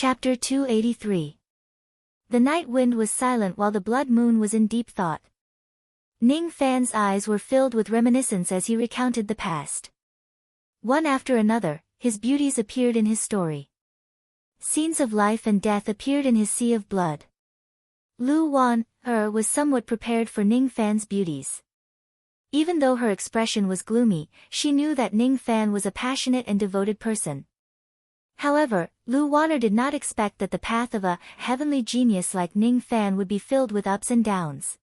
Chapter 283. The night wind was silent while the blood moon was in deep thought. Ning Fan's eyes were filled with reminiscence as he recounted the past. One after another, his beauties appeared in his story. Scenes of life and death appeared in his sea of blood. Lu Wan was somewhat prepared for Ning Fan's beauties. Even though her expression was gloomy, she knew that Ning Fan was a passionate and devoted person. However, Lu Wanner did not expect that the path of a heavenly genius like Ning Fan would be filled with ups and downs.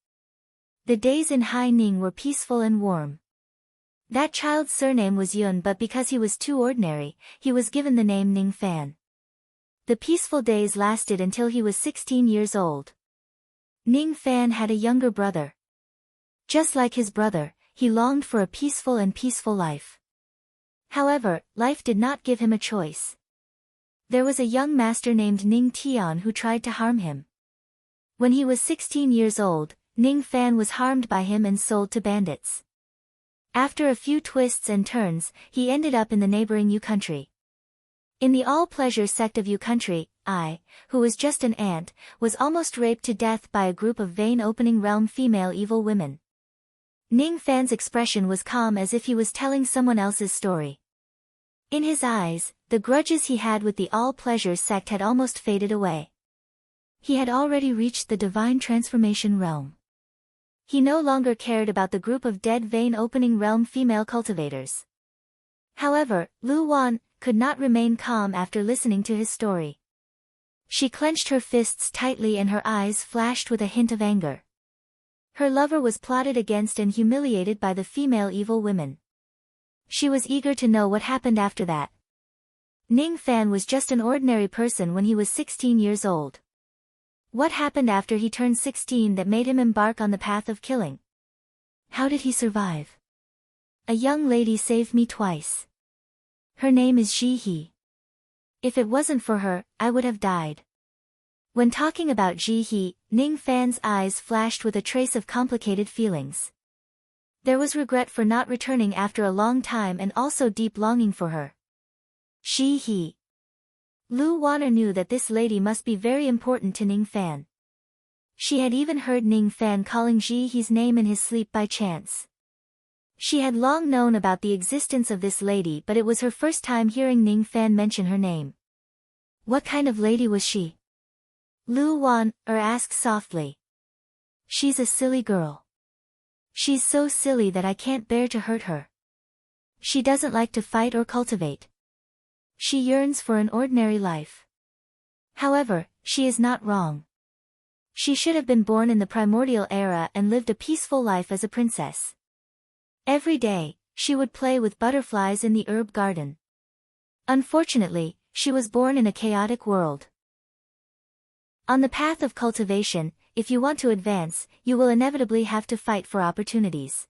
The days in Hai Ning were peaceful and warm. That child's surname was Yun, but because he was too ordinary, he was given the name Ning Fan. The peaceful days lasted until he was 16 years old. Ning Fan had a younger brother. Just like his brother, he longed for a peaceful life. However, life did not give him a choice. There was a young master named Ning Tian who tried to harm him. When he was 16 years old, Ning Fan was harmed by him and sold to bandits. After a few twists and turns, he ended up in the neighboring Yu country. In the all-pleasure sect of Yu country, I, who was just an ant, was almost raped to death by a group of vein-opening realm female evil women. Ning Fan's expression was calm as if he was telling someone else's story. In his eyes, the grudges he had with the all-pleasure sect had almost faded away. He had already reached the divine transformation realm. He no longer cared about the group of dead vein-opening realm female cultivators. However, Lu Wan could not remain calm after listening to his story. She clenched her fists tightly and her eyes flashed with a hint of anger. Her lover was plotted against and humiliated by the female evil women. She was eager to know what happened after that. Ning Fan was just an ordinary person when he was 16 years old. What happened after he turned 16 that made him embark on the path of killing? How did he survive? A young lady saved me twice. Her name is Ji He. If it wasn't for her, I would have died. When talking about Ji He, Ning Fan's eyes flashed with a trace of complicated feelings. There was regret for not returning after a long time and also deep longing for her. Ji He. Lu Wanner knew that this lady must be very important to Ning Fan. She had even heard Ning Fan calling Ji He's name in his sleep by chance. She had long known about the existence of this lady, but it was her first time hearing Ning Fan mention her name. What kind of lady was she? Lu Wanner asked softly. She's a silly girl. She's so silly that I can't bear to hurt her. She doesn't like to fight or cultivate. She yearns for an ordinary life. However, she is not wrong. She should have been born in the primordial era and lived a peaceful life as a princess. Every day, she would play with butterflies in the herb garden. Unfortunately, she was born in a chaotic world. On the path of cultivation, if you want to advance, you will inevitably have to fight for opportunities.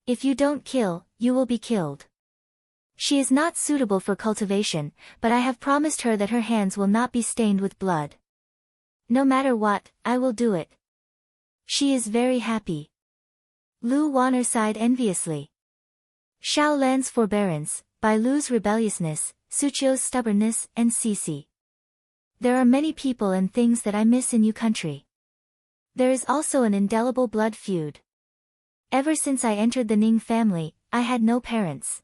If you don't kill, you will be killed. She is not suitable for cultivation, but I have promised her that her hands will not be stained with blood. No matter what, I will do it. She is very happy. Lu Wanner sighed enviously. Xiao Lan's forbearance, Bai Lu's rebelliousness, Suchio's stubbornness, and Cece. There are many people and things that I miss in Yu country. There is also an indelible blood feud. Ever since I entered the Ning family, I had no parents.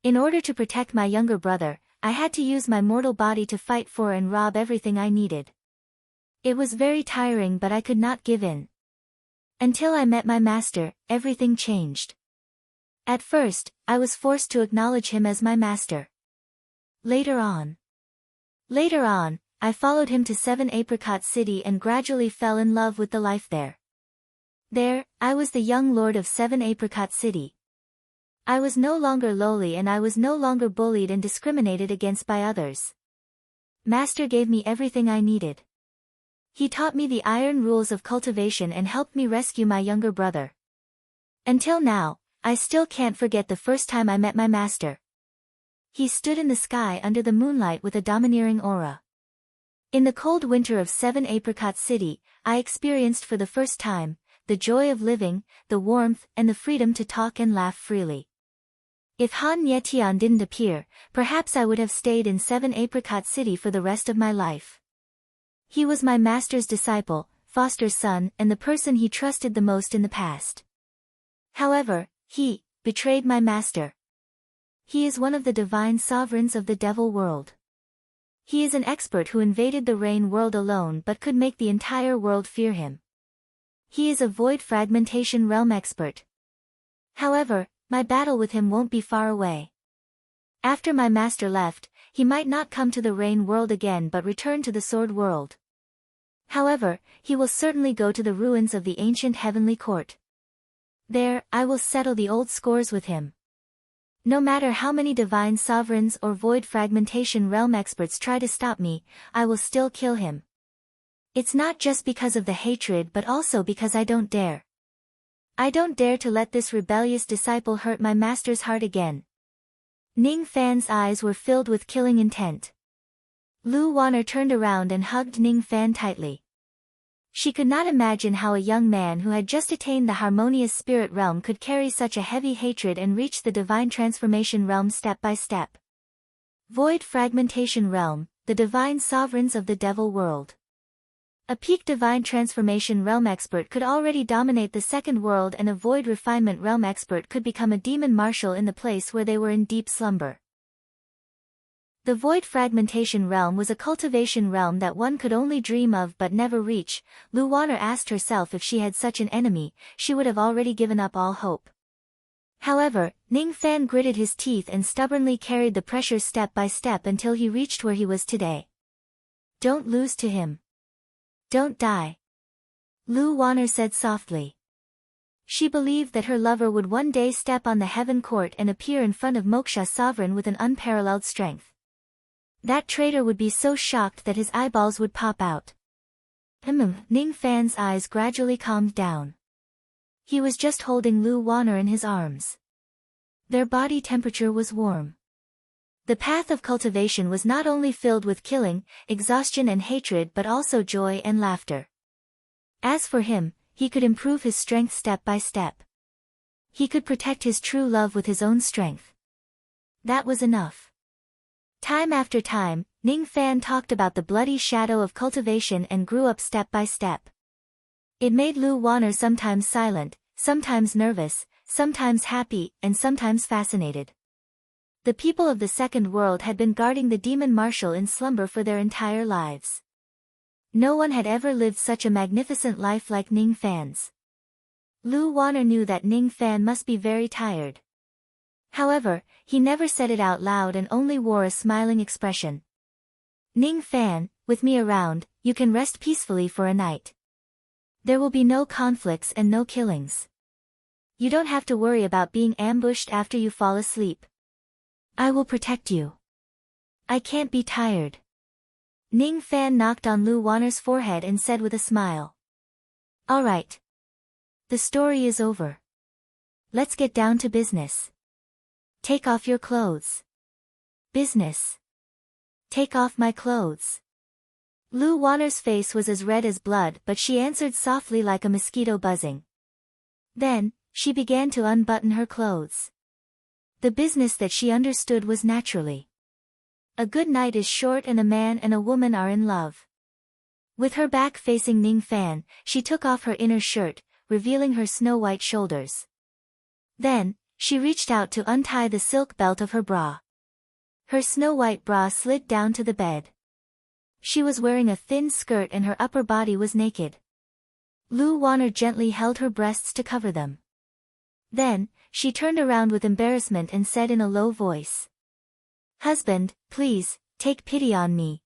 In order to protect my younger brother, I had to use my mortal body to fight for and rob everything I needed. It was very tiring, but I could not give in. Until I met my master, everything changed. At first, I was forced to acknowledge him as my master. Later on, I followed him to 7 Apricot City and gradually fell in love with the life there. There, I was the young lord of 7 Apricot City. I was no longer lowly and I was no longer bullied and discriminated against by others. Master gave me everything I needed. He taught me the iron rules of cultivation and helped me rescue my younger brother. Until now, I still can't forget the first time I met my master. He stood in the sky under the moonlight with a domineering aura. In the cold winter of 7 Apricot City, I experienced for the first time the joy of living, the warmth and the freedom to talk and laugh freely. If Han Yetian didn't appear, perhaps I would have stayed in 7 Apricot City for the rest of my life. He was my master's disciple, foster son, and the person he trusted the most in the past. However, he betrayed my master. He is one of the divine sovereigns of the devil world. He is an expert who invaded the rain world alone but could make the entire world fear him. He is a void fragmentation realm expert. However, my battle with him won't be far away. After my master left, he might not come to the rain world again but return to the sword world. However, he will certainly go to the ruins of the ancient heavenly court. There, I will settle the old scores with him. No matter how many divine sovereigns or void fragmentation realm experts try to stop me, I will still kill him. It's not just because of the hatred but also because I don't dare. I don't dare to let this rebellious disciple hurt my master's heart again. Ning Fan's eyes were filled with killing intent. Lu Wanner turned around and hugged Ning Fan tightly. She could not imagine how a young man who had just attained the harmonious spirit realm could carry such a heavy hatred and reach the divine transformation realm step by step. Void fragmentation realm, the divine sovereigns of the devil world. A peak divine transformation realm expert could already dominate the second world, and a void refinement realm expert could become a demon marshal in the place where they were in deep slumber. The void fragmentation realm was a cultivation realm that one could only dream of but never reach. Lu Wanner asked herself if she had such an enemy, she would have already given up all hope. However, Ning Fan gritted his teeth and stubbornly carried the pressure step by step until he reached where he was today. Don't lose to him. Don't die. Lu Wanner said softly. She believed that her lover would one day step on the heaven court and appear in front of Moksha Sovereign with an unparalleled strength. That traitor would be so shocked that his eyeballs would pop out. Ning Fan's eyes gradually calmed down. He was just holding Lu Wanner in his arms. Their body temperature was warm. The path of cultivation was not only filled with killing, exhaustion and hatred but also joy and laughter. As for him, he could improve his strength step by step. He could protect his true love with his own strength. That was enough. Time after time, Ning Fan talked about the bloody shadow of cultivation and grew up step by step. It made Lu Wanner sometimes silent, sometimes nervous, sometimes happy, and sometimes fascinated. The people of the second world had been guarding the demon marshal in slumber for their entire lives. No one had ever lived such a magnificent life like Ning Fan's. Lu Wanner knew that Ning Fan must be very tired. However, he never said it out loud and only wore a smiling expression. Ning Fan, with me around, you can rest peacefully for a night. There will be no conflicts and no killings. You don't have to worry about being ambushed after you fall asleep. I will protect you. I can't be tired. Ning Fan knocked on Lu Wanner's forehead and said with a smile. All right. The story is over. Let's get down to business. Take off your clothes. Business. Take off my clothes. Lu Wanner's face was as red as blood, but she answered softly like a mosquito buzzing. Then, she began to unbutton her clothes. The business that she understood was naturally. A good night is short and a man and a woman are in love. With her back facing Ning Fan, she took off her inner shirt, revealing her snow-white shoulders. Then, she reached out to untie the silk belt of her bra. Her snow-white bra slid down to the bed. She was wearing a thin skirt and her upper body was naked. Lu Wanner gently held her breasts to cover them. Then, she turned around with embarrassment and said in a low voice. Husband, please, take pity on me.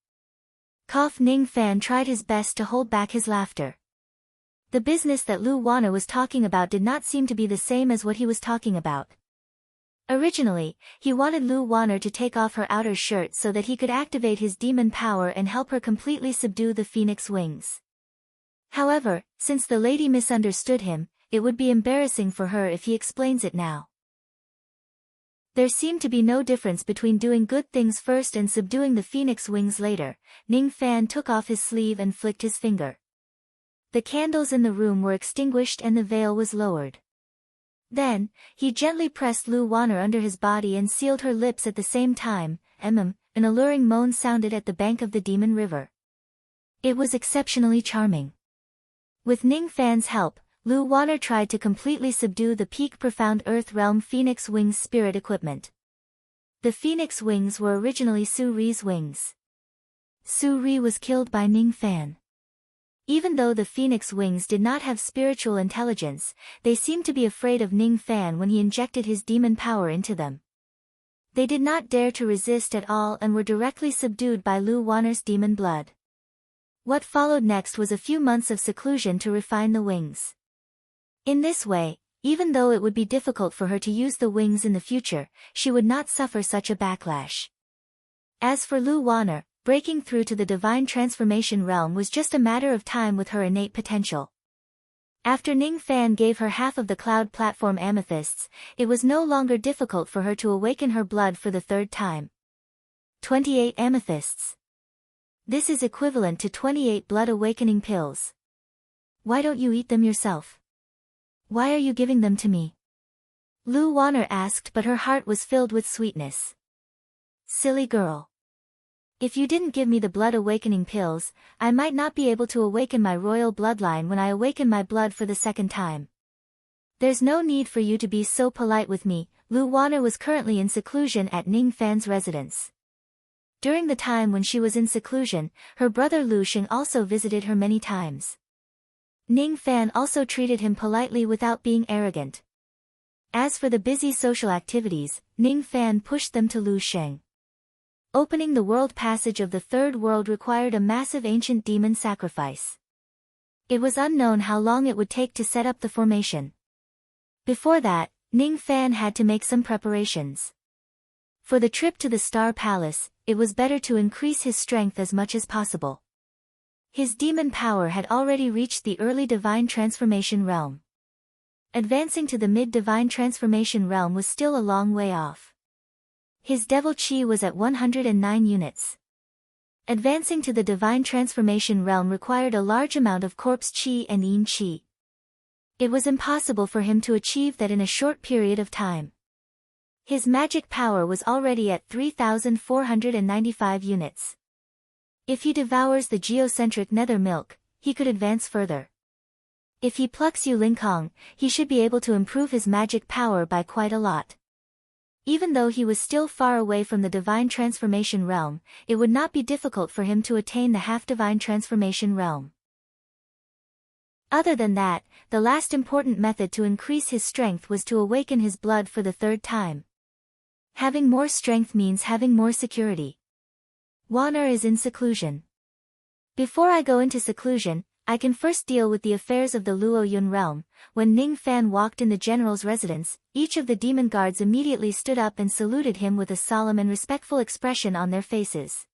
Ning Fan tried his best to hold back his laughter. The business that Lu Wanner was talking about did not seem to be the same as what he was talking about. Originally, he wanted Lu Wanner to take off her outer shirt so that he could activate his demon power and help her completely subdue the phoenix wings. However, since the lady misunderstood him, it would be embarrassing for her if he explains it now. There seemed to be no difference between doing good things first and subduing the phoenix wings later. Ning Fan took off his sleeve and flicked his finger. The candles in the room were extinguished and the veil was lowered. Then, he gently pressed Lu Wanner under his body and sealed her lips at the same time. An alluring moan sounded at the bank of the demon river. It was exceptionally charming. With Ning Fan's help, Lu Wanner tried to completely subdue the peak profound Earth Realm Phoenix Wings spirit equipment. The Phoenix Wings were originally Su Ri's wings. Su Ri was killed by Ning Fan. Even though the Phoenix Wings did not have spiritual intelligence, they seemed to be afraid of Ning Fan when he injected his demon power into them. They did not dare to resist at all and were directly subdued by Lu Wanner's demon blood. What followed next was a few months of seclusion to refine the wings. In this way, even though it would be difficult for her to use the wings in the future, she would not suffer such a backlash. As for Lu Wanner, breaking through to the divine transformation realm was just a matter of time with her innate potential. After Ning Fan gave her half of the cloud platform amethysts, it was no longer difficult for her to awaken her blood for the third time. 28 amethysts. This is equivalent to 28 blood awakening pills. Why don't you eat them yourself? Why are you giving them to me? Lu Wanner asked, but her heart was filled with sweetness. Silly girl. If you didn't give me the blood awakening pills, I might not be able to awaken my royal bloodline when I awaken my blood for the second time. There's no need for you to be so polite with me. Lu Wanner was currently in seclusion at Ning Fan's residence. During the time when she was in seclusion, her brother Lu Xing also visited her many times. Ning Fan also treated him politely without being arrogant. As for the busy social activities, Ning Fan pushed them to Lu Xing. Opening the world passage of the third world required a massive ancient demon sacrifice. It was unknown how long it would take to set up the formation. Before that, Ning Fan had to make some preparations. For the trip to the Star Palace, it was better to increase his strength as much as possible. His demon power had already reached the early divine transformation realm. Advancing to the mid-divine transformation realm was still a long way off. His devil chi was at 109 units. Advancing to the divine transformation realm required a large amount of corpse chi and yin chi. It was impossible for him to achieve that in a short period of time. His magic power was already at 3,495 units. If he devours the geocentric nether milk, he could advance further. If he plucks Yu Lingkong, he should be able to improve his magic power by quite a lot. Even though he was still far away from the divine transformation realm, it would not be difficult for him to attain the half-divine transformation realm. Other than that, the last important method to increase his strength was to awaken his blood for the third time. Having more strength means having more security. Wanner is in seclusion. Before I go into seclusion, I can first deal with the affairs of the Luoyun realm. When Ning Fan walked in the general's residence, each of the demon guards immediately stood up and saluted him with a solemn and respectful expression on their faces.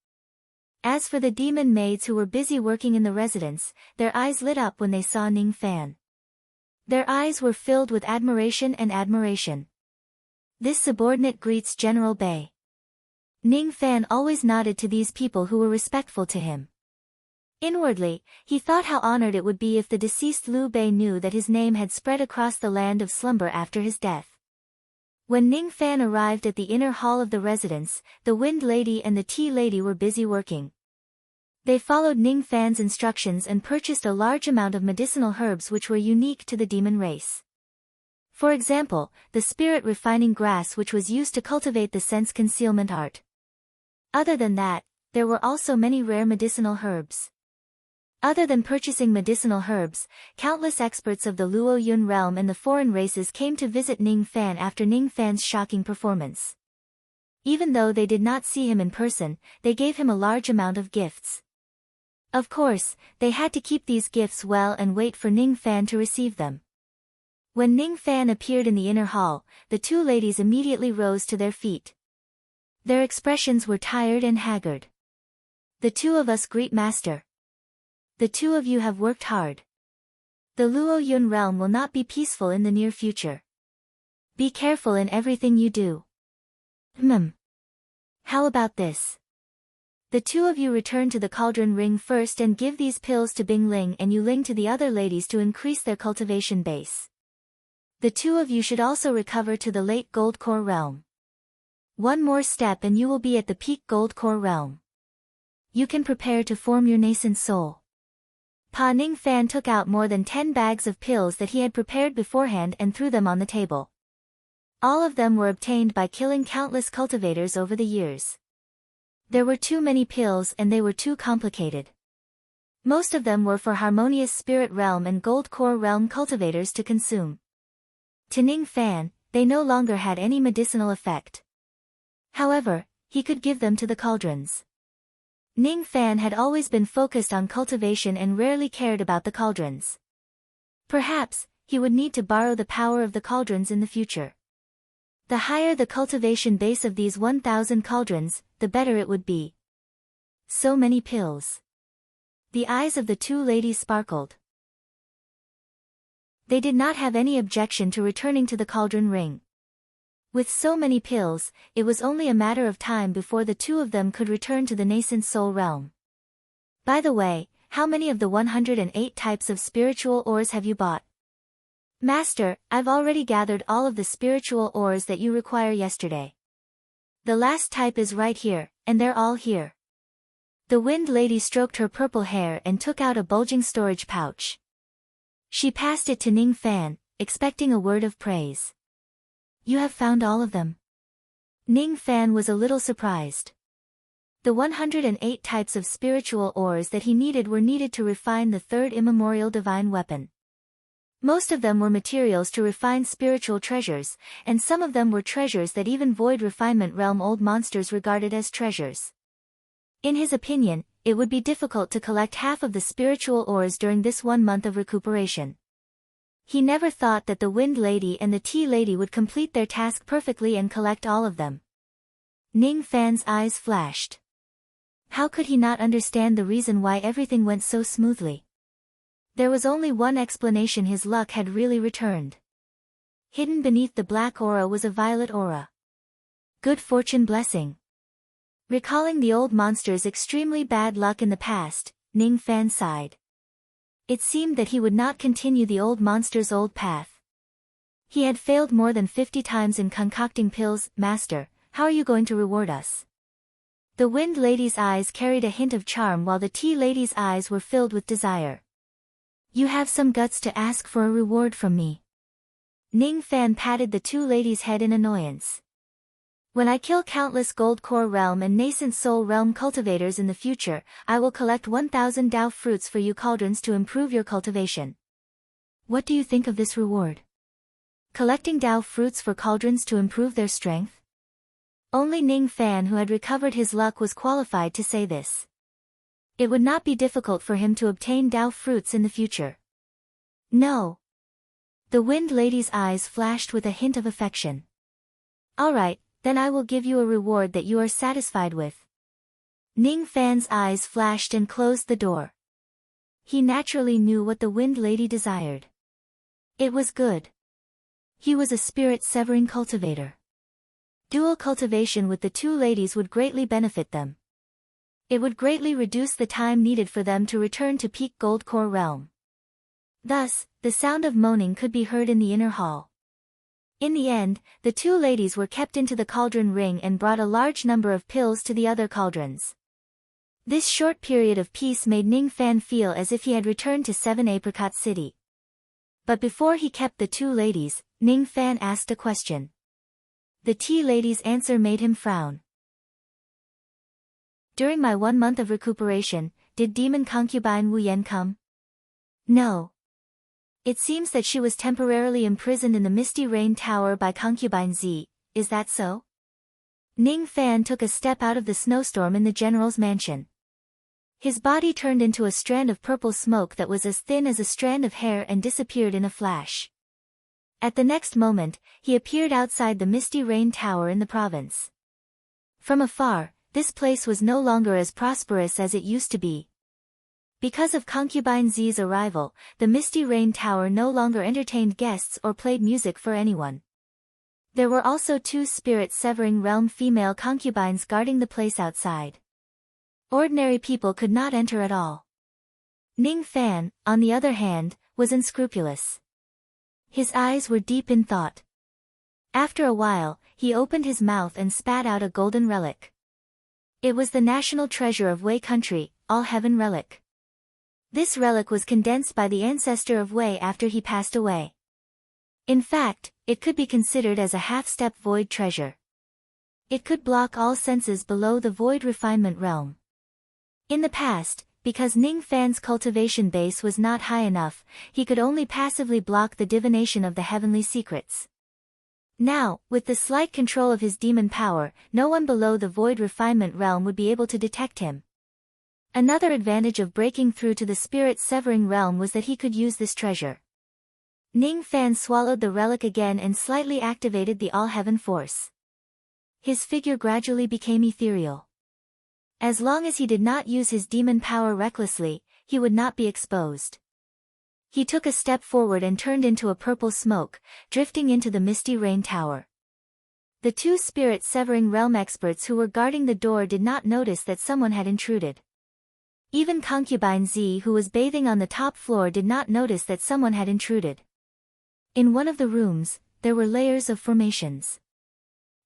As for the demon maids who were busy working in the residence, their eyes lit up when they saw Ning Fan. Their eyes were filled with admiration and admiration. This subordinate greets General Bei. Ning Fan always nodded to these people who were respectful to him. Inwardly, he thought how honored it would be if the deceased Liu Bei knew that his name had spread across the land of slumber after his death. When Ning Fan arrived at the inner hall of the residence, the Wind Lady and the Tea Lady were busy working. They followed Ning Fan's instructions and purchased a large amount of medicinal herbs which were unique to the demon race. For example, the spirit refining grass which was used to cultivate the sense concealment art. Other than that, there were also many rare medicinal herbs. Other than purchasing medicinal herbs, countless experts of the Luoyun realm and the foreign races came to visit Ning Fan after Ning Fan's shocking performance. Even though they did not see him in person, they gave him a large amount of gifts. Of course, they had to keep these gifts well and wait for Ning Fan to receive them. When Ning Fan appeared in the inner hall, the two ladies immediately rose to their feet. Their expressions were tired and haggard. The two of us greet Master. The two of you have worked hard. The Luoyun realm will not be peaceful in the near future. Be careful in everything you do. How about this? The two of you return to the cauldron ring first and give these pills to Bing Ling and Yu Ling to the other ladies to increase their cultivation base. The two of you should also recover to the late Gold Core realm. One more step and you will be at the peak Gold Core realm. You can prepare to form your nascent soul. Pa Ning Fan took out more than 10 bags of pills that he had prepared beforehand and threw them on the table. All of them were obtained by killing countless cultivators over the years. There were too many pills and they were too complicated. Most of them were for harmonious spirit realm and Gold Core realm cultivators to consume. To Ning Fan, they no longer had any medicinal effect. However, he could give them to the cauldrons. Ning Fan had always been focused on cultivation and rarely cared about the cauldrons. Perhaps, he would need to borrow the power of the cauldrons in the future. The higher the cultivation base of these 1,000 cauldrons, the better it would be. So many pills. The eyes of the two ladies sparkled. They did not have any objection to returning to the cauldron ring. With so many pills, it was only a matter of time before the two of them could return to the nascent soul realm. By the way, how many of the 108 types of spiritual ores have you bought? Master, I've already gathered all of the spiritual ores that you require yesterday. The last type is right here, and they're all here. The Wind Lady stroked her purple hair and took out a bulging storage pouch. She passed it to Ning Fan, expecting a word of praise. You have found all of them. Ning Fan was a little surprised. The 108 types of spiritual ores that he needed were needed to refine the third immemorial divine weapon. Most of them were materials to refine spiritual treasures, and some of them were treasures that even void refinement realm old monsters regarded as treasures. In his opinion, it would be difficult to collect half of the spiritual ores during this 1 month of recuperation. He never thought that the Wind Lady and the Tea Lady would complete their task perfectly and collect all of them. Ning Fan's eyes flashed. How could he not understand the reason why everything went so smoothly? There was only one explanation: his luck had really returned. Hidden beneath the black aura was a violet aura. Good fortune blessing. Recalling the old monster's extremely bad luck in the past, Ning Fan sighed. It seemed that he would not continue the old monster's old path. He had failed more than 50 times in concocting pills. Master, how are you going to reward us? The Wind Lady's eyes carried a hint of charm while the Tea Lady's eyes were filled with desire. You have some guts to ask for a reward from me. Ning Fan patted the two ladies' head in annoyance. When I kill countless Gold Core Realm and Nascent Soul Realm cultivators in the future, I will collect 1,000 Dao fruits for you cauldrons to improve your cultivation. What do you think of this reward? Collecting Dao fruits for cauldrons to improve their strength? Only Ning Fan, who had recovered his luck, was qualified to say this. It would not be difficult for him to obtain Dao fruits in the future. No. The Wind Lady's eyes flashed with a hint of affection. All right. Then I will give you a reward that you are satisfied with. Ning Fan's eyes flashed and closed the door. He naturally knew what the Wind Lady desired. It was good. He was a spirit-severing cultivator. Dual cultivation with the two ladies would greatly benefit them. It would greatly reduce the time needed for them to return to peak Gold Core realm. Thus, the sound of moaning could be heard in the inner hall. In the end, the two ladies were kept into the cauldron ring and brought a large number of pills to the other cauldrons. This short period of peace made Ning Fan feel as if he had returned to 7 Apricot City. But before he kept the two ladies, Ning Fan asked a question. The Tea Lady's answer made him frown. During my 1 month of recuperation, did demon concubine Wu Yan come? No. It seems that she was temporarily imprisoned in the Misty Rain Tower by concubine Z, is that so? Ning Fan took a step out of the snowstorm in the general's mansion. His body turned into a strand of purple smoke that was as thin as a strand of hair and disappeared in a flash. At the next moment, he appeared outside the Misty Rain Tower in the province. From afar, this place was no longer as prosperous as it used to be. Because of concubine Z's arrival, the Misty Rain Tower no longer entertained guests or played music for anyone. There were also 2 spirit-severing realm female concubines guarding the place outside. Ordinary people could not enter at all. Ning Fan, on the other hand, was unscrupulous. His eyes were deep in thought. After a while, he opened his mouth and spat out a golden relic. It was the national treasure of Wei country, All Heaven relic. This relic was condensed by the ancestor of Wei after he passed away. In fact, it could be considered as a half-step void treasure. It could block all senses below the void refinement realm. In the past, because Ning Fan's cultivation base was not high enough, he could only passively block the divination of the heavenly secrets. Now, with the slight control of his demon power, no one below the void refinement realm would be able to detect him. Another advantage of breaking through to the spirit-severing realm was that he could use this treasure. Ning Fan swallowed the relic again and slightly activated the all-heaven force. His figure gradually became ethereal. As long as he did not use his demon power recklessly, he would not be exposed. He took a step forward and turned into a purple smoke, drifting into the misty rain tower. The two spirit-severing realm experts who were guarding the door did not notice that someone had intruded. Even concubine Z, who was bathing on the top floor, did not notice that someone had intruded. In one of the rooms, there were layers of formations.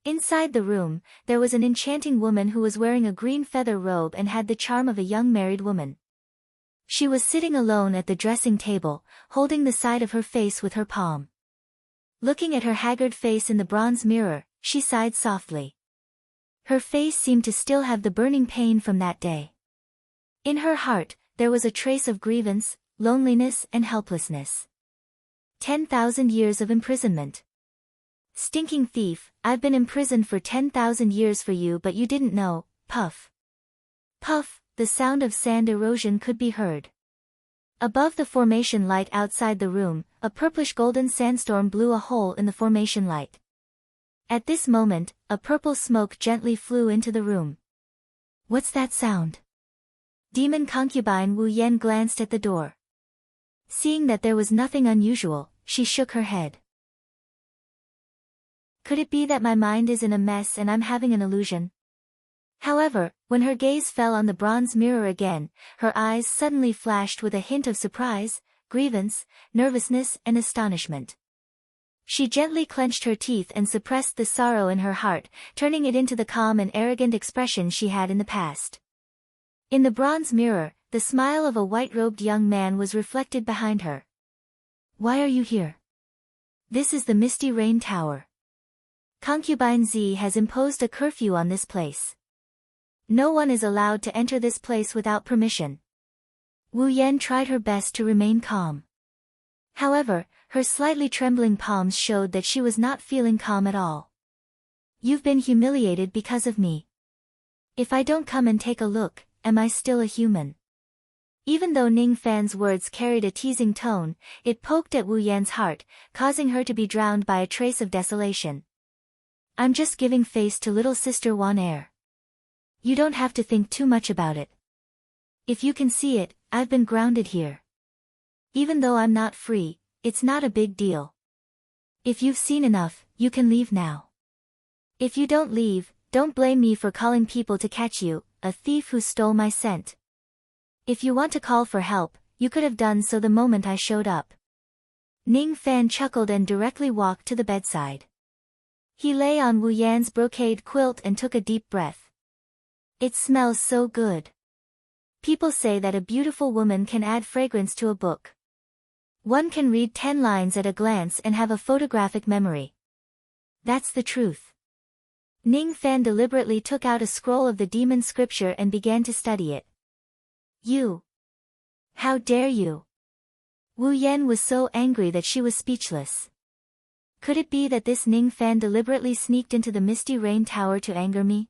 Inside the room, there was an enchanting woman who was wearing a green feather robe and had the charm of a young married woman. She was sitting alone at the dressing table, holding the side of her face with her palm. Looking at her haggard face in the bronze mirror, she sighed softly. Her face seemed to still have the burning pain from that day. In her heart, there was a trace of grievance, loneliness and helplessness. 10,000 years of imprisonment. Stinking thief, I've been imprisoned for 10,000 years for you, but you didn't know. Puff. Puff, the sound of sand erosion could be heard. Above the formation light outside the room, a purplish-golden sandstorm blew a hole in the formation light. At this moment, a purple smoke gently flew into the room. What's that sound? Demon concubine Wu Yan glanced at the door. Seeing that there was nothing unusual, she shook her head. Could it be that my mind is in a mess and I'm having an illusion? However, when her gaze fell on the bronze mirror again, her eyes suddenly flashed with a hint of surprise, grievance, nervousness and astonishment. She gently clenched her teeth and suppressed the sorrow in her heart, turning it into the calm and arrogant expression she had in the past. In the bronze mirror, the smile of a white-robed young man was reflected behind her. Why are you here? This is the Misty Rain Tower. Concubine Z has imposed a curfew on this place. No one is allowed to enter this place without permission. Wu Yan tried her best to remain calm. However, her slightly trembling palms showed that she was not feeling calm at all. You've been humiliated because of me. If I don't come and take a look, am I still a human? Even though Ning Fan's words carried a teasing tone, it poked at Wu Yan's heart, causing her to be drowned by a trace of desolation. I'm just giving face to little sister Wan Air. You don't have to think too much about it. If you can see it, I've been grounded here. Even though I'm not free, it's not a big deal. If you've seen enough, you can leave now. If you don't leave, don't blame me for calling people to catch you, a thief who stole my scent. If you want to call for help, you could have done so the moment I showed up. Ning Fan chuckled and directly walked to the bedside. He lay on Wu Yan's brocade quilt and took a deep breath. It smells so good. People say that a beautiful woman can add fragrance to a book. One can read 10 lines at a glance and have a photographic memory. That's the truth. Ning Fan deliberately took out a scroll of the demon scripture and began to study it. You! How dare you! Wu Yan was so angry that she was speechless. Could it be that this Ning Fan deliberately sneaked into the Misty Rain Tower to anger me?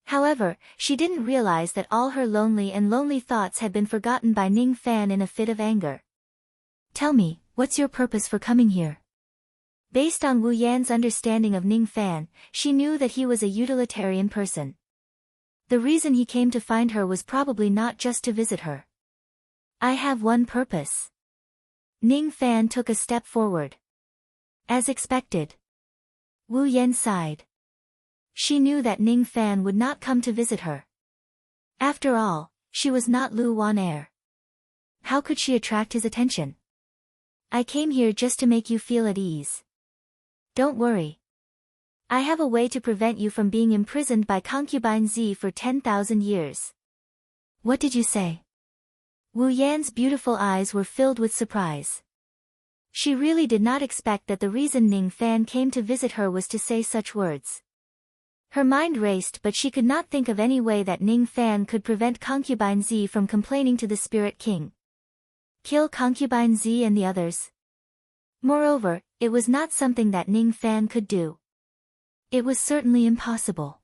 However, she didn't realize that all her lonely thoughts had been forgotten by Ning Fan in a fit of anger. Tell me, what's your purpose for coming here? Based on Wu Yan's understanding of Ning Fan, she knew that he was a utilitarian person. The reason he came to find her was probably not just to visit her. I have one purpose. Ning Fan took a step forward. As expected. Wu Yan sighed. She knew that Ning Fan would not come to visit her. After all, she was not Lu Wan Air. How could she attract his attention? I came here just to make you feel at ease. Don't worry. I have a way to prevent you from being imprisoned by concubine Z for 10,000 years. What did you say? Wu Yan's beautiful eyes were filled with surprise. She really did not expect that the reason Ning Fan came to visit her was to say such words. Her mind raced, but she could not think of any way that Ning Fan could prevent concubine Z from complaining to the Spirit King. Kill concubine Z and the others. Moreover, it was not something that Ning Fan could do. It was certainly impossible.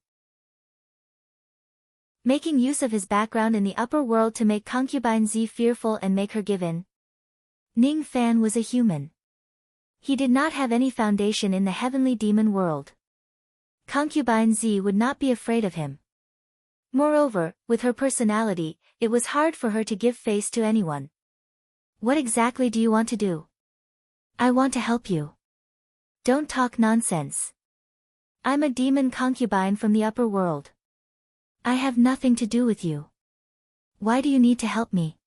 Making use of his background in the upper world to make concubine Z fearful and make her give in. Ning Fan was a human. He did not have any foundation in the heavenly demon world. Concubine Z would not be afraid of him. Moreover, with her personality, it was hard for her to give face to anyone. What exactly do you want to do? I want to help you. Don't talk nonsense. I'm a demon concubine from the upper world. I have nothing to do with you. Why do you need to help me?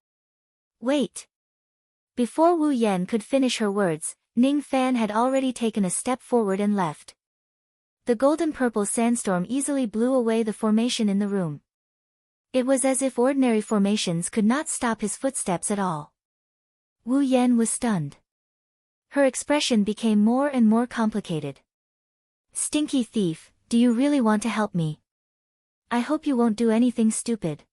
Wait. Before Wu Yan could finish her words, Ning Fan had already taken a step forward and left. The golden-purple sandstorm easily blew away the formation in the room. It was as if ordinary formations could not stop his footsteps at all. Wu Yan was stunned. Her expression became more and more complicated. Stinky thief, do you really want to help me? I hope you won't do anything stupid.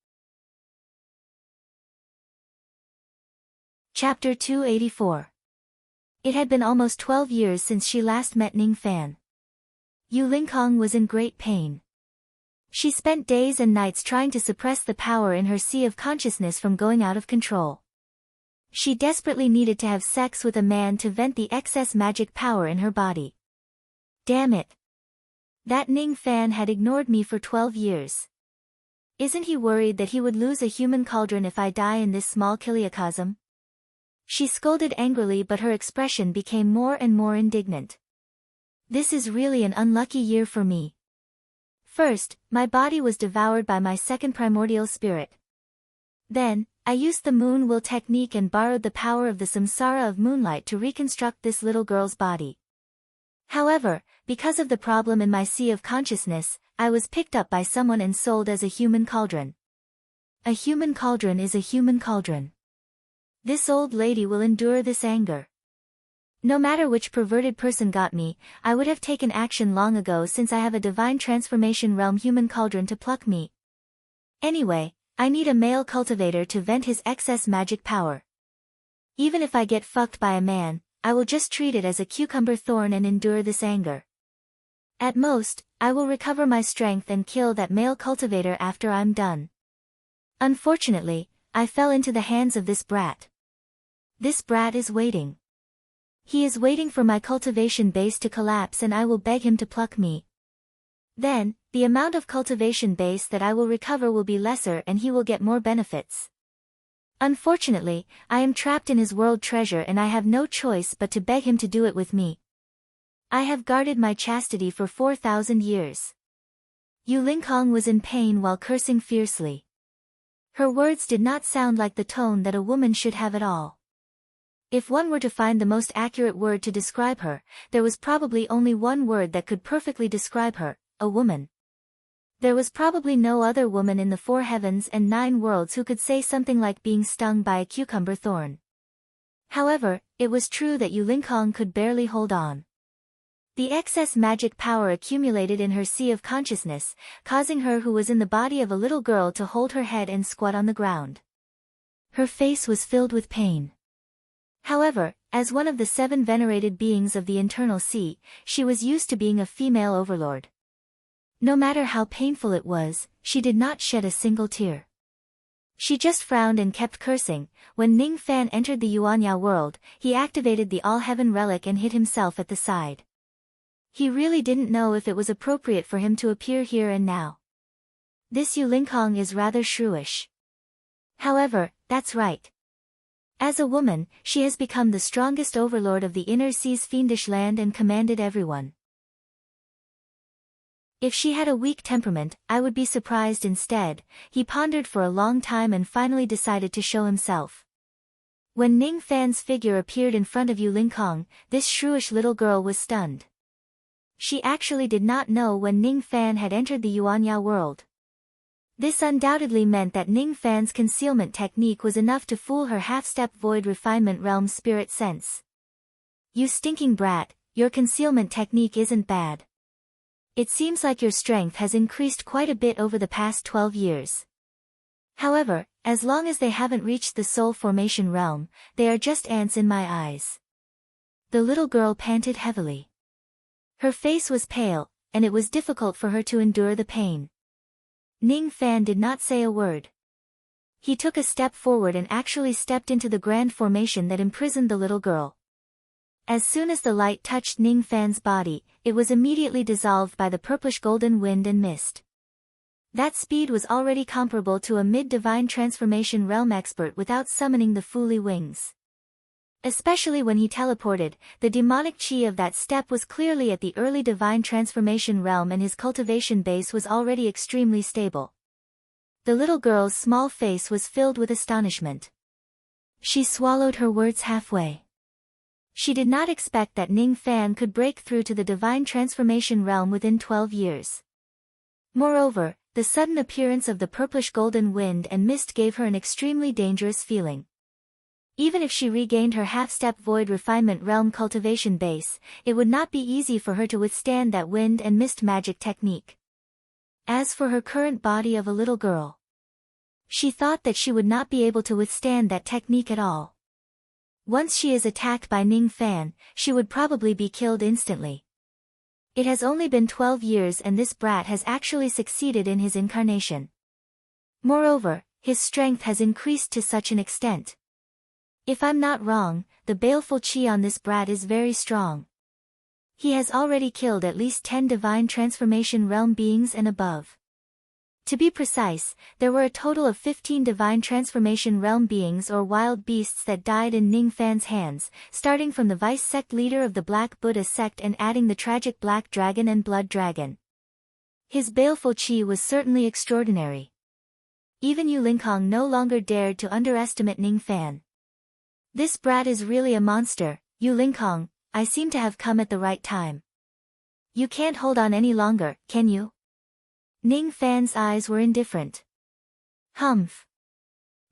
Chapter 284. It had been almost 12 years since she last met Ning Fan. Yu Lingkong was in great pain. She spent days and nights trying to suppress the power in her sea of consciousness from going out of control. She desperately needed to have sex with a man to vent the excess magic power in her body. Damn it. That Ning Fan had ignored me for 12 years. Isn't he worried that he would lose a human cauldron if I die in this small kiliacosm? She scolded angrily, but her expression became more and more indignant. This is really an unlucky year for me. First, my body was devoured by my second primordial spirit. Then, I used the moon will technique and borrowed the power of the samsara of moonlight to reconstruct this little girl's body. However, because of the problem in my sea of consciousness, I was picked up by someone and sold as a human cauldron. A human cauldron is a human cauldron. This old lady will endure this anger. No matter which perverted person got me, I would have taken action long ago, since I have a divine transformation realm human cauldron to pluck me. Anyway, I need a male cultivator to vent his excess magic power. Even if I get fucked by a man, I will just treat it as a cucumber thorn and endure this anger. At most, I will recover my strength and kill that male cultivator after I'm done. Unfortunately, I fell into the hands of this brat. This brat is waiting. He is waiting for my cultivation base to collapse and I will beg him to pluck me. Then, the amount of cultivation base that I will recover will be lesser and he will get more benefits. Unfortunately, I am trapped in his world treasure and I have no choice but to beg him to do it with me. I have guarded my chastity for 4,000 years. Yu Lingkong was in pain while cursing fiercely. Her words did not sound like the tone that a woman should have at all. If one were to find the most accurate word to describe her, there was probably only one word that could perfectly describe her: a woman. There was probably no other woman in the 4 heavens and 9 worlds who could say something like being stung by a cucumber thorn. However, it was true that Yu Lingkong could barely hold on. The excess magic power accumulated in her sea of consciousness, causing her, who was in the body of a little girl, to hold her head and squat on the ground. Her face was filled with pain. However, as one of the 7 venerated beings of the internal sea, she was used to being a female overlord. No matter how painful it was, she did not shed a single tear. She just frowned and kept cursing. When Ning Fan entered the Yuanya world, he activated the All-Heaven relic and hid himself at the side. He really didn't know if it was appropriate for him to appear here and now. This Yu Lingkong is rather shrewish. However, that's right. As a woman, she has become the strongest overlord of the inner sea's fiendish land and commanded everyone. If she had a weak temperament, I would be surprised instead. He pondered for a long time and finally decided to show himself. When Ning Fan's figure appeared in front of Yu Lingkong, this shrewish little girl was stunned. She actually did not know when Ning Fan had entered the Yuanya world. This undoubtedly meant that Ning Fan's concealment technique was enough to fool her half-step void refinement realm spirit sense. You stinking brat, your concealment technique isn't bad. It seems like your strength has increased quite a bit over the past 12 years. However, as long as they haven't reached the soul formation realm, they are just ants in my eyes. The little girl panted heavily. Her face was pale, and it was difficult for her to endure the pain. Ning Fan did not say a word. He took a step forward and actually stepped into the grand formation that imprisoned the little girl. As soon as the light touched Ning Fan's body, it was immediately dissolved by the purplish-golden wind and mist. That speed was already comparable to a mid-divine transformation realm expert without summoning the Fuli wings. Especially when he teleported, the demonic chi of that step was clearly at the early divine transformation realm and his cultivation base was already extremely stable. The little girl's small face was filled with astonishment. She swallowed her words halfway. She did not expect that Ning Fan could break through to the divine transformation realm within 12 years. Moreover, the sudden appearance of the purplish-golden wind and mist gave her an extremely dangerous feeling. Even if she regained her half-step void refinement realm cultivation base, it would not be easy for her to withstand that wind and mist magic technique. As for her current body of a little girl, she thought that she would not be able to withstand that technique at all. Once she is attacked by Ning Fan, she would probably be killed instantly. It has only been 12 years and this brat has actually succeeded in his incarnation. Moreover, his strength has increased to such an extent. If I'm not wrong, the baleful chi on this brat is very strong. He has already killed at least 10 divine transformation realm beings and above. To be precise, there were a total of 15 divine transformation realm beings or wild beasts that died in Ning Fan's hands, starting from the vice sect leader of the Black Buddha sect and adding the tragic Black Dragon and Blood Dragon. His baleful chi was certainly extraordinary. Even Yu Lingkong no longer dared to underestimate Ning Fan. This brat is really a monster, Yu Lingkong, I seem to have come at the right time. You can't hold on any longer, can you? Ning Fan's eyes were indifferent. Humph.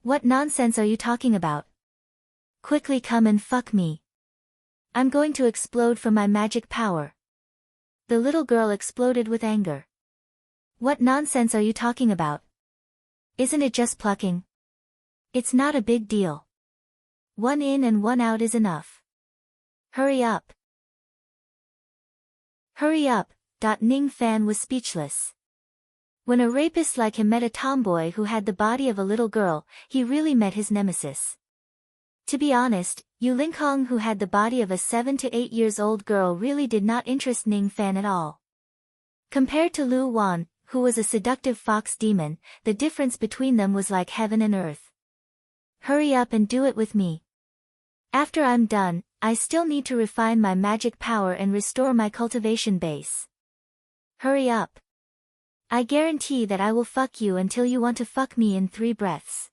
What nonsense are you talking about? Quickly come and fuck me. I'm going to explode from my magic power. The little girl exploded with anger. What nonsense are you talking about? Isn't it just plucking? It's not a big deal. One in and one out is enough. Hurry up. Hurry up. Ning Fan was speechless. When a rapist like him met a tomboy who had the body of a little girl, he really met his nemesis. To be honest, Yu Lingkong who had the body of a 7 to 8 years old girl really did not interest Ning Fan at all. Compared to Lu Wan, who was a seductive fox demon, the difference between them was like heaven and earth. Hurry up and do it with me. After I'm done, I still need to refine my magic power and restore my cultivation base. Hurry up. I guarantee that I will fuck you until you want to fuck me in 3 breaths.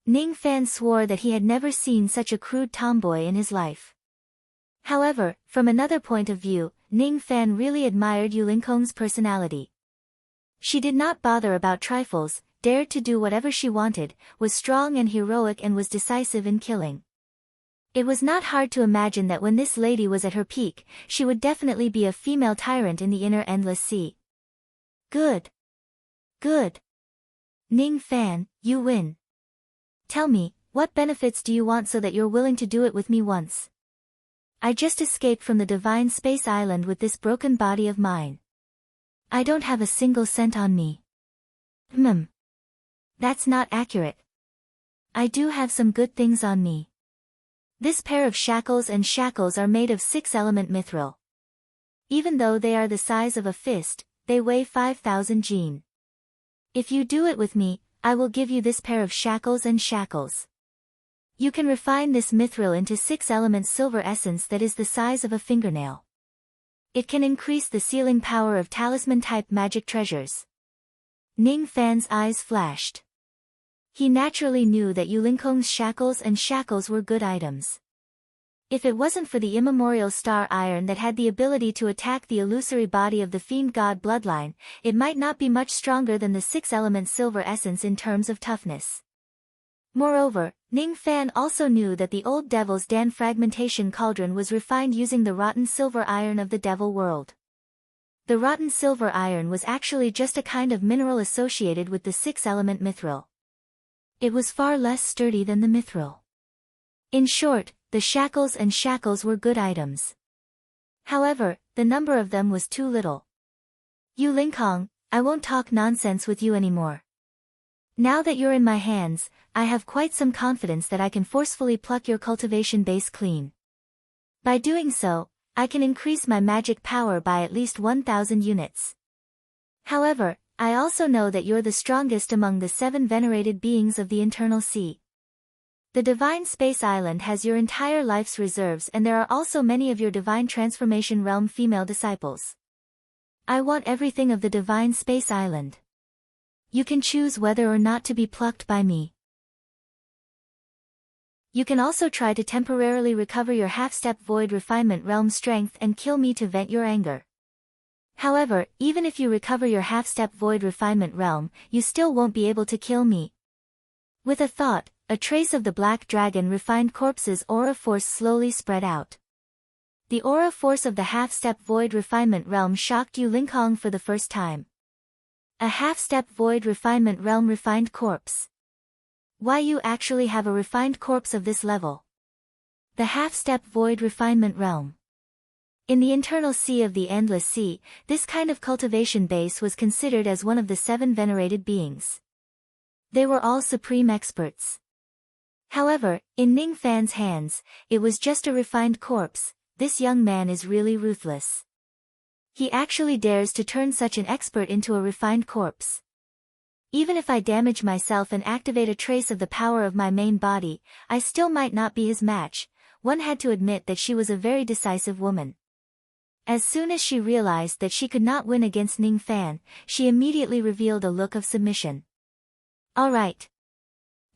Ning Fan swore that he had never seen such a crude tomboy in his life. However, from another point of view, Ning Fan really admired Yu Lingkong's personality. She did not bother about trifles, dared to do whatever she wanted, was strong and heroic and was decisive in killing. It was not hard to imagine that when this lady was at her peak, she would definitely be a female tyrant in the inner endless sea. Good. Good. Ning Fan, you win. Tell me, what benefits do you want so that you're willing to do it with me once? I just escaped from the divine space island with this broken body of mine. I don't have a single cent on me. That's not accurate. I do have some good things on me. This pair of shackles are made of 6-element mithril. Even though they are the size of a fist, they weigh 5,000 jin. If you do it with me, I will give you this pair of shackles. You can refine this mithril into 6-element silver essence that is the size of a fingernail. It can increase the sealing power of talisman-type magic treasures. Ning Fan's eyes flashed. He naturally knew that Yulinkong's shackles were good items. If it wasn't for the immemorial star iron that had the ability to attack the illusory body of the fiend god bloodline, it might not be much stronger than the 6-element silver essence in terms of toughness. Moreover, Ning Fan also knew that the old devil's Dan fragmentation cauldron was refined using the rotten silver iron of the devil world. The rotten silver iron was actually just a kind of mineral associated with the 6-element mithril. It was far less sturdy than the mithril. In short, the shackles were good items. However, the number of them was too little. Yulinkong, I won't talk nonsense with you anymore. Now that you're in my hands, I have quite some confidence that I can forcefully pluck your cultivation base clean. By doing so, I can increase my magic power by at least 1,000 units. However, I also know that you're the strongest among the 7 venerated beings of the Internal Sea. The Divine Space Island has your entire life's reserves, and there are also many of your Divine Transformation Realm female disciples. I want everything of the Divine Space Island. You can choose whether or not to be plucked by me. You can also try to temporarily recover your half-step Void Refinement Realm strength and kill me to vent your anger. However, even if you recover your half-step Void Refinement Realm, you still won't be able to kill me. With a thought, a trace of the Black Dragon refined corpse's aura force slowly spread out. The aura force of the half-step Void Refinement Realm shocked Yulinkong for the first time. A half-step Void Refinement Realm refined corpse. Why, you actually have a refined corpse of this level? The half-step Void Refinement Realm. In the Internal Sea of the Endless Sea, this kind of cultivation base was considered as one of the 7 venerated beings. They were all supreme experts. However, in Ning Fan's hands, it was just a refined corpse. This young man is really ruthless. He actually dares to turn such an expert into a refined corpse. Even if I damage myself and activate a trace of the power of my main body, I still might not be his match. One had to admit that she was a very decisive woman. As soon as she realized that she could not win against Ning Fan, she immediately revealed a look of submission. All right.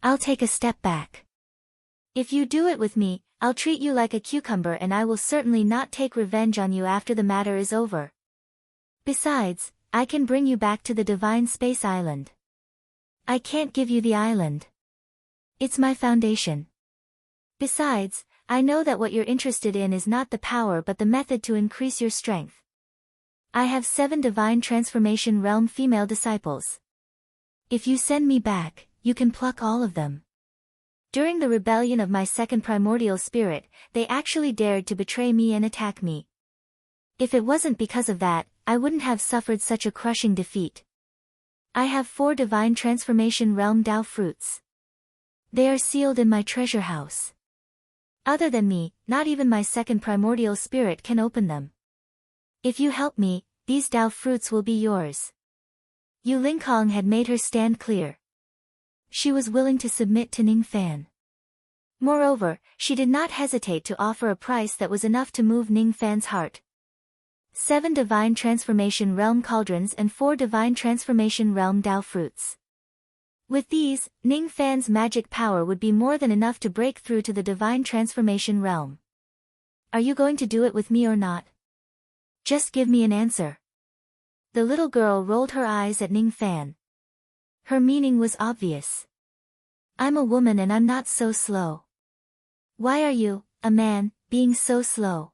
I'll take a step back. If you do it with me, I'll treat you like a cucumber, and I will certainly not take revenge on you after the matter is over. Besides, I can bring you back to the Divine Space Island. I can't give you the island. It's my foundation. Besides, I know that what you're interested in is not the power but the method to increase your strength. I have 7 Divine Transformation Realm female disciples. If you send me back, you can pluck all of them. During the rebellion of my second primordial spirit, they actually dared to betray me and attack me. If it wasn't because of that, I wouldn't have suffered such a crushing defeat. I have 4 Divine Transformation Realm Dao fruits. They are sealed in my treasure house. Other than me, not even my second primordial spirit can open them. If you help me, these Dao fruits will be yours. Yulinkong had made her stand clear. She was willing to submit to Ning Fan. Moreover, she did not hesitate to offer a price that was enough to move Ning Fan's heart. 7 Divine Transformation Realm Cauldrons and 4 Divine Transformation Realm Dao fruits. With these, Ning Fan's magic power would be more than enough to break through to the Divine Transformation Realm. Are you going to do it with me or not? Just give me an answer. The little girl rolled her eyes at Ning Fan. Her meaning was obvious. I'm a woman and I'm not so slow. Why are you, a man, being so slow?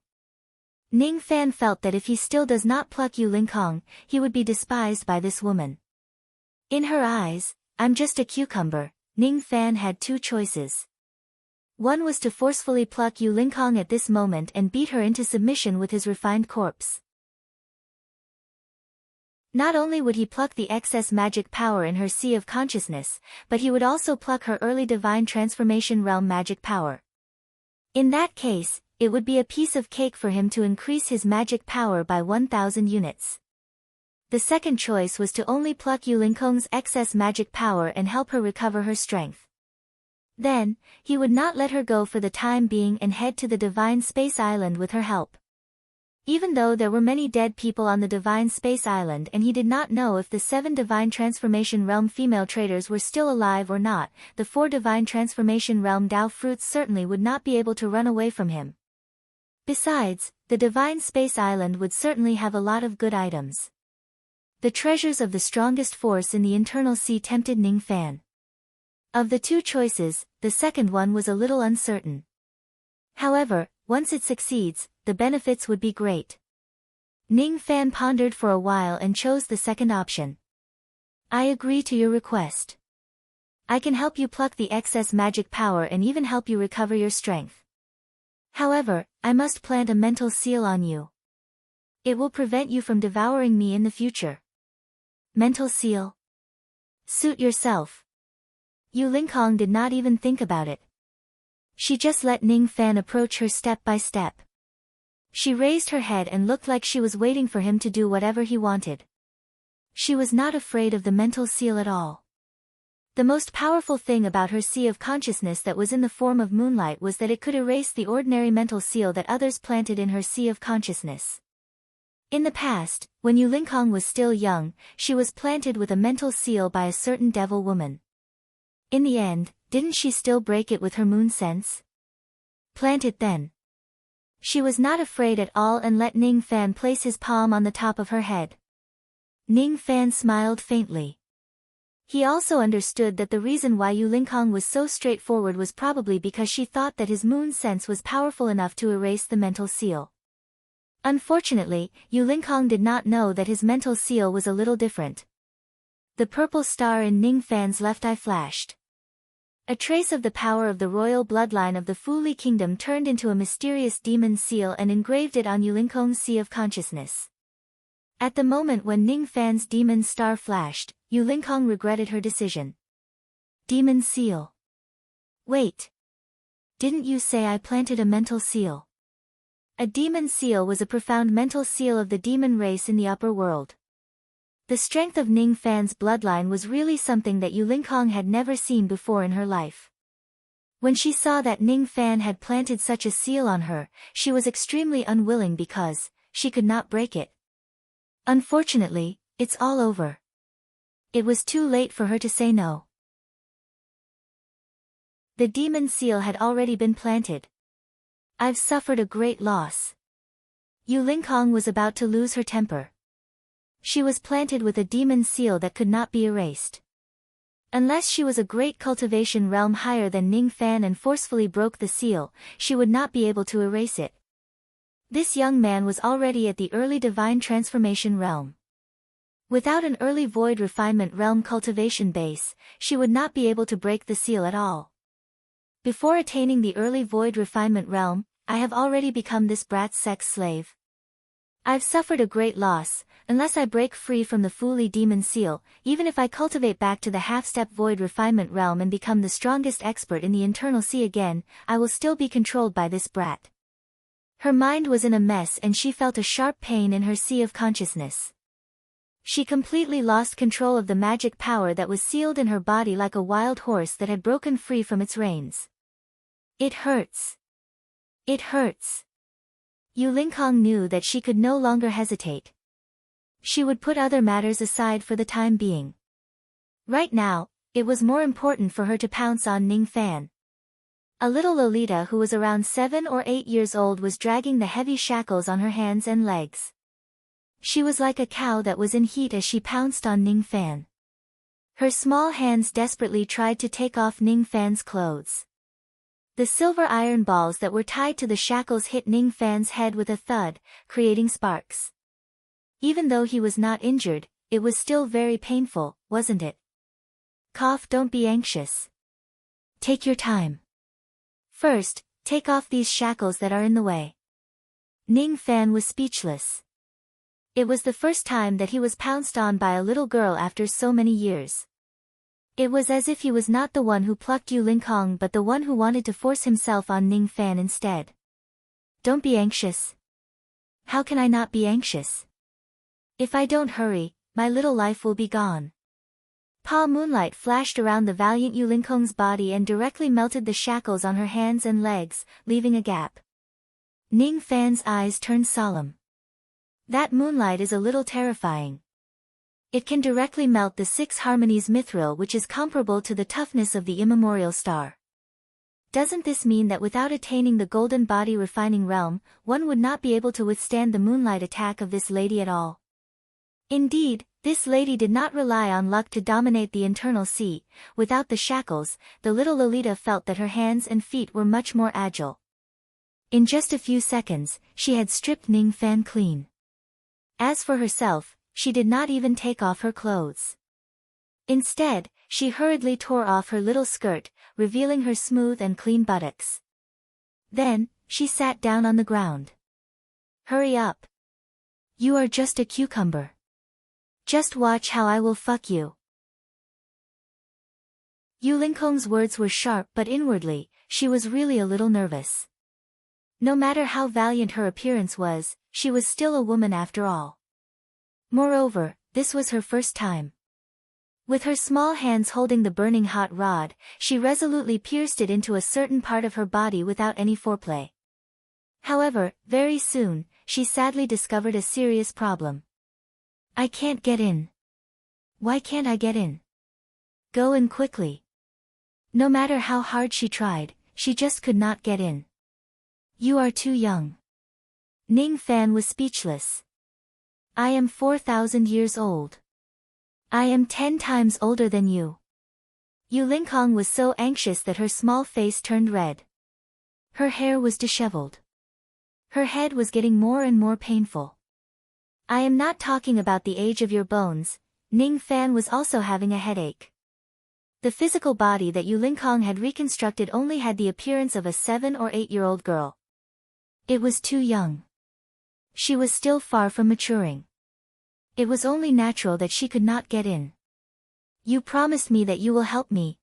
Ning Fan felt that if he still does not pluck Yulinkong, he would be despised by this woman. In her eyes, I'm just a cucumber. Ning Fan had 2 choices. One was to forcefully pluck Yulinkong at this moment and beat her into submission with his refined corpse. Not only would he pluck the excess magic power in her sea of consciousness, but he would also pluck her early Divine Transformation Realm magic power. In that case, it would be a piece of cake for him to increase his magic power by 1,000 units. The second choice was to only pluck Yulinkong's excess magic power and help her recover her strength. Then, he would not let her go for the time being and head to the Divine Space Island with her help. Even though there were many dead people on the Divine Space Island and he did not know if the 7 Divine Transformation Realm female traders were still alive or not, the 4 Divine Transformation Realm Dao fruits certainly would not be able to run away from him. Besides, the Divine Space Island would certainly have a lot of good items. The treasures of the strongest force in the internal sea tempted Ning Fan. Of the 2 choices, the second one was a little uncertain. However, once it succeeds, the benefits would be great. Ning Fan pondered for a while and chose the second option. I agree to your request. I can help you pluck the excess magic power and even help you recover your strength. However, I must plant a mental seal on you. It will prevent you from devouring me in the future. Mental seal? Suit yourself. Yu Lingkong did not even think about it. She just let Ning Fan approach her step by step. She raised her head and looked like she was waiting for him to do whatever he wanted. She was not afraid of the mental seal at all. The most powerful thing about her sea of consciousness that was in the form of moonlight was that it could erase the ordinary mental seal that others planted in her sea of consciousness. In the past, when Yu Lingkong was still young, she was planted with a mental seal by a certain devil woman. In the end, didn't she still break it with her moon sense? Plant it then. She was not afraid at all and let Ning Fan place his palm on the top of her head. Ning Fan smiled faintly. He also understood that the reason why Yu Lingkong was so straightforward was probably because she thought that his moon sense was powerful enough to erase the mental seal. Unfortunately, Yu Lingkong did not know that his mental seal was a little different. The purple star in Ning Fan's left eye flashed. A trace of the power of the royal bloodline of the Fu Li kingdom turned into a mysterious demon seal and engraved it on Yu Lingkong's sea of consciousness. At the moment when Ning Fan's demon star flashed, Yu Lingkong regretted her decision. Demon seal. Wait. Didn't you say I planted a mental seal? A demon seal was a profound mental seal of the demon race in the upper world. The strength of Ning Fan's bloodline was really something that Yu Lingkong had never seen before in her life. When she saw that Ning Fan had planted such a seal on her, she was extremely unwilling because she could not break it. Unfortunately, it's all over. It was too late for her to say no. The demon seal had already been planted. I've suffered a great loss. Yu Lingkong was about to lose her temper. She was planted with a demon seal that could not be erased. Unless she was a great cultivation realm higher than Ning Fan and forcefully broke the seal, she would not be able to erase it. This young man was already at the early divine transformation realm. Without an early void refinement realm cultivation base, she would not be able to break the seal at all. Before attaining the early void refinement realm, I have already become this brat's sex slave. I've suffered a great loss. Unless I break free from the Fu Li demon seal, even if I cultivate back to the half-step void refinement realm and become the strongest expert in the internal sea again, I will still be controlled by this brat. Her mind was in a mess and she felt a sharp pain in her sea of consciousness. She completely lost control of the magic power that was sealed in her body like a wild horse that had broken free from its reins. It hurts. It hurts. Yu Lingkong knew that she could no longer hesitate. She would put other matters aside for the time being. Right now, it was more important for her to pounce on Ning Fan. A little Lolita who was around 7 or 8 years old was dragging the heavy shackles on her hands and legs. She was like a cow that was in heat as she pounced on Ning Fan. Her small hands desperately tried to take off Ning Fan's clothes. The silver iron balls that were tied to the shackles hit Ning Fan's head with a thud, creating sparks. Even though he was not injured, it was still very painful, wasn't it? Cough, don't be anxious. Take your time. First, take off these shackles that are in the way. Ning Fan was speechless. It was the first time that he was pounced on by a little girl after so many years. It was as if he was not the one who plucked Yu Lingkong but the one who wanted to force himself on Ning Fan instead. Don't be anxious. How can I not be anxious? If I don't hurry, my little life will be gone. Pa moonlight flashed around the valiant Yu Lingkong's body and directly melted the shackles on her hands and legs, leaving a gap. Ning Fan's eyes turned solemn. That moonlight is a little terrifying. It can directly melt the 6 harmonies mithril, which is comparable to the toughness of the immemorial star. Doesn't this mean that without attaining the golden body refining realm, one would not be able to withstand the moonlight attack of this lady at all? Indeed, this lady did not rely on luck to dominate the internal sea. Without the shackles, the little Lolita felt that her hands and feet were much more agile. In just a few seconds, she had stripped Ning Fan clean. As for herself, she did not even take off her clothes. Instead, she hurriedly tore off her little skirt, revealing her smooth and clean buttocks. Then, she sat down on the ground. Hurry up. You are just a cucumber. Just watch how I will fuck you. Yu Lingkong's words were sharp, but inwardly, she was really a little nervous. No matter how valiant her appearance was, she was still a woman after all. Moreover, this was her first time. With her small hands holding the burning hot rod, she resolutely pierced it into a certain part of her body without any foreplay. However, very soon, she sadly discovered a serious problem. I can't get in. Why can't I get in? Go in quickly. No matter how hard she tried, she just could not get in. You are too young. Ning Fan was speechless. I am 4,000 years old. I am 10 times older than you. Yu Lingkong was so anxious that her small face turned red. Her hair was disheveled. Her head was getting more and more painful. I am not talking about the age of your bones. Ning Fan was also having a headache. The physical body that Yu Lingkong had reconstructed only had the appearance of a 7 or 8-year-old girl. It was too young. She was still far from maturing. It was only natural that she could not get in. You promised me that you will help me.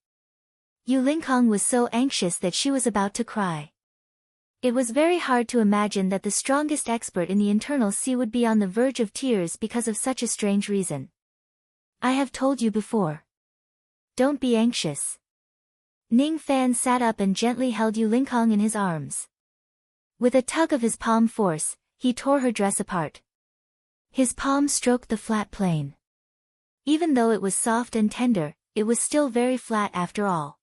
Yu Lingkong was so anxious that she was about to cry. It was very hard to imagine that the strongest expert in the internal sea would be on the verge of tears because of such a strange reason. I have told you before. Don't be anxious. Ning Fan sat up and gently held Yu Lingkong in his arms. With a tug of his palm force, he tore her dress apart. His palm stroked the flat plane. Even though it was soft and tender, it was still very flat after all.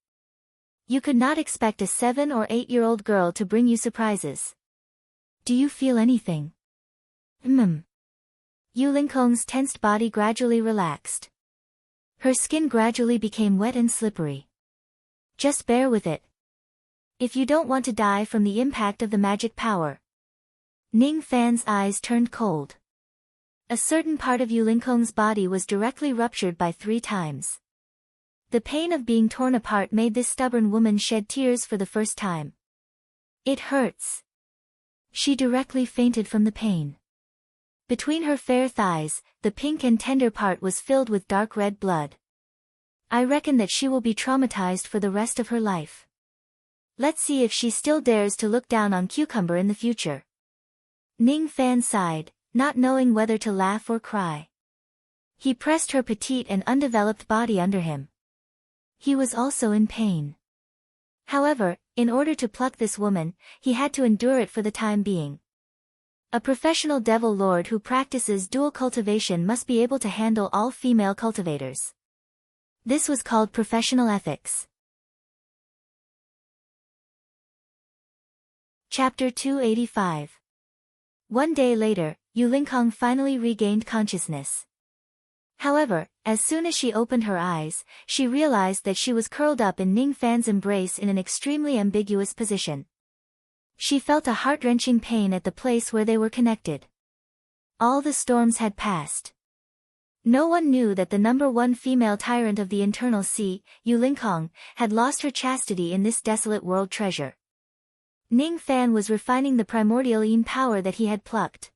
You could not expect a 7 or 8-year-old girl to bring you surprises. Do you feel anything? Yu Lingkong's tensed body gradually relaxed. Her skin gradually became wet and slippery. Just bear with it. If you don't want to die from the impact of the magic power. Ning Fan's eyes turned cold. A certain part of Yu Lingkong's body was directly ruptured by 3 times. The pain of being torn apart made this stubborn woman shed tears for the first time. It hurts. She directly fainted from the pain. Between her fair thighs, the pink and tender part was filled with dark red blood. I reckon that she will be traumatized for the rest of her life. Let's see if she still dares to look down on Cucumber in the future. Ning Fan sighed, not knowing whether to laugh or cry. He pressed her petite and undeveloped body under him. He was also in pain. However, in order to pluck this woman, he had to endure it for the time being. A professional devil lord who practices dual cultivation must be able to handle all female cultivators. This was called professional ethics. Chapter 285. One day later, Yu Lingkong finally regained consciousness. However, as soon as she opened her eyes, she realized that she was curled up in Ning Fan's embrace in an extremely ambiguous position. She felt a heart-wrenching pain at the place where they were connected. All the storms had passed. No one knew that the #1 female tyrant of the internal sea, Yu Lingkong, had lost her chastity in this desolate world treasure. Ning Fan was refining the primordial yin power that he had plucked.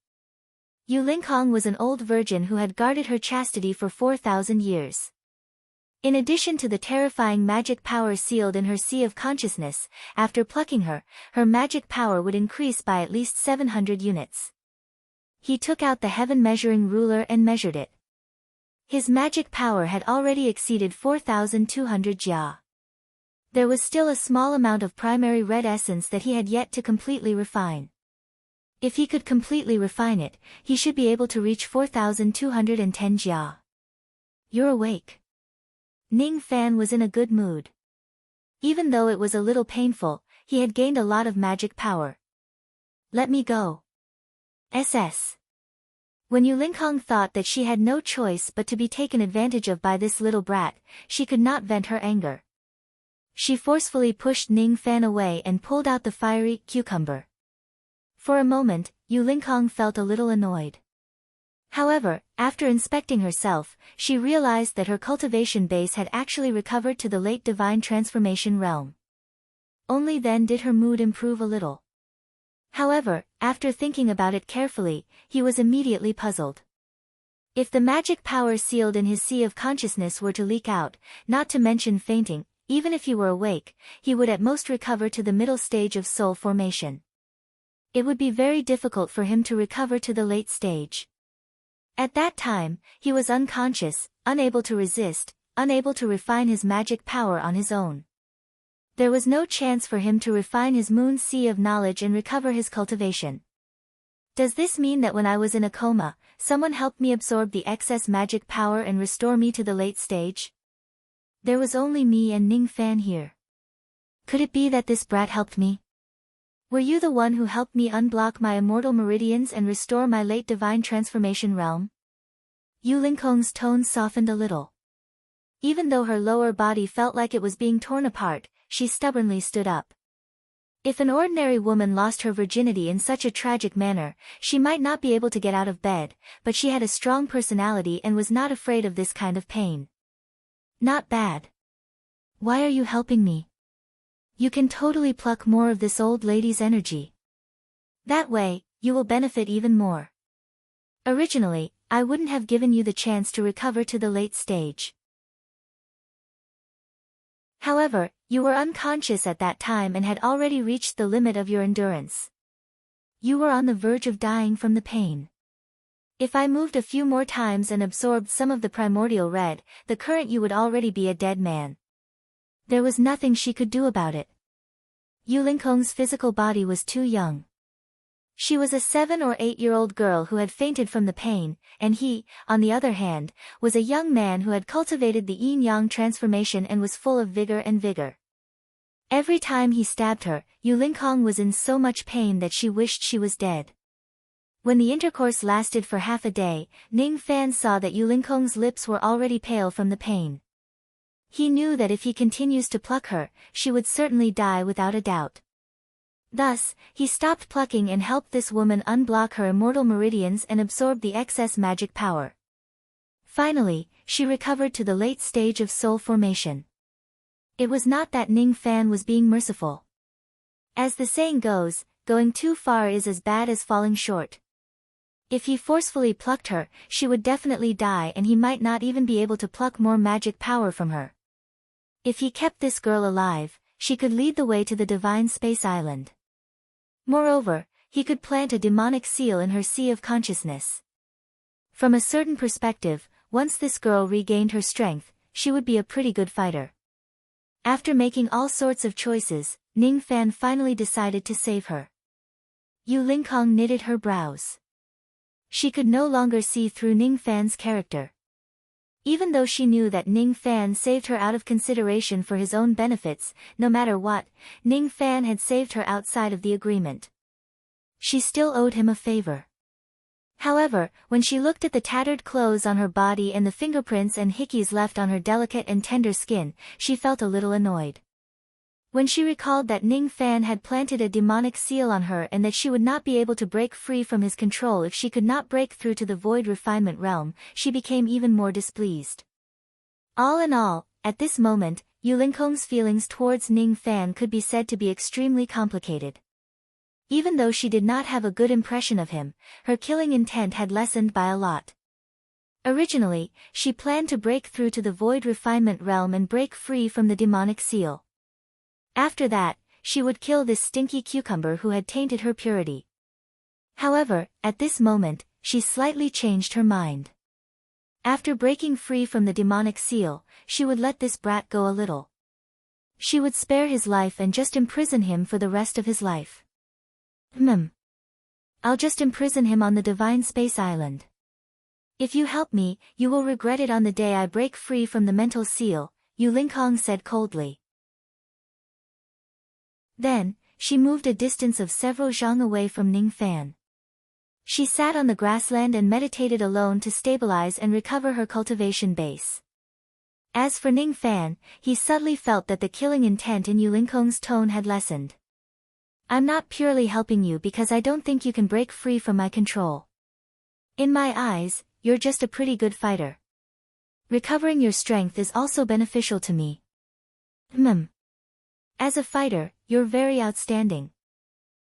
Yu Lingkong was an old virgin who had guarded her chastity for 4,000 years. In addition to the terrifying magic power sealed in her sea of consciousness, after plucking her, her magic power would increase by at least 700 units. He took out the heaven measuring ruler and measured it. His magic power had already exceeded 4,200 jia. There was still a small amount of primary red essence that he had yet to completely refine. If he could completely refine it, he should be able to reach 4,210 jia. You're awake. Ning Fan was in a good mood. Even though it was a little painful, he had gained a lot of magic power. Let me go. SS. When Yu Lingkong thought that she had no choice but to be taken advantage of by this little brat, she could not vent her anger. She forcefully pushed Ning Fan away and pulled out the fiery cucumber. For a moment, Yu Lingkong felt a little annoyed. However, after inspecting herself, she realized that her cultivation base had actually recovered to the late divine transformation realm. Only then did her mood improve a little. However, after thinking about it carefully, he was immediately puzzled. If the magic power sealed in his sea of consciousness were to leak out, not to mention fainting, even if he were awake, he would at most recover to the middle stage of soul formation. It would be very difficult for him to recover to the late stage. At that time, he was unconscious, unable to resist, unable to refine his magic power on his own. There was no chance for him to refine his moon sea of knowledge and recover his cultivation. Does this mean that when I was in a coma, someone helped me absorb the excess magic power and restore me to the late stage? There was only me and Ning Fan here. Could it be that this brat helped me? Were you the one who helped me unblock my immortal meridians and restore my late divine transformation realm? Yu Lingkong's tone softened a little. Even though her lower body felt like it was being torn apart, she stubbornly stood up. If an ordinary woman lost her virginity in such a tragic manner, she might not be able to get out of bed, but she had a strong personality and was not afraid of this kind of pain. Not bad. Why are you helping me? You can totally pluck more of this old lady's energy. That way, you will benefit even more. Originally, I wouldn't have given you the chance to recover to the late stage. However, you were unconscious at that time and had already reached the limit of your endurance. You were on the verge of dying from the pain. If I moved a few more times and absorbed some of the primordial red, the current you would already be a dead man. There was nothing she could do about it. Yu Lingkong's physical body was too young. She was a 7 or 8-year-old girl who had fainted from the pain, and he, on the other hand, was a young man who had cultivated the yin-yang transformation and was full of vigor and vigor. Every time he stabbed her, Yu Lingkong was in so much pain that she wished she was dead. When the intercourse lasted for half a day, Ning Fan saw that Yu Lingkong's lips were already pale from the pain. He knew that if he continues to pluck her, she would certainly die without a doubt. Thus, he stopped plucking and helped this woman unblock her immortal meridians and absorb the excess magic power. Finally, she recovered to the late stage of soul formation. It was not that Ning Fan was being merciful. As the saying goes, going too far is as bad as falling short. If he forcefully plucked her, she would definitely die and he might not even be able to pluck more magic power from her. If he kept this girl alive, she could lead the way to the divine space island. Moreover, he could plant a demonic seal in her sea of consciousness. From a certain perspective, once this girl regained her strength, she would be a pretty good fighter. After making all sorts of choices, Ning Fan finally decided to save her. Yu Lingkong knitted her brows. She could no longer see through Ning Fan's character. Even though she knew that Ning Fan saved her out of consideration for his own benefits, no matter what, Ning Fan had saved her outside of the agreement. She still owed him a favor. However, when she looked at the tattered clothes on her body and the fingerprints and hickeys left on her delicate and tender skin, she felt a little annoyed. When she recalled that Ning Fan had planted a demonic seal on her and that she would not be able to break free from his control if she could not break through to the void refinement realm, she became even more displeased. All in all, at this moment, Yu Lingkong's feelings towards Ning Fan could be said to be extremely complicated. Even though she did not have a good impression of him, her killing intent had lessened by a lot. Originally, she planned to break through to the void refinement realm and break free from the demonic seal. After that, she would kill this stinky cucumber who had tainted her purity. However, at this moment, she slightly changed her mind. After breaking free from the demonic seal, she would let this brat go a little. She would spare his life and just imprison him for the rest of his life. I'll just imprison him on the Divine Space Island. If you help me, you will regret it on the day I break free from the mental seal, Yu Lingkong said coldly. Then, she moved a distance of several zhang away from Ning Fan. She sat on the grassland and meditated alone to stabilize and recover her cultivation base. As for Ning Fan, he subtly felt that the killing intent in Yu Lingkong's tone had lessened. I'm not purely helping you because I don't think you can break free from my control. In my eyes, you're just a pretty good fighter. Recovering your strength is also beneficial to me. As a fighter, you're very outstanding.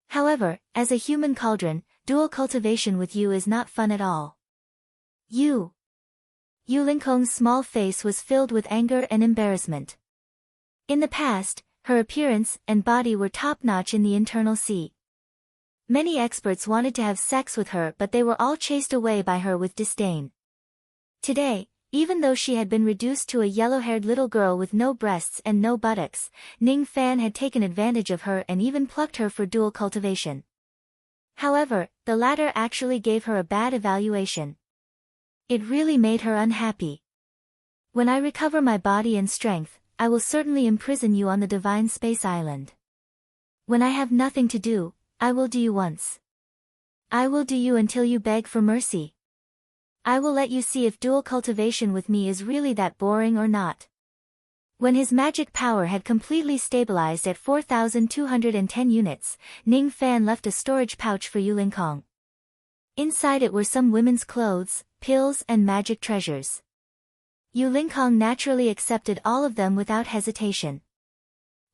However, as a human cauldron, dual cultivation with you is not fun at all. Yu Lingkong's small face was filled with anger and embarrassment. In the past, her appearance and body were top-notch in the internal sea. Many experts wanted to have sex with her, but they were all chased away by her with disdain. Today, even though she had been reduced to a yellow-haired little girl with no breasts and no buttocks, Ning Fan had taken advantage of her and even plucked her for dual cultivation. However, the latter actually gave her a bad evaluation. It really made her unhappy. When I recover my body and strength, I will certainly imprison you on the Divine Space Island. When I have nothing to do, I will do you once. I will do you until you beg for mercy. I will let you see if dual cultivation with me is really that boring or not. When his magic power had completely stabilized at 4,210 units, Ning Fan left a storage pouch for Yu Lingkong. Inside it were some women's clothes, pills and magic treasures. Yu Lingkong naturally accepted all of them without hesitation.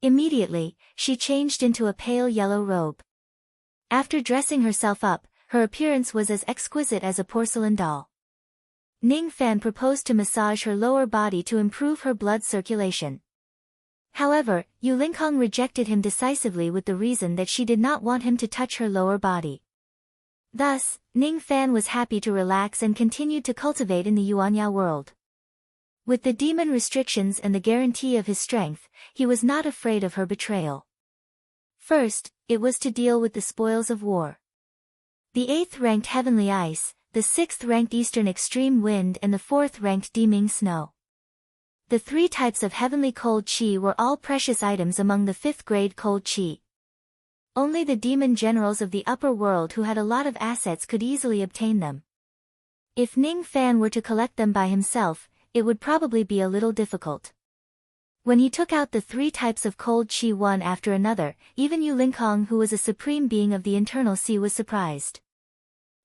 Immediately, she changed into a pale yellow robe. After dressing herself up, her appearance was as exquisite as a porcelain doll. Ning Fan proposed to massage her lower body to improve her blood circulation. However, Yu Lingkong rejected him decisively with the reason that she did not want him to touch her lower body. Thus, Ning Fan was happy to relax and continued to cultivate in the Yuanya world. With the demon restrictions and the guarantee of his strength, he was not afraid of her betrayal. First, it was to deal with the spoils of war. The 8th-ranked Heavenly Ice, the 6th-ranked Eastern Extreme Wind and the 4th-ranked Deeming Snow. The 3 types of Heavenly Cold Chi were all precious items among the 5th-grade Cold Chi. Only the demon generals of the upper world who had a lot of assets could easily obtain them. If Ning Fan were to collect them by himself, it would probably be a little difficult. When he took out the 3 types of Cold Chi one after another, even Yu Lingkong, who was a supreme being of the internal sea, was surprised.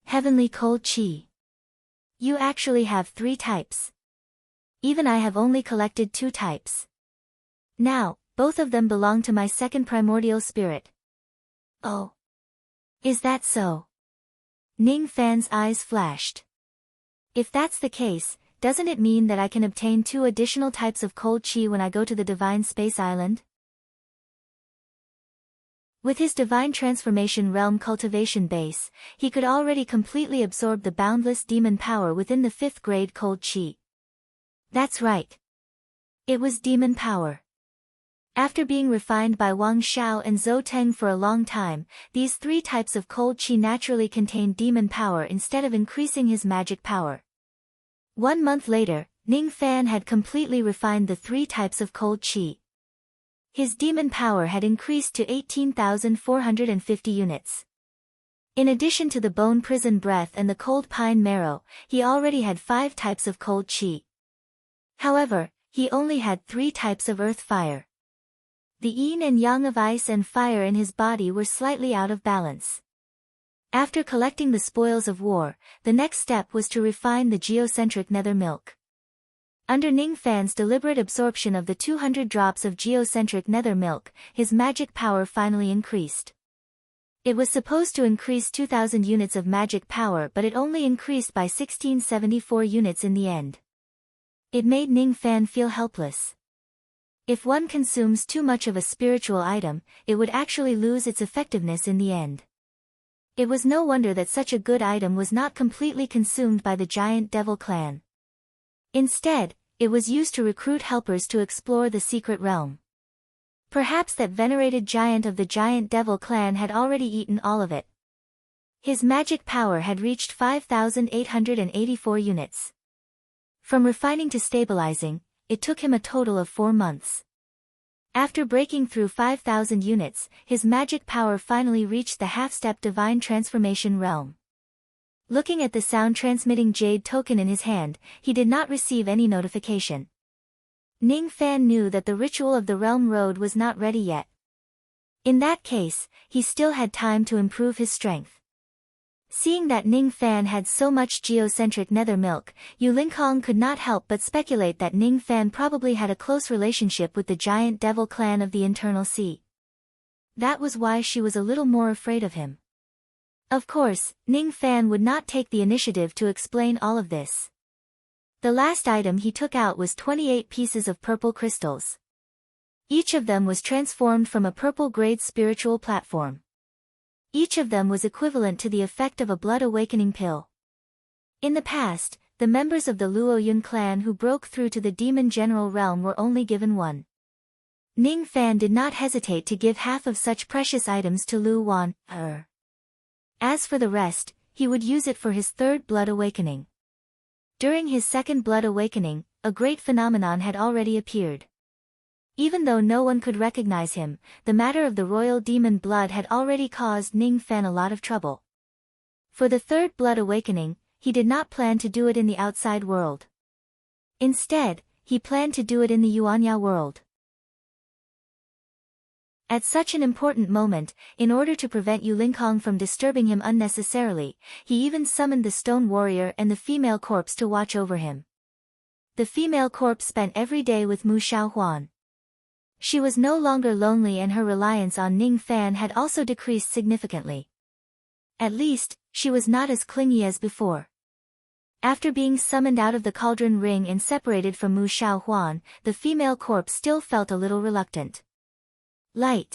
Heavenly Cold Chi. You actually have 3 types. Even I have only collected 2 types. Now, both of them belong to my 2nd primordial spirit. Oh. Is that so? Ning Fan's eyes flashed. If that's the case, doesn't it mean that I can obtain 2 additional types of Cold Chi when I go to the Divine Space Island? With his Divine Transformation Realm cultivation base, he could already completely absorb the boundless demon power within the 5th-grade Cold Chi. That's right. It was demon power. After being refined by Wang Xiao and Zhou Teng for a long time, these 3 types of Cold Chi naturally contained demon power instead of increasing his magic power. 1 month later, Ning Fan had completely refined the 3 types of Cold Chi. His demon power had increased to 18,450 units. In addition to the Bone Prison Breath and the Cold Pine Marrow, he already had 5 types of Cold Chi. However, he only had 3 types of Earth Fire. The yin and yang of ice and fire in his body were slightly out of balance. After collecting the spoils of war, the next step was to refine the geocentric nether milk. Under Ning Fan's deliberate absorption of the 200 drops of geocentric nether milk, his magic power finally increased. It was supposed to increase 2,000 units of magic power, but it only increased by 1674 units in the end. It made Ning Fan feel helpless. If one consumes too much of a spiritual item, it would actually lose its effectiveness in the end. It was no wonder that such a good item was not completely consumed by the giant devil clan. Instead, it was used to recruit helpers to explore the secret realm. Perhaps that venerated giant of the giant devil clan had already eaten all of it. His magic power had reached 5,884 units. From refining to stabilizing, it took him a total of 4 months. After breaking through 5,000 units, his magic power finally reached the half-step divine transformation realm. Looking at the sound-transmitting jade token in his hand, he did not receive any notification. Ning Fan knew that the ritual of the realm road was not ready yet. In that case, he still had time to improve his strength. Seeing that Ning Fan had so much geocentric nether milk, Yu Linkong could not help but speculate that Ning Fan probably had a close relationship with the giant devil clan of the Internal Sea. That was why she was a little more afraid of him. Of course, Ning Fan would not take the initiative to explain all of this. The last item he took out was 28 pieces of purple crystals. Each of them was transformed from a purple-grade spiritual platform. Each of them was equivalent to the effect of a blood awakening pill. In the past, the members of the Luoyun clan who broke through to the demon general realm were only given one. Ning Fan did not hesitate to give half of such precious items to Lu Wan. As for the rest, he would use it for his third blood awakening. During his second blood awakening, a great phenomenon had already appeared. Even though no one could recognize him, the matter of the royal demon blood had already caused Ning Fan a lot of trouble. For the third blood awakening, he did not plan to do it in the outside world. Instead, he planned to do it in the Yuanya world. At such an important moment, in order to prevent Yu Linkong from disturbing him unnecessarily, he even summoned the stone warrior and the female corpse to watch over him. The female corpse spent every day with Mu Xiaohuan. She was no longer lonely and her reliance on Ning Fan had also decreased significantly. At least, she was not as clingy as before. After being summoned out of the cauldron ring and separated from Mu Xiaohuan, the female corpse still felt a little reluctant. Play,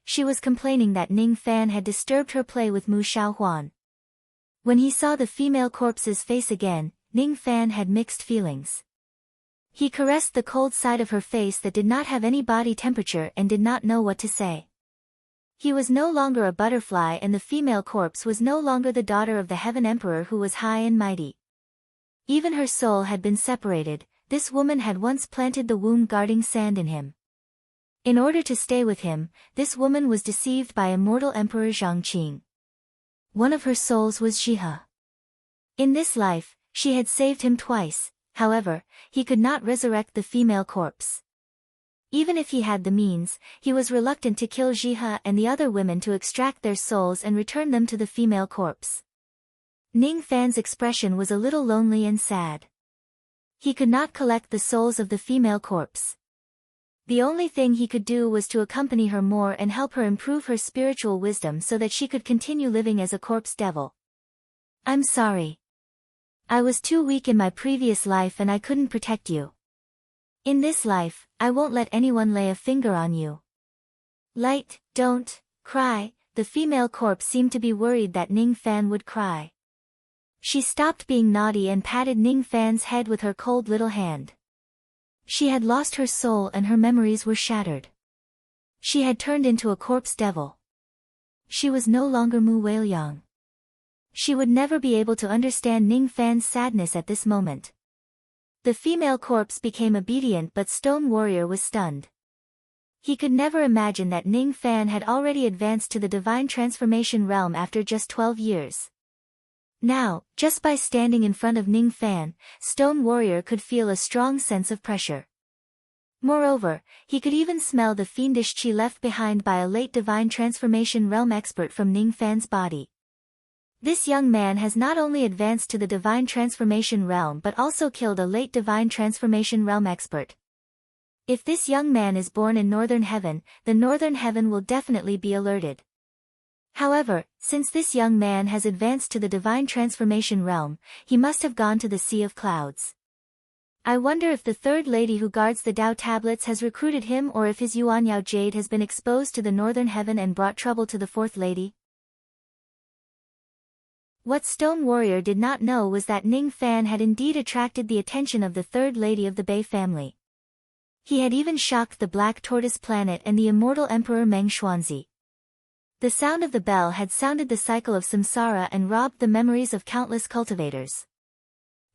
she was complaining that Ning Fan had disturbed her play with Mu Xiaohuan. When he saw the female corpse's face again, Ning Fan had mixed feelings. He caressed the cold side of her face that did not have any body temperature and did not know what to say. He was no longer a butterfly and the female corpse was no longer the daughter of the Heaven Emperor who was high and mighty. Even her soul had been separated, this woman had once planted the womb-guarding sand in him. In order to stay with him, this woman was deceived by immortal Emperor Zhangqing. One of her souls was Jihe. In this life, she had saved him twice. However, he could not resurrect the female corpse. Even if he had the means, he was reluctant to kill Jihe and the other women to extract their souls and return them to the female corpse. Ning Fan's expression was a little lonely and sad. He could not collect the souls of the female corpse. The only thing he could do was to accompany her more and help her improve her spiritual wisdom so that she could continue living as a corpse devil. I'm sorry. I was too weak in my previous life and I couldn't protect you. In this life, I won't let anyone lay a finger on you. Don't cry, the female corpse seemed to be worried that Ning Fan would cry. She stopped being naughty and patted Ning Fan's head with her cold little hand. She had lost her soul and her memories were shattered. She had turned into a corpse devil. She was no longer Mu Weiliang. She would never be able to understand Ning Fan's sadness at this moment. The female corpse became obedient but Stone Warrior was stunned. He could never imagine that Ning Fan had already advanced to the divine transformation realm after just 12 years. Now, just by standing in front of Ning Fan, Stone Warrior could feel a strong sense of pressure. Moreover, he could even smell the fiendish qi left behind by a late divine transformation realm expert from Ning Fan's body. This young man has not only advanced to the divine transformation realm but also killed a late divine transformation realm expert. If this young man is born in Northern Heaven, the Northern Heaven will definitely be alerted. However, since this young man has advanced to the divine transformation realm, he must have gone to the Sea of Clouds. I wonder if the third lady who guards the Dao tablets has recruited him or if his Yuanyao jade has been exposed to the Northern Heaven and brought trouble to the fourth lady. What Stone Warrior did not know was that Ning Fan had indeed attracted the attention of the third lady of the Bei family. He had even shocked the Black Tortoise planet and the immortal Emperor Meng Xuanzi. The sound of the bell had sounded the cycle of samsara and robbed the memories of countless cultivators.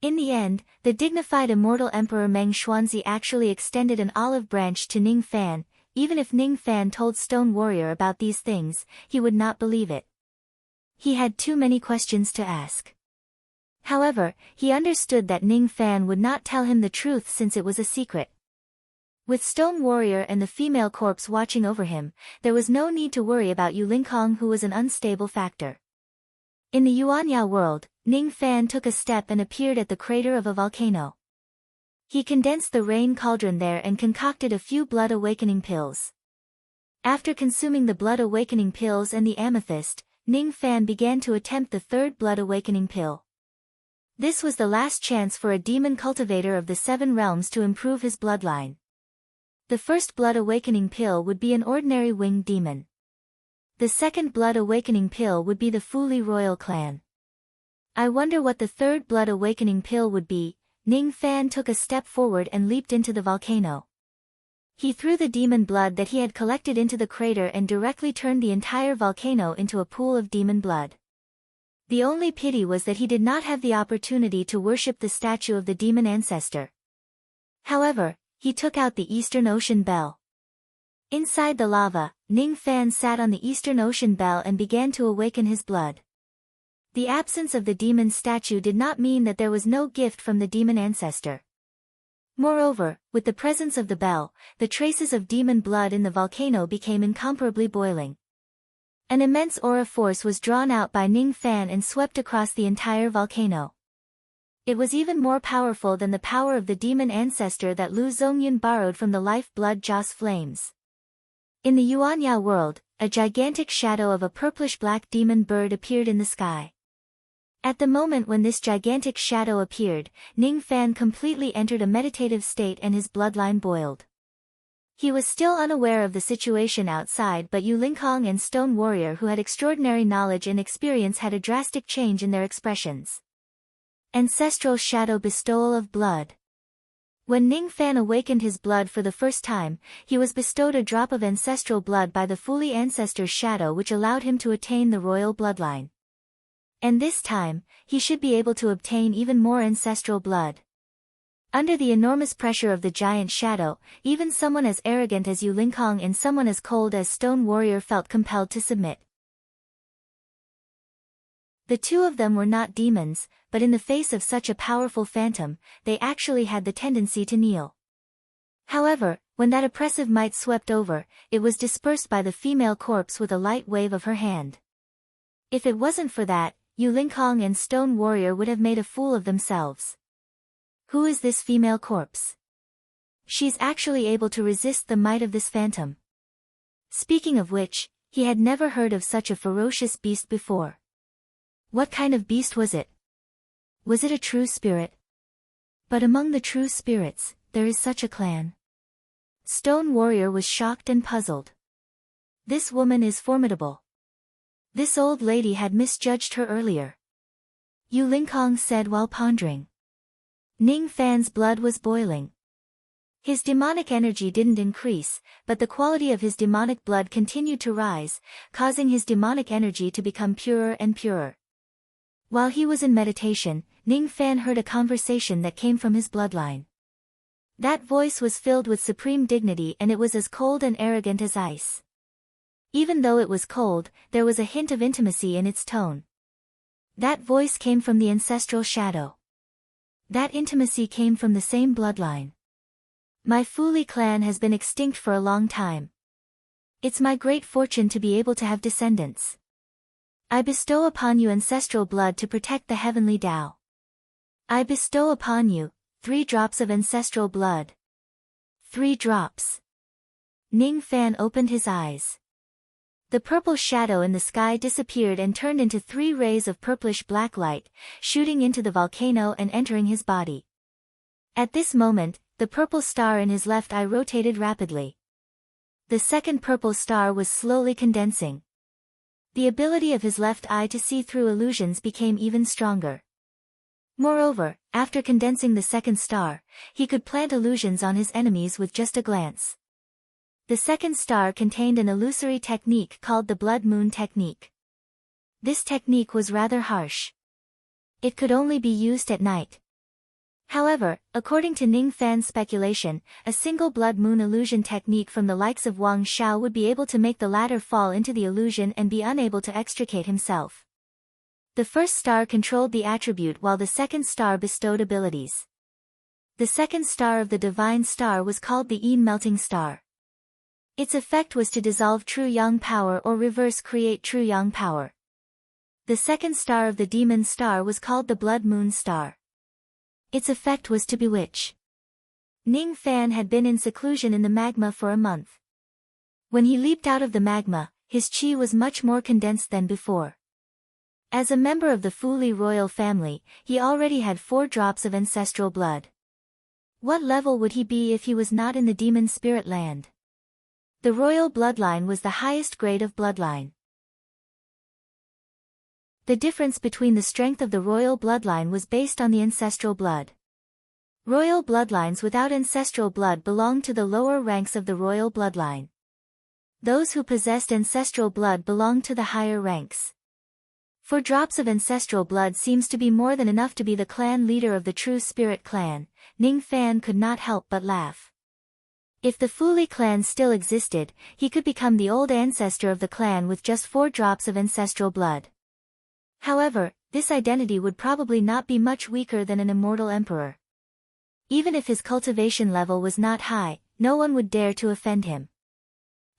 In the end, the dignified immortal Emperor Meng Xuanzi actually extended an olive branch to Ning Fan. Even if Ning Fan told Stone Warrior about these things, he would not believe it. He had too many questions to ask. However, he understood that Ning Fan would not tell him the truth since it was a secret. With Stone Warrior and the female corpse watching over him, there was no need to worry about Yu Lingkong, who was an unstable factor. In the Yuanya world, Ning Fan took a step and appeared at the crater of a volcano. He condensed the rain cauldron there and concocted a few blood awakening pills. After consuming the blood awakening pills and the amethyst, Ning Fan began to attempt the third blood awakening pill. This was the last chance for a demon cultivator of the 7 realms to improve his bloodline. The first blood awakening pill would be an ordinary winged demon. The second blood awakening pill would be the Fuli royal clan. I wonder what the third blood awakening pill would be. Ning Fan took a step forward and leaped into the volcano. He threw the demon blood that he had collected into the crater and directly turned the entire volcano into a pool of demon blood. The only pity was that he did not have the opportunity to worship the statue of the demon ancestor. However, he took out the Eastern Ocean Bell. Inside the lava, Ning Fan sat on the Eastern Ocean Bell and began to awaken his blood. The absence of the demon statue did not mean that there was no gift from the demon ancestor. Moreover, with the presence of the bell, the traces of demon blood in the volcano became incomparably boiling. An immense aura force was drawn out by Ning Fan and swept across the entire volcano. It was even more powerful than the power of the demon ancestor that Lu Zongyun borrowed from the life-blood Joss flames. In the Yuanya world, a gigantic shadow of a purplish-black demon bird appeared in the sky. At the moment when this gigantic shadow appeared, Ning Fan completely entered a meditative state and his bloodline boiled. He was still unaware of the situation outside, but Yu Lingkong and Stone Warrior, who had extraordinary knowledge and experience, had a drastic change in their expressions. Ancestral shadow bestowal of blood. When Ning Fan awakened his blood for the first time, he was bestowed a drop of ancestral blood by the Fuli ancestor's shadow, which allowed him to attain the royal bloodline. And this time, he should be able to obtain even more ancestral blood. Under the enormous pressure of the giant shadow, even someone as arrogant as Yu Lingkong and someone as cold as Stone Warrior felt compelled to submit. The two of them were not demons, but in the face of such a powerful phantom, they actually had the tendency to kneel. However, when that oppressive might swept over, it was dispersed by the female corpse with a light wave of her hand. If it wasn't for that, Yu Lingkong and Stone Warrior would have made a fool of themselves. Who is this female corpse? She's actually able to resist the might of this phantom. Speaking of which, he had never heard of such a ferocious beast before. What kind of beast was it? Was it a true spirit? But among the true spirits, there is such a clan. Stone Warrior was shocked and puzzled. This woman is formidable. This old lady had misjudged her earlier. Yu Lingkong said while pondering. Ning Fan's blood was boiling. His demonic energy didn't increase, but the quality of his demonic blood continued to rise, causing his demonic energy to become purer and purer. While he was in meditation, Ning Fan heard a conversation that came from his bloodline. That voice was filled with supreme dignity, and it was as cold and arrogant as ice. Even though it was cold, there was a hint of intimacy in its tone. That voice came from the ancestral shadow. That intimacy came from the same bloodline. My Fuli clan has been extinct for a long time. It's my great fortune to be able to have descendants. I bestow upon you ancestral blood to protect the heavenly Tao. I bestow upon you 3 drops of ancestral blood. 3 drops. Ning Fan opened his eyes. The purple shadow in the sky disappeared and turned into 3 rays of purplish-black light, shooting into the volcano and entering his body. At this moment, the purple star in his left eye rotated rapidly. The second purple star was slowly condensing. The ability of his left eye to see through illusions became even stronger. Moreover, after condensing the second star, he could plant illusions on his enemies with just a glance. The second star contained an illusory technique called the blood moon technique. This technique was rather harsh. It could only be used at night. However, according to Ning Fan's speculation, a single blood moon illusion technique from the likes of Wang Xiao would be able to make the latter fall into the illusion and be unable to extricate himself. The first star controlled the attribute while the second star bestowed abilities. The second star of the divine star was called the Yin melting star. Its effect was to dissolve true yang power or reverse create true yang power. The second star of the demon star was called the blood moon star. Its effect was to bewitch. Ning Fan had been in seclusion in the magma for a month. When he leaped out of the magma, his qi was much more condensed than before. As a member of the Fu Li royal family, he already had 4 drops of ancestral blood. What level would he be if he was not in the demon spirit land? The royal bloodline was the highest grade of bloodline. The difference between the strength of the royal bloodline was based on the ancestral blood. Royal bloodlines without ancestral blood belonged to the lower ranks of the royal bloodline. Those who possessed ancestral blood belonged to the higher ranks. 4 drops of ancestral blood seems to be more than enough to be the clan leader of the true spirit clan. Ning Fan could not help but laugh. If the Fu Li clan still existed, he could become the old ancestor of the clan with just 4 drops of ancestral blood. However, this identity would probably not be much weaker than an immortal emperor. Even if his cultivation level was not high, no one would dare to offend him.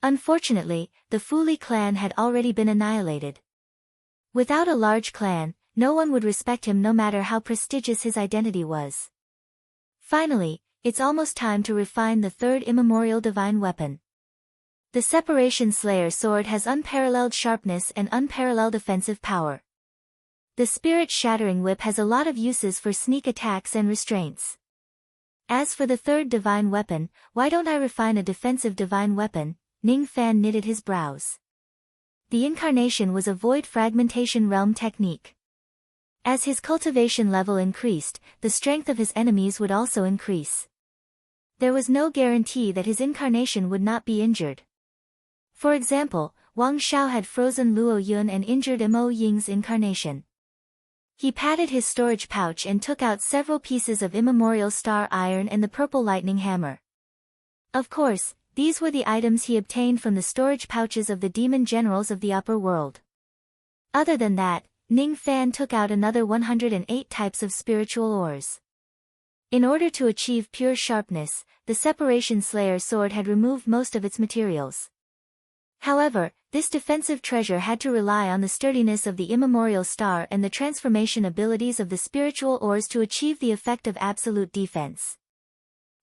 Unfortunately, the Fu Li clan had already been annihilated. Without a large clan, no one would respect him no matter how prestigious his identity was. Finally, it's almost time to refine the third immemorial divine weapon. The Separation Slayer sword has unparalleled sharpness and unparalleled offensive power. The spirit-shattering whip has a lot of uses for sneak attacks and restraints. As for the third divine weapon, why don't I refine a defensive divine weapon? Ning Fan knitted his brows. The incarnation was a void fragmentation realm technique. As his cultivation level increased, the strength of his enemies would also increase. There was no guarantee that his incarnation would not be injured. For example, Wang Xiao had frozen Luo Yun and injured Mo Ying's incarnation. He patted his storage pouch and took out several pieces of immemorial star iron and the purple lightning hammer. Of course, these were the items he obtained from the storage pouches of the demon generals of the upper world. Other than that, Ning Fan took out another 108 types of spiritual ores. In order to achieve pure sharpness, the Separation Slayer sword had removed most of its materials. However, this defensive treasure had to rely on the sturdiness of the immemorial star and the transformation abilities of the spiritual ores to achieve the effect of absolute defense.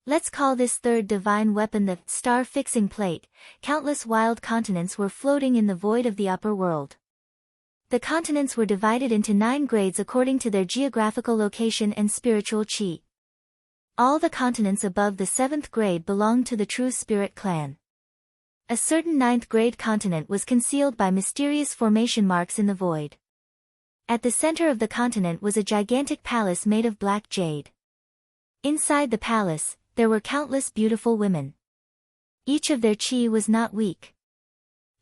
Let's call this third divine weapon the star-fixing plate. Countless wild continents were floating in the void of the upper world. The continents were divided into 9 grades according to their geographical location and spiritual chi. All the continents above the 7th grade belonged to the true spirit clan. A certain 9th grade continent was concealed by mysterious formation marks in the void. At the center of the continent was a gigantic palace made of black jade. Inside the palace, there were countless beautiful women. Each of their chi was not weak.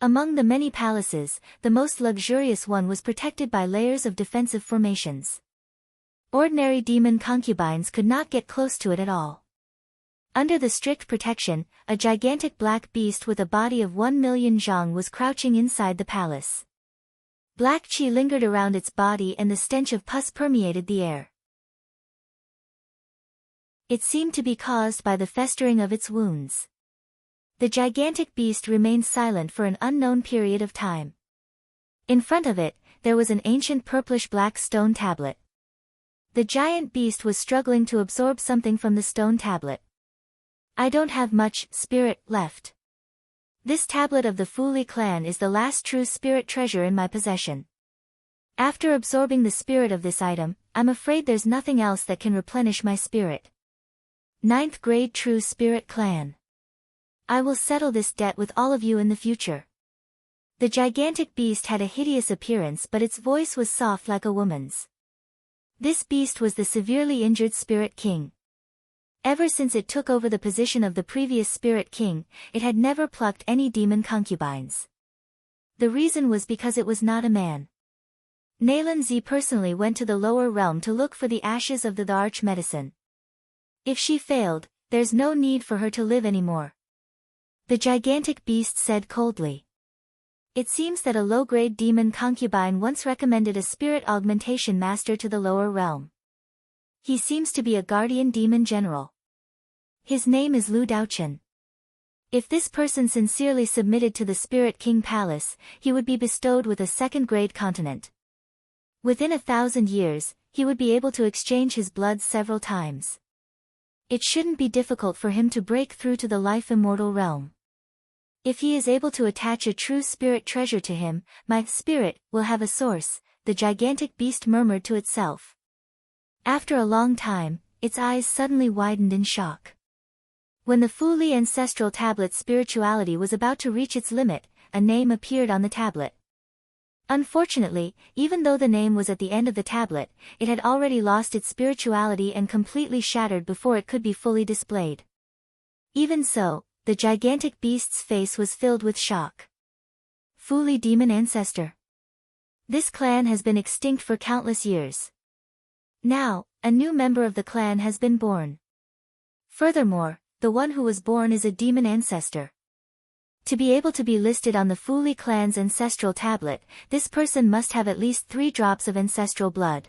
Among the many palaces, the most luxurious one was protected by layers of defensive formations. Ordinary demon concubines could not get close to it at all. Under the strict protection, a gigantic black beast with a body of 1 million zhang was crouching inside the palace. Black qi lingered around its body and the stench of pus permeated the air. It seemed to be caused by the festering of its wounds. The gigantic beast remained silent for an unknown period of time. In front of it, there was an ancient purplish-black stone tablet. The giant beast was struggling to absorb something from the stone tablet. I don't have much spirit left. This tablet of the Fu Li clan is the last true spirit treasure in my possession. After absorbing the spirit of this item, I'm afraid there's nothing else that can replenish my spirit. 9th grade true spirit clan. I will settle this debt with all of you in the future. The gigantic beast had a hideous appearance, but its voice was soft like a woman's. This beast was the severely injured Spirit King. Ever since it took over the position of the previous Spirit King, it had never plucked any demon concubines. The reason was because it was not a man. Naylan Z personally went to the lower realm to look for the ashes of the arch-medicine. If she failed, there's no need for her to live anymore. The gigantic beast said coldly. It seems that a low-grade demon concubine once recommended a spirit augmentation master to the lower realm. He seems to be a guardian demon general. His name is Lu Daochen. If this person sincerely submitted to the Spirit King Palace, he would be bestowed with a second-grade continent. Within 1,000 years, he would be able to exchange his blood several times. It shouldn't be difficult for him to break through to the life-immortal realm. If he is able to attach a true spirit treasure to him, my spirit will have a source, the gigantic beast murmured to itself. After a long time, its eyes suddenly widened in shock. When the Fuli ancestral tablet's spirituality was about to reach its limit, a name appeared on the tablet. Unfortunately, even though the name was at the end of the tablet, it had already lost its spirituality and completely shattered before it could be fully displayed. Even so, the gigantic beast's face was filled with shock. Fuli demon ancestor. This clan has been extinct for countless years. Now, a new member of the clan has been born. Furthermore, the one who was born is a demon ancestor. To be able to be listed on the Fuli clan's ancestral tablet, this person must have at least 3 drops of ancestral blood.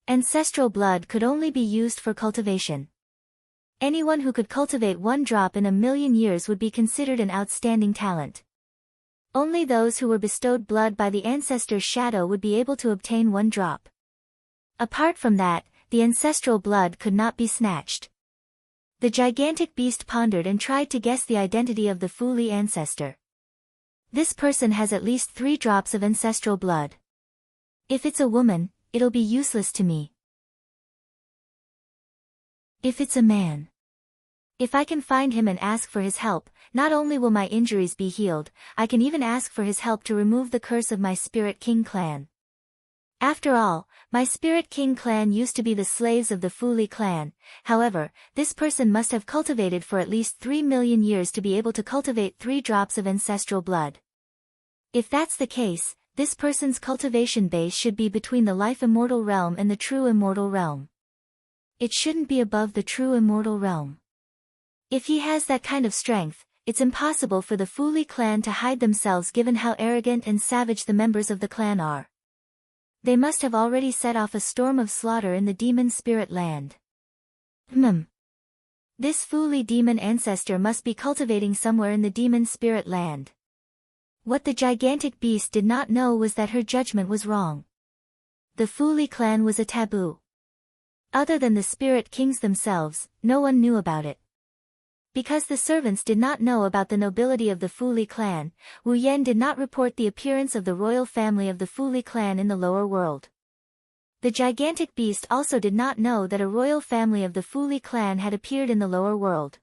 Ancestral blood could only be used for cultivation. Anyone who could cultivate 1 drop in 1,000,000 years would be considered an outstanding talent. Only those who were bestowed blood by the ancestor's shadow would be able to obtain 1 drop. Apart from that, the ancestral blood could not be snatched. The gigantic beast pondered and tried to guess the identity of the Fuli ancestor. This person has at least 3 drops of ancestral blood. If it's a woman, it'll be useless to me. If it's a man. If I can find him and ask for his help, not only will my injuries be healed, I can even ask for his help to remove the curse of my Spirit King clan. After all, my Spirit King clan used to be the slaves of the Fuli clan. However, this person must have cultivated for at least 3,000,000 years to be able to cultivate 3 drops of ancestral blood. If that's the case, this person's cultivation base should be between the life immortal realm and the true immortal realm. It shouldn't be above the true immortal realm. If he has that kind of strength, it's impossible for the Fuli clan to hide themselves given how arrogant and savage the members of the clan are. They must have already set off a storm of slaughter in the demon spirit land. This Fuli demon ancestor must be cultivating somewhere in the demon spirit land. What the gigantic beast did not know was that her judgment was wrong. The Fuli clan was a taboo. Other than the spirit kings themselves, no one knew about it. Because the servants did not know about the nobility of the Fuli clan, Wu Yan did not report the appearance of the royal family of the Fuli clan in the lower world. The gigantic beast also did not know that a royal family of the Fuli clan had appeared in the lower world.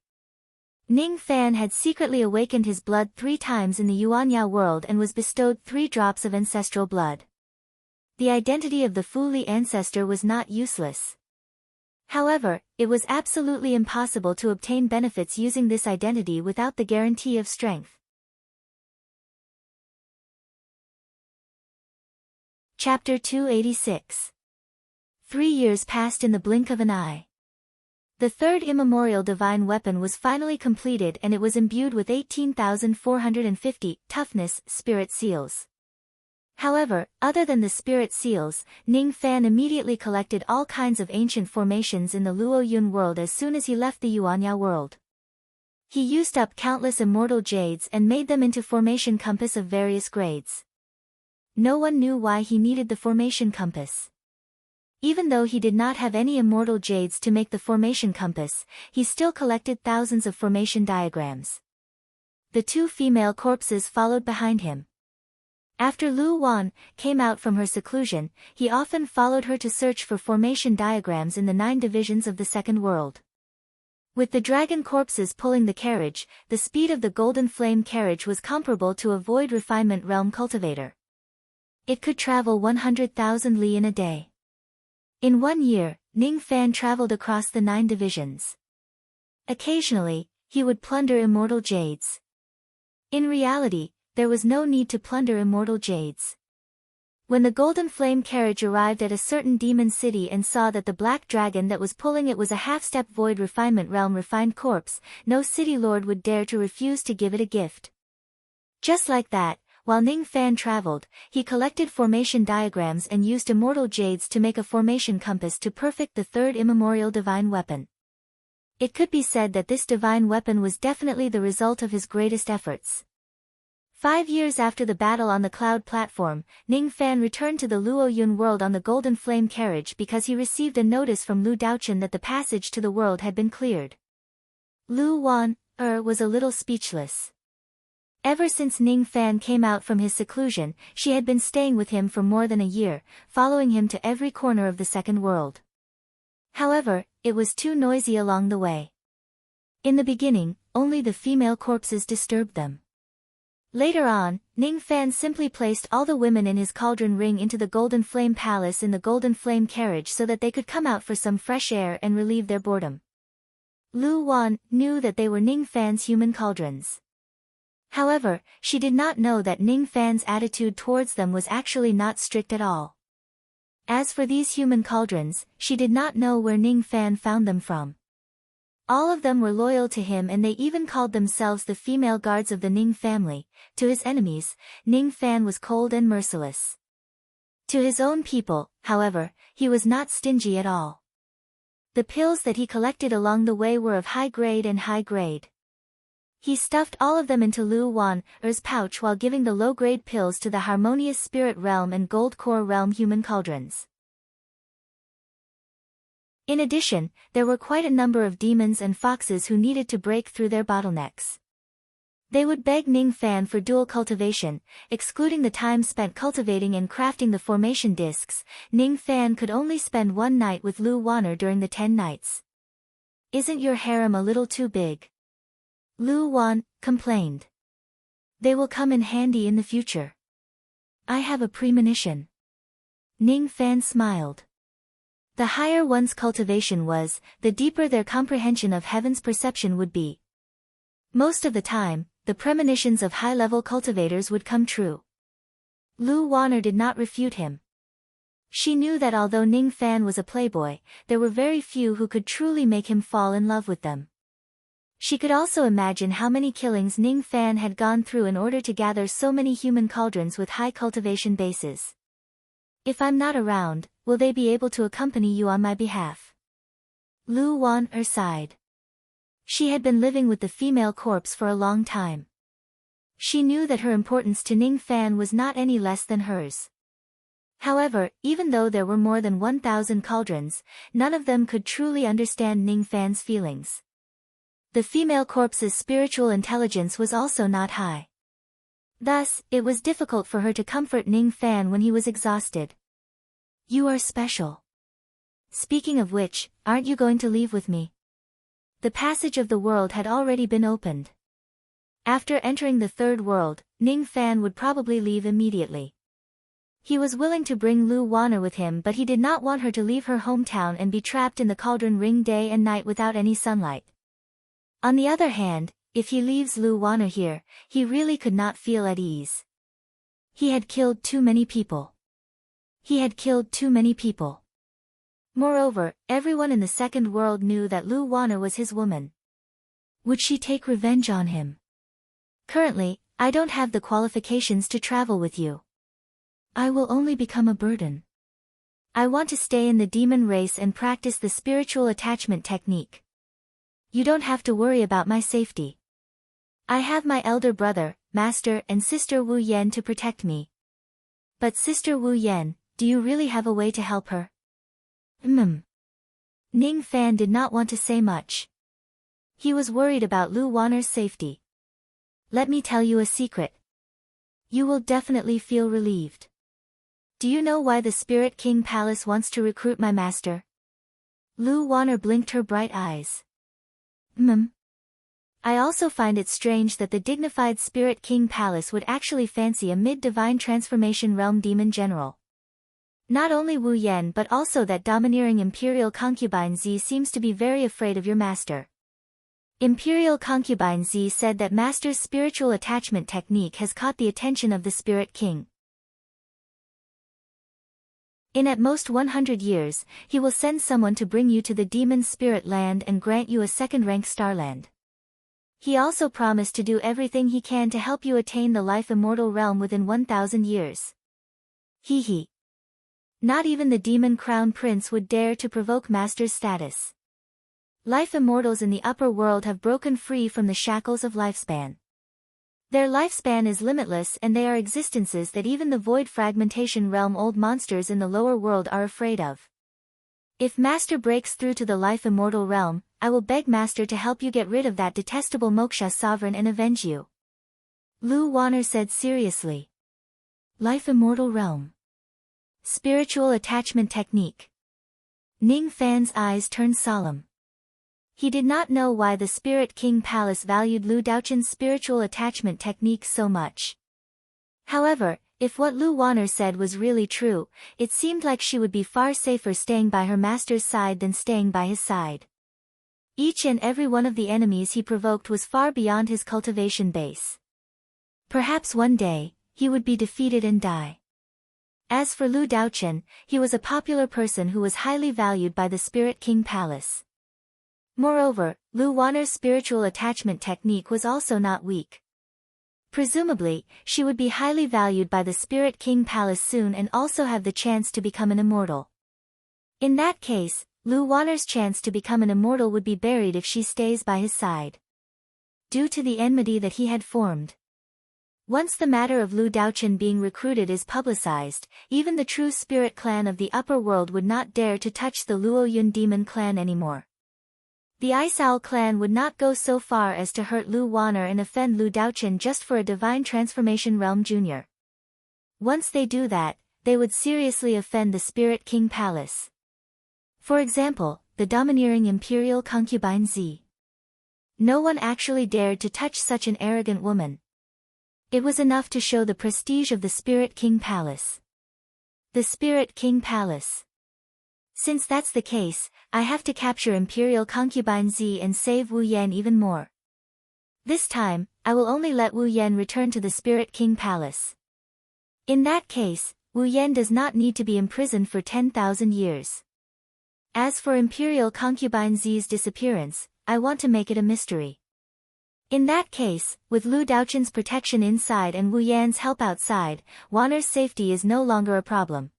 Ning Fan had secretly awakened his blood 3 times in the Yuanya world and was bestowed 3 drops of ancestral blood. The identity of the Fuli ancestor was not useless. However, it was absolutely impossible to obtain benefits using this identity without the guarantee of strength. Chapter 286. 3 years passed in the blink of an eye. The 3rd immemorial divine weapon was finally completed and it was imbued with 18,450 toughness spirit seals. However, other than the spirit seals, Ning Fan immediately collected all kinds of ancient formations in the Luoyun world as soon as he left the Yuanya world. He used up countless immortal jades and made them into formation compass of various grades. No one knew why he needed the formation compass. Even though he did not have any immortal jades to make the formation compass, he still collected thousands of formation diagrams. The 2 female corpses followed behind him. After Lu Wan came out from her seclusion, he often followed her to search for formation diagrams in the 9 divisions of the second world. With the dragon corpses pulling the carriage, the speed of the golden flame carriage was comparable to a void refinement realm cultivator. It could travel 100,000 li in a day. In 1 year, Ning Fan traveled across the 9 divisions. Occasionally, he would plunder immortal jades. In reality, there was no need to plunder immortal jades. When the golden flame carriage arrived at a certain demon city and saw that the black dragon that was pulling it was a half-step void refinement realm refined corpse, no city lord would dare to refuse to give it a gift. Just like that, while Ning Fan traveled, he collected formation diagrams and used immortal jades to make a formation compass to perfect the third immemorial divine weapon. It could be said that this divine weapon was definitely the result of his greatest efforts. 5 years after the battle on the cloud platform, Ning Fan returned to the Luoyun world on the golden flame carriage because he received a notice from Lu Daochen that the passage to the world had been cleared. Lu Wan was a little speechless. Ever since Ning Fan came out from his seclusion, she had been staying with him for more than a year, following him to every corner of the second world. However, it was too noisy along the way. In the beginning, only the female corpses disturbed them. Later on, Ning Fan simply placed all the women in his cauldron ring into the Golden Flame Palace in the Golden Flame carriage so that they could come out for some fresh air and relieve their boredom. Lu Wan knew that they were Ning Fan's human cauldrons. However, she did not know that Ning Fan's attitude towards them was actually not strict at all. As for these human cauldrons, she did not know where Ning Fan found them from. All of them were loyal to him and they even called themselves the female guards of the Ning family. To his enemies, Ning Fan was cold and merciless. To his own people, however, he was not stingy at all. The pills that he collected along the way were of high grade and high grade. He stuffed all of them into Lu Wan's pouch while giving the low-grade pills to the Harmonious Spirit Realm and Gold Core Realm human cauldrons. In addition, there were quite a number of demons and foxes who needed to break through their bottlenecks. They would beg Ning Fan for dual cultivation, excluding the time spent cultivating and crafting the formation discs. Ning Fan could only spend one night with Lu Wanner during the 10 nights. "Isn't your harem a little too big?" Lu Wan complained. "They will come in handy in the future. I have a premonition." Ning Fan smiled. The higher one's cultivation was, the deeper their comprehension of heaven's perception would be. Most of the time, the premonitions of high-level cultivators would come true. Lu Wanner did not refute him. She knew that although Ning Fan was a playboy, there were very few who could truly make him fall in love with them. She could also imagine how many killings Ning Fan had gone through in order to gather so many human cauldrons with high cultivation bases. "If I'm not around, will they be able to accompany you on my behalf?" Lu Wanner sighed. She had been living with the female corpse for a long time. She knew that her importance to Ning Fan was not any less than hers. However, even though there were more than 1,000 cauldrons, none of them could truly understand Ning Fan's feelings. The female corpse's spiritual intelligence was also not high. Thus, it was difficult for her to comfort Ning Fan when he was exhausted. "You are special. Speaking of which, aren't you going to leave with me?" The passage of the world had already been opened. After entering the third world, Ning Fan would probably leave immediately. He was willing to bring Lu Wanner with him, but he did not want her to leave her hometown and be trapped in the cauldron ring day and night without any sunlight. On the other hand, if he leaves Lu Wanner here, he really could not feel at ease. He had killed too many people. Moreover, everyone in the second world knew that Lu Wanner was his woman. Would she take revenge on him? "Currently, I don't have the qualifications to travel with you. I will only become a burden. I want to stay in the demon race and practice the spiritual attachment technique. You don't have to worry about my safety. I have my elder brother, Master, and Sister Wu Yan to protect me." "But Sister Wu Yan, do you really have a way to help her?" Ning Fan did not want to say much. He was worried about Lu Wanner's safety. "Let me tell you a secret. You will definitely feel relieved. Do you know why the Spirit King Palace wants to recruit my master?" Lu Wanner blinked her bright eyes. I also find it strange that the dignified Spirit King Palace would actually fancy a mid-divine transformation realm demon general. Not only Wu Yan but also that domineering imperial concubine Z seems to be very afraid of your master. Imperial concubine Z said that Master's spiritual attachment technique has caught the attention of the Spirit King. In at most 100 years, he will send someone to bring you to the demon spirit land and grant you a second-rank starland. He also promised to do everything he can to help you attain the life immortal realm within 1,000 years. Hee. Not even the demon crown prince would dare to provoke Master's status. Life immortals in the upper world have broken free from the shackles of lifespan. Their lifespan is limitless and they are existences that even the void fragmentation realm old monsters in the lower world are afraid of. If Master breaks through to the life immortal realm, I will beg Master to help you get rid of that detestable Moksha sovereign and avenge you. Lu Wanner said seriously. Life immortal realm. Spiritual attachment technique. Ning Fan's eyes turned solemn. He did not know why the Spirit King Palace valued Lu Daochun's spiritual attachment technique so much. However, if what Lu Wanner said was really true, it seemed like she would be far safer staying by her master's side than staying by his side. Each and every one of the enemies he provoked was far beyond his cultivation base. Perhaps one day, he would be defeated and die. As for Lu Daochun, he was a popular person who was highly valued by the Spirit King Palace. Moreover, Lu Wanner's spiritual attachment technique was also not weak. Presumably, she would be highly valued by the Spirit King Palace soon and also have the chance to become an immortal. In that case, Lu Wanner's chance to become an immortal would be buried if she stays by his side. Due to the enmity that he had formed. Once the matter of Lu Daochun being recruited is publicized, even the true spirit clan of the upper world would not dare to touch the Luoyun demon clan anymore. The Ice Owl clan would not go so far as to hurt Lu Wanner and offend Lu Daochun just for a Divine Transformation Realm Junior. Once they do that, they would seriously offend the Spirit King Palace. For example, the domineering Imperial concubine Z. No one actually dared to touch such an arrogant woman. It was enough to show the prestige of the Spirit King Palace. The Spirit King Palace. Since that's the case, I have to capture Imperial concubine Z and save Wu Yan even more. This time, I will only let Wu Yan return to the Spirit King Palace. In that case, Wu Yan does not need to be imprisoned for 10,000 years. As for Imperial concubine Z's disappearance, I want to make it a mystery. In that case, with Lu Daochun's protection inside and Wu Yan's help outside, Wanner's safety is no longer a problem.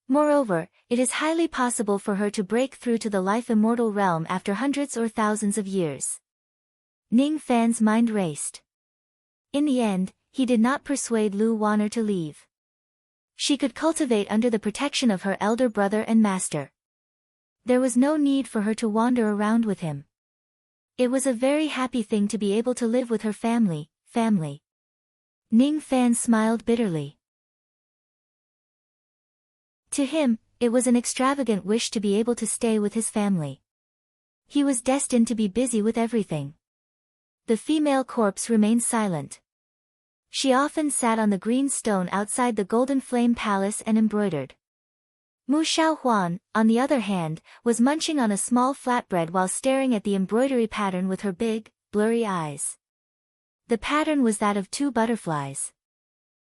Moreover, it is highly possible for her to break through to the life immortal realm after hundreds or thousands of years. Ning Fan's mind raced. In the end, he did not persuade Lu Wanner to leave. She could cultivate under the protection of her elder brother and master. There was no need for her to wander around with him. It was a very happy thing to be able to live with her family. Ning Fan smiled bitterly. To him, it was an extravagant wish to be able to stay with his family. He was destined to be busy with everything. The female corpse remained silent. She often sat on the green stone outside the Golden Flame Palace and embroidered. Mu Xiaohuan, on the other hand, was munching on a small flatbread while staring at the embroidery pattern with her big, blurry eyes. The pattern was that of two butterflies.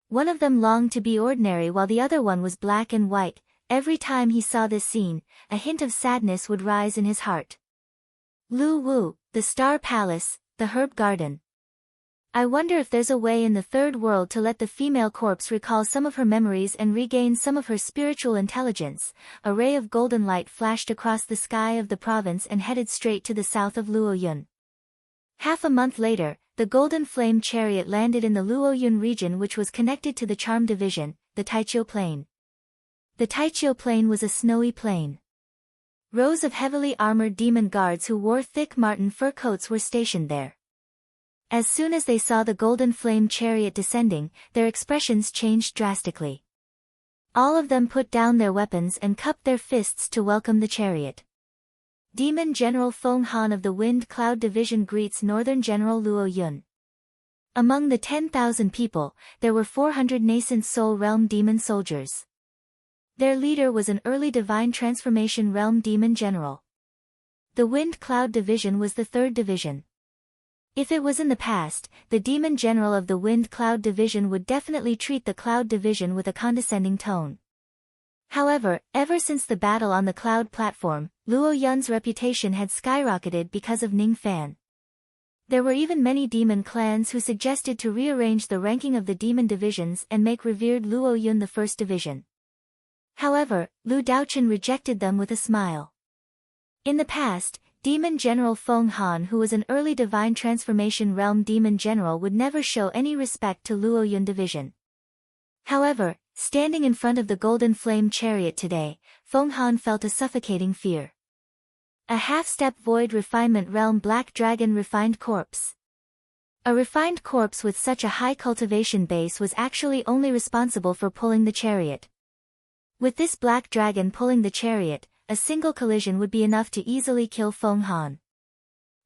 One of them longed to be ordinary while the other one was black and white. Every time he saw this scene, a hint of sadness would rise in his heart. Lu Wu, the Star Palace, the Herb Garden. I wonder if there's a way in the third world to let the female corpse recall some of her memories and regain some of her spiritual intelligence. A ray of golden light flashed across the sky of the province and headed straight to the south of Luoyun. Half a month later, the Golden Flame chariot landed in the Luoyun region, which was connected to the Charm Division, the Taiqiu Plain. The Taiqiu Plain was a snowy plain. Rows of heavily armored demon guards who wore thick marten fur coats were stationed there. As soon as they saw the Golden Flame chariot descending, their expressions changed drastically. All of them put down their weapons and cupped their fists to welcome the chariot. Demon General Feng Han of the Wind Cloud Division greets Northern General Luo Yun. Among the 10,000 people, there were 400 nascent Soul Realm demon soldiers. Their leader was an early Divine Transformation Realm demon general. The Wind Cloud Division was the third division. If it was in the past, the demon general of the Wind Cloud Division would definitely treat the Cloud Division with a condescending tone. However, ever since the battle on the Cloud platform, Luo Yun's reputation had skyrocketed because of Ning Fan. There were even many demon clans who suggested to rearrange the ranking of the demon divisions and make revered Luo Yun the first division. However, Lu Daochen rejected them with a smile. In the past, Demon General Feng Han, who was an early Divine Transformation Realm Demon General, would never show any respect to Luo Yun division. However, standing in front of the Golden Flame Chariot today, Feng Han felt a suffocating fear. A half-step Void Refinement Realm Black Dragon Refined Corpse. A refined corpse with such a high cultivation base was actually only responsible for pulling the chariot. With this black dragon pulling the chariot, a single collision would be enough to easily kill Feng Han.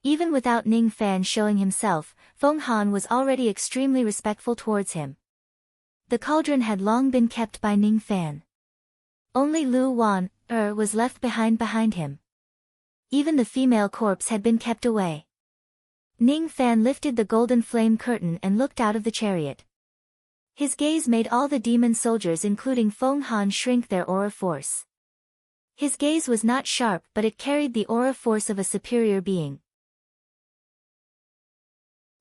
Even without Ning Fan showing himself, Feng Han was already extremely respectful towards him. The cauldron had long been kept by Ning Fan. Only Lu Wan was left behind him. Even the female corpse had been kept away. Ning Fan lifted the golden flame curtain and looked out of the chariot. His gaze made all the demon soldiers including Feng Han shrink their aura force. His gaze was not sharp, but it carried the aura force of a superior being.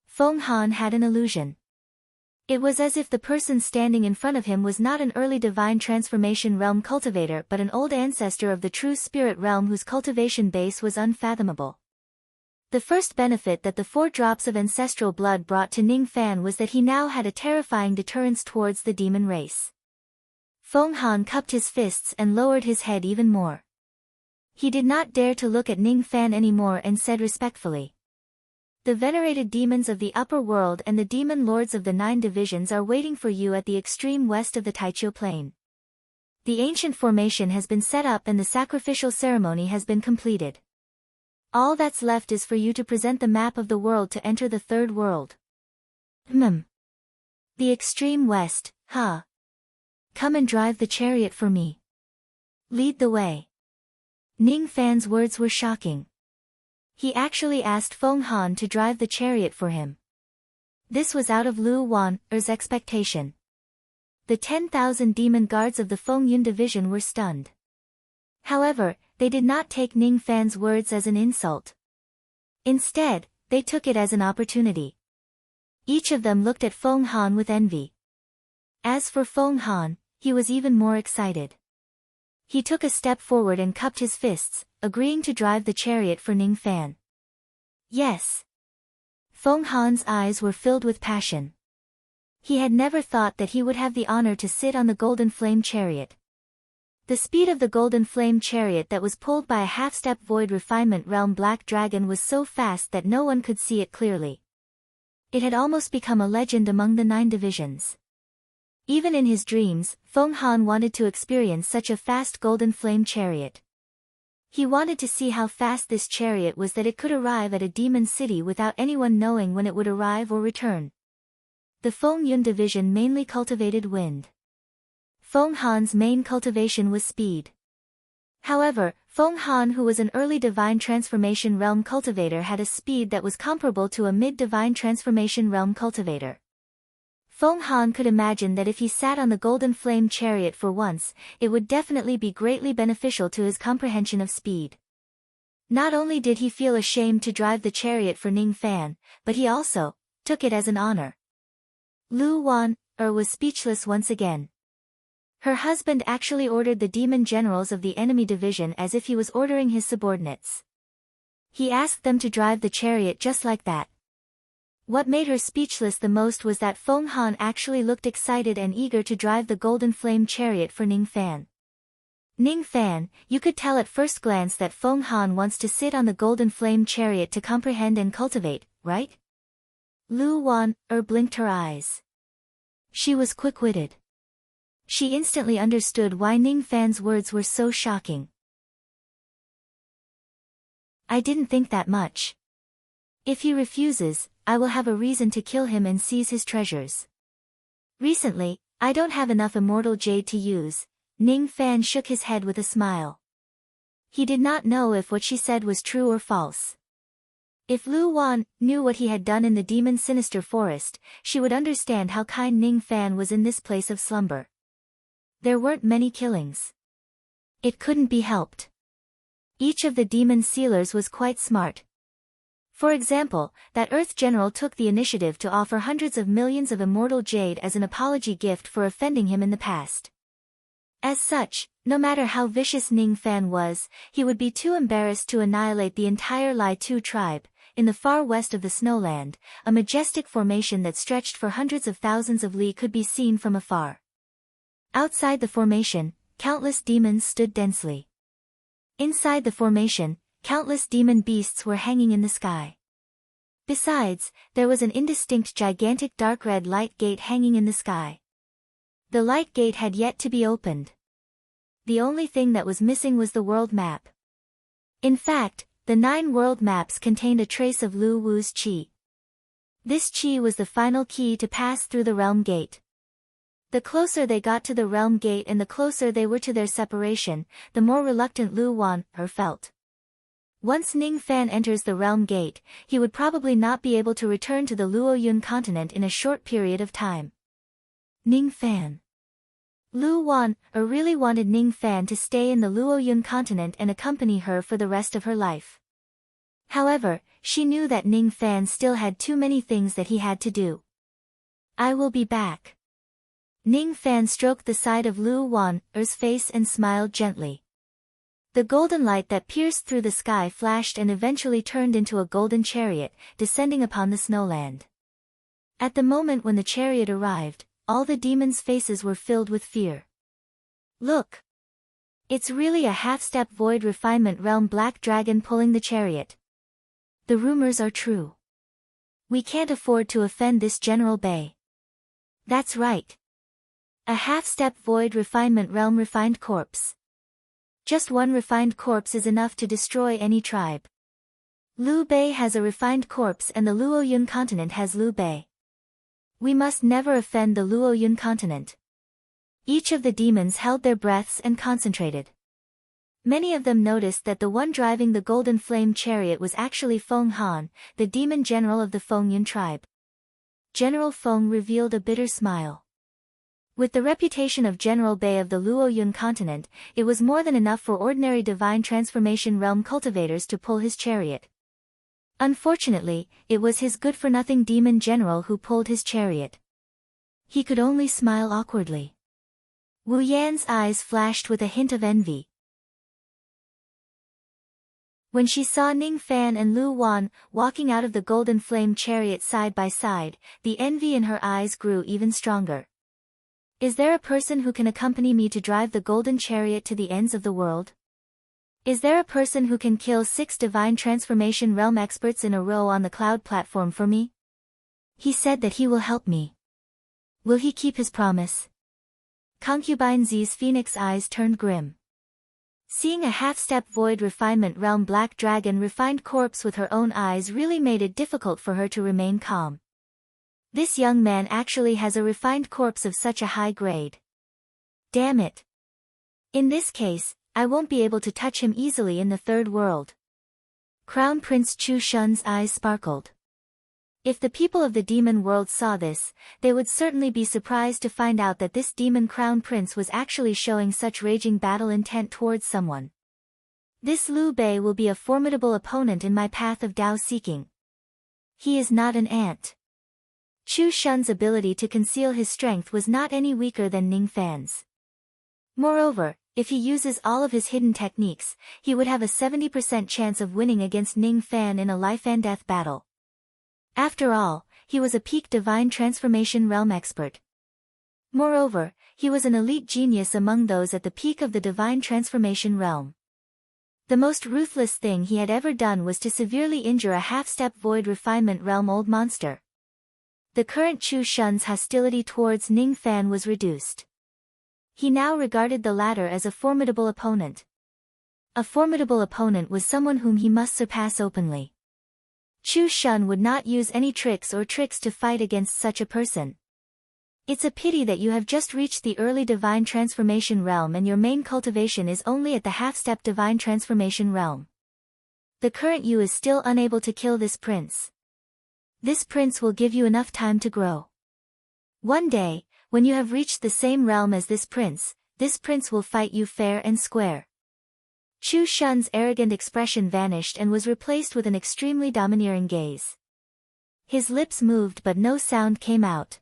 Feng Han had an illusion. It was as if the person standing in front of him was not an early Divine Transformation Realm cultivator but an old ancestor of the true Spirit Realm whose cultivation base was unfathomable. The first benefit that the 4 drops of ancestral blood brought to Ning Fan was that he now had a terrifying deterrence towards the demon race. Feng Han cupped his fists and lowered his head even more. He did not dare to look at Ning Fan anymore and said respectfully, "The venerated demons of the upper world and the demon lords of the 9 divisions are waiting for you at the extreme west of the Taichou Plain. The ancient formation has been set up and the sacrificial ceremony has been completed. All that's left is for you to present the map of the world to enter the third world." The extreme west, huh? Come and drive the chariot for me. Lead the way. Ning Fan's words were shocking. He actually asked Feng Han to drive the chariot for him. This was out of Lu Wan's expectation. The 10,000 demon guards of the Feng Yun division were stunned. However, they did not take Ning Fan's words as an insult. Instead, they took it as an opportunity. Each of them looked at Feng Han with envy. As for Feng Han, he was even more excited. He took a step forward and cupped his fists, agreeing to drive the chariot for Ning Fan. Yes. Feng Han's eyes were filled with passion. He had never thought that he would have the honor to sit on the Golden Flame Chariot. The speed of the Golden Flame Chariot that was pulled by a half-step Void Refinement Realm Black Dragon was so fast that no one could see it clearly. It had almost become a legend among the 9 divisions. Even in his dreams, Feng Han wanted to experience such a fast Golden Flame Chariot. He wanted to see how fast this chariot was, that it could arrive at a demon city without anyone knowing when it would arrive or return. The Feng Yun division mainly cultivated wind. Feng Han's main cultivation was speed. However, Feng Han, who was an early Divine Transformation Realm cultivator, had a speed that was comparable to a mid-Divine Transformation Realm cultivator. Feng Han could imagine that if he sat on the Golden Flame Chariot for once, it would definitely be greatly beneficial to his comprehension of speed. Not only did he feel ashamed to drive the chariot for Ning Fan, but he also took it as an honor. Lu Wan was speechless once again. Her husband actually ordered the demon generals of the enemy division as if he was ordering his subordinates. He asked them to drive the chariot just like that. What made her speechless the most was that Feng Han actually looked excited and eager to drive the Golden Flame Chariot for Ning Fan. Ning Fan, you could tell at first glance that Feng Han wants to sit on the Golden Flame Chariot to comprehend and cultivate, right? Lu Wan blinked her eyes. She was quick-witted. She instantly understood why Ning Fan's words were so shocking. I didn't think that much. If he refuses, I will have a reason to kill him and seize his treasures. Recently, I don't have enough immortal jade to use. Ning Fan shook his head with a smile. He did not know if what she said was true or false. If Lu Wan knew what he had done in the demon's sinister forest, she would understand how kind Ning Fan was in this place of slumber. There weren't many killings. It couldn't be helped. Each of the demon sealers was quite smart. For example, that Earth General took the initiative to offer hundreds of millions of immortal jade as an apology gift for offending him in the past. As such, no matter how vicious Ning Fan was, he would be too embarrassed to annihilate the entire Lai Tu tribe. In the far west of the Snowland, a majestic formation that stretched for hundreds of thousands of li could be seen from afar. Outside the formation, countless demons stood densely. Inside the formation, countless demon beasts were hanging in the sky. Besides, there was an indistinct gigantic dark red light gate hanging in the sky. The light gate had yet to be opened. The only thing that was missing was the world map. In fact, the 9 world maps contained a trace of Lu Wu's qi. This qi was the final key to pass through the realm gate. The closer they got to the realm gate and the closer they were to their separation, the more reluctant Lu Wan felt. Once Ning Fan enters the realm gate, he would probably not be able to return to the Luoyun continent in a short period of time. Ning Fan. Lu Wan really wanted Ning Fan to stay in the Luoyun continent and accompany her for the rest of her life. However, she knew that Ning Fan still had too many things that he had to do. I will be back. Ning Fan stroked the side of Lu Wan's face and smiled gently. The golden light that pierced through the sky flashed and eventually turned into a golden chariot, descending upon the snowland. At the moment when the chariot arrived, all the demons' faces were filled with fear. Look! It's really a half-step void refinement realm black dragon pulling the chariot. The rumors are true. We can't afford to offend this General Bay. That's right. A half-step void refinement realm refined corpse. Just one refined corpse is enough to destroy any tribe. Liu Bei has a refined corpse and the Luoyun continent has Liu Bei. We must never offend the Luoyun continent. Each of the demons held their breaths and concentrated. Many of them noticed that the one driving the golden flame chariot was actually Feng Han, the demon general of the Fengyun tribe. General Feng revealed a bitter smile. With the reputation of General Bei of the Luoyun continent, it was more than enough for ordinary divine transformation realm cultivators to pull his chariot. Unfortunately, it was his good-for-nothing demon general who pulled his chariot. He could only smile awkwardly. Wu Yan's eyes flashed with a hint of envy. When she saw Ning Fan and Lu Wan walking out of the golden flame chariot side by side, the envy in her eyes grew even stronger. Is there a person who can accompany me to drive the golden chariot to the ends of the world? Is there a person who can kill 6 divine transformation realm experts in a row on the cloud platform for me? He said that he will help me. Will he keep his promise? Concubine Z's phoenix eyes turned grim. Seeing a half-step void refinement realm black dragon refined corpse with her own eyes really made it difficult for her to remain calm. This young man actually has a refined corpse of such a high grade. Damn it. In this case, I won't be able to touch him easily in the third world. Crown Prince Chu Shun's eyes sparkled. If the people of the demon world saw this, they would certainly be surprised to find out that this demon crown prince was actually showing such raging battle intent towards someone. This Liu Bei will be a formidable opponent in my path of Dao seeking. He is not an ant. Chu Shun's ability to conceal his strength was not any weaker than Ning Fan's. Moreover, if he uses all of his hidden techniques, he would have a 70% chance of winning against Ning Fan in a life-and-death battle. After all, he was a peak divine transformation realm expert. Moreover, he was an elite genius among those at the peak of the divine transformation realm. The most ruthless thing he had ever done was to severely injure a half-step void refinement realm old monster. The current Chu Shun's hostility towards Ning Fan was reduced. He now regarded the latter as a formidable opponent. A formidable opponent was someone whom he must surpass openly. Chu Shun would not use any tricks to fight against such a person. It's a pity that you have just reached the early divine transformation realm and your main cultivation is only at the half-step divine transformation realm. The current you is still unable to kill this prince. This prince will give you enough time to grow. One day, when you have reached the same realm as this prince will fight you fair and square. Chu Shun's arrogant expression vanished and was replaced with an extremely domineering gaze. His lips moved but no sound came out.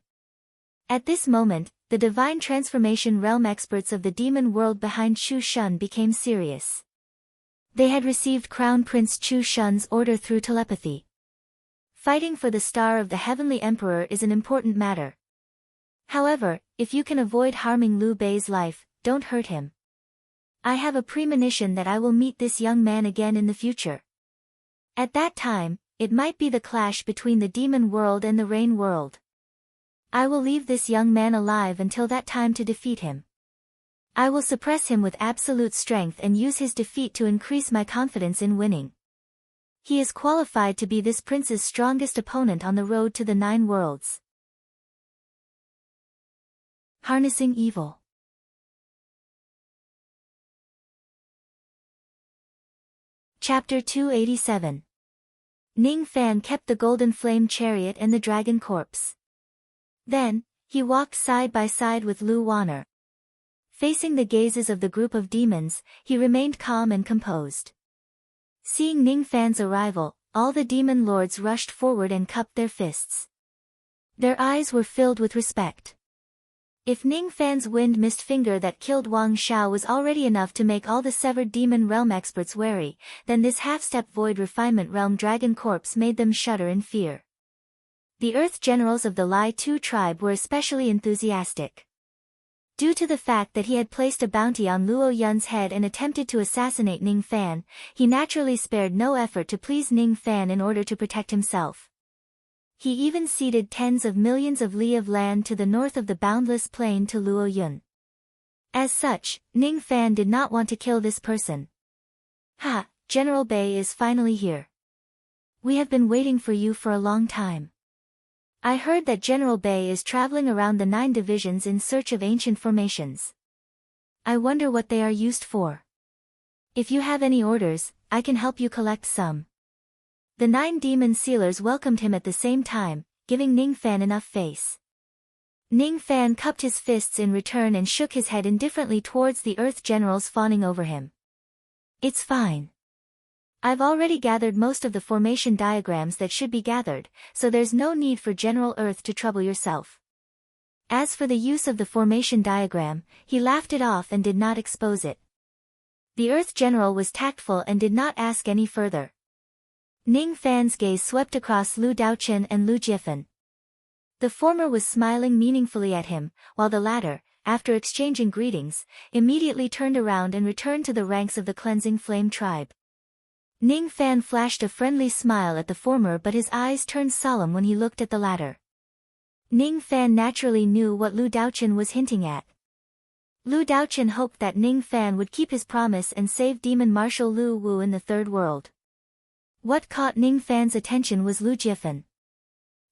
At this moment, the divine transformation realm experts of the demon world behind Chu Shun became serious. They had received Crown Prince Chu Shun's order through telepathy. Fighting for the star of the Heavenly Emperor is an important matter. However, if you can avoid harming Liu Bei's life, don't hurt him. I have a premonition that I will meet this young man again in the future. At that time, it might be the clash between the demon world and the rain world. I will leave this young man alive until that time to defeat him. I will suppress him with absolute strength and use his defeat to increase my confidence in winning. He is qualified to be this prince's strongest opponent on the road to the 9 worlds. Harnessing Evil. Chapter 287. Ning Fan kept the golden flame chariot and the dragon corpse. Then, he walked side by side with Lu Wanner. Facing the gazes of the group of demons, he remained calm and composed. Seeing Ning Fan's arrival, all the demon lords rushed forward and cupped their fists. Their eyes were filled with respect. If Ning Fan's wind mist finger that killed Wang Xiao was already enough to make all the severed demon realm experts wary, then this half-step void refinement realm dragon corpse made them shudder in fear. The Earth generals of the Lai Tu tribe were especially enthusiastic. Due to the fact that he had placed a bounty on Luo Yun's head and attempted to assassinate Ning Fan, he naturally spared no effort to please Ning Fan in order to protect himself. He even ceded tens of millions of li of land to the north of the boundless plain to Luo Yun. As such, Ning Fan did not want to kill this person. Ha, General Bei is finally here. We have been waiting for you for a long time. I heard that General Bei is traveling around the 9 divisions in search of ancient formations. I wonder what they are used for. If you have any orders, I can help you collect some. The 9 demon sealers welcomed him at the same time, giving Ning Fan enough face. Ning Fan cupped his fists in return and shook his head indifferently towards the Earth generals fawning over him. It's fine. I've already gathered most of the formation diagrams that should be gathered, so there's no need for General Earth to trouble yourself. As for the use of the formation diagram, he laughed it off and did not expose it. The Earth General was tactful and did not ask any further. Ning Fan's gaze swept across Lu Daochen and Lu Jifen. The former was smiling meaningfully at him, while the latter, after exchanging greetings, immediately turned around and returned to the ranks of the Cleansing Flame tribe. Ning Fan flashed a friendly smile at the former, but his eyes turned solemn when he looked at the latter. Ning Fan naturally knew what Lu Daochen was hinting at. Lu Daochen hoped that Ning Fan would keep his promise and save Demon Marshal Lu Wu in the Third World. What caught Ning Fan's attention was Lu Jifen.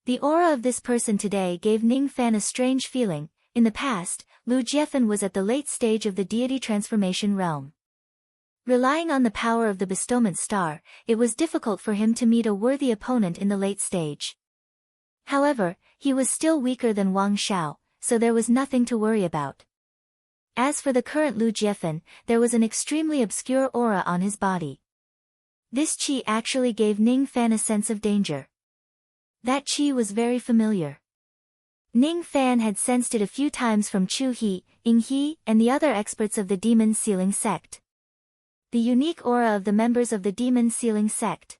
The aura of this person today gave Ning Fan a strange feeling. In the past, Lu Jifen was at the late stage of the deity transformation realm. Relying on the power of the bestowment star, it was difficult for him to meet a worthy opponent in the late stage. However, he was still weaker than Wang Xiao, so there was nothing to worry about. As for the current Lu Jifen, there was an extremely obscure aura on his body. This qi actually gave Ning Fan a sense of danger. That qi was very familiar. Ning Fan had sensed it a few times from Chu He, Ying He, and the other experts of the Demon Sealing Sect. The unique aura of the members of the Demon Sealing Sect.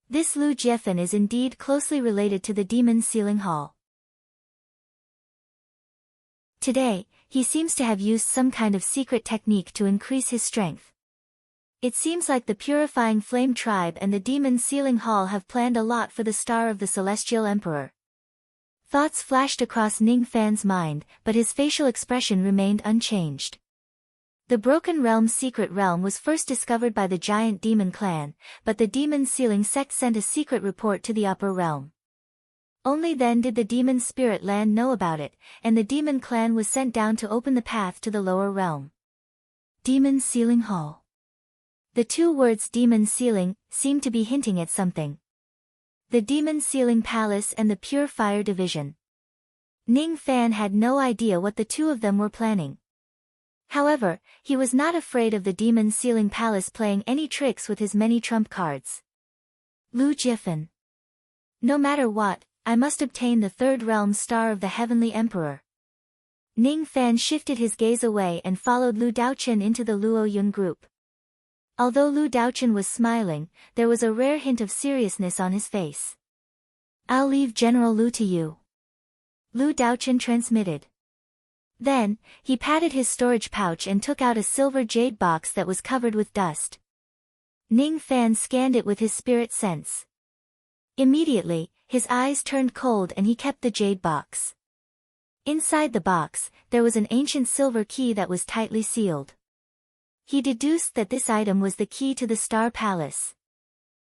This Lu Jifen is indeed closely related to the Demon Sealing Hall. Today, he seems to have used some kind of secret technique to increase his strength. It seems like the Purifying Flame Tribe and the Demon Sealing Hall have planned a lot for the star of the Celestial Emperor. Thoughts flashed across Ning Fan's mind, but his facial expression remained unchanged. The Broken Realm's secret realm was first discovered by the giant demon clan, but the Demon Sealing Sect sent a secret report to the upper realm. Only then did the demon spirit land know about it, and the demon clan was sent down to open the path to the lower realm. Demon Sealing Hall. The two words demon sealing seemed to be hinting at something. The demon sealing palace and the pure fire division. Ning Fan had no idea what the two of them were planning. However, he was not afraid of the demon sealing palace playing any tricks with his many trump cards. Lu Jifen. No matter what, I must obtain the third realm star of the Heavenly Emperor. Ning Fan shifted his gaze away and followed Lu Daochen into the Luo Yun group. Although Lu Daochen was smiling, there was a rare hint of seriousness on his face. I'll leave General Lu to you. Lu Daochen transmitted. Then, he patted his storage pouch and took out a silver jade box that was covered with dust. Ning Fan scanned it with his spirit sense. Immediately, his eyes turned cold and he kept the jade box. Inside the box, there was an ancient silver key that was tightly sealed. He deduced that this item was the key to the Star Palace.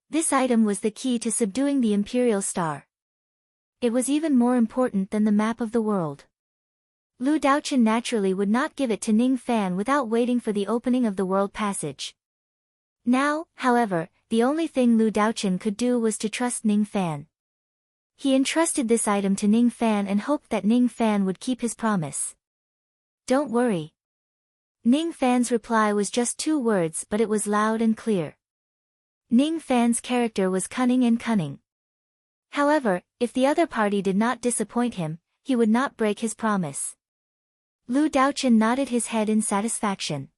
This item was the key to subduing the Imperial Star. It was even more important than the map of the world. Lu Daochen naturally would not give it to Ning Fan without waiting for the opening of the World Passage. Now, however, the only thing Lu Daochen could do was to trust Ning Fan. He entrusted this item to Ning Fan and hoped that Ning Fan would keep his promise. Don't worry. Ning Fan's reply was just 2 words, but it was loud and clear. Ning Fan's character was cunning and cunning. However, if the other party did not disappoint him, he would not break his promise. Lu Daochen nodded his head in satisfaction.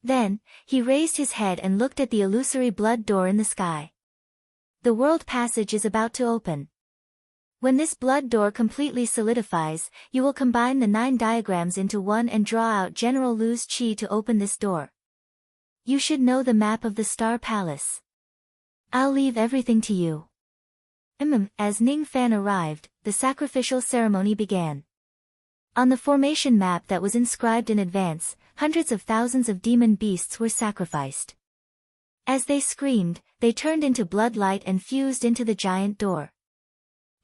Then, he raised his head and looked at the illusory blood door in the sky. The world passage is about to open. When this blood door completely solidifies, you will combine the 9 diagrams into one and draw out General Lu's chi to open this door. You should know the map of the Star Palace. I'll leave everything to you. As Ning Fan arrived, the sacrificial ceremony began. On the formation map that was inscribed in advance, hundreds of thousands of demon beasts were sacrificed. As they screamed, they turned into blood light and fused into the giant door.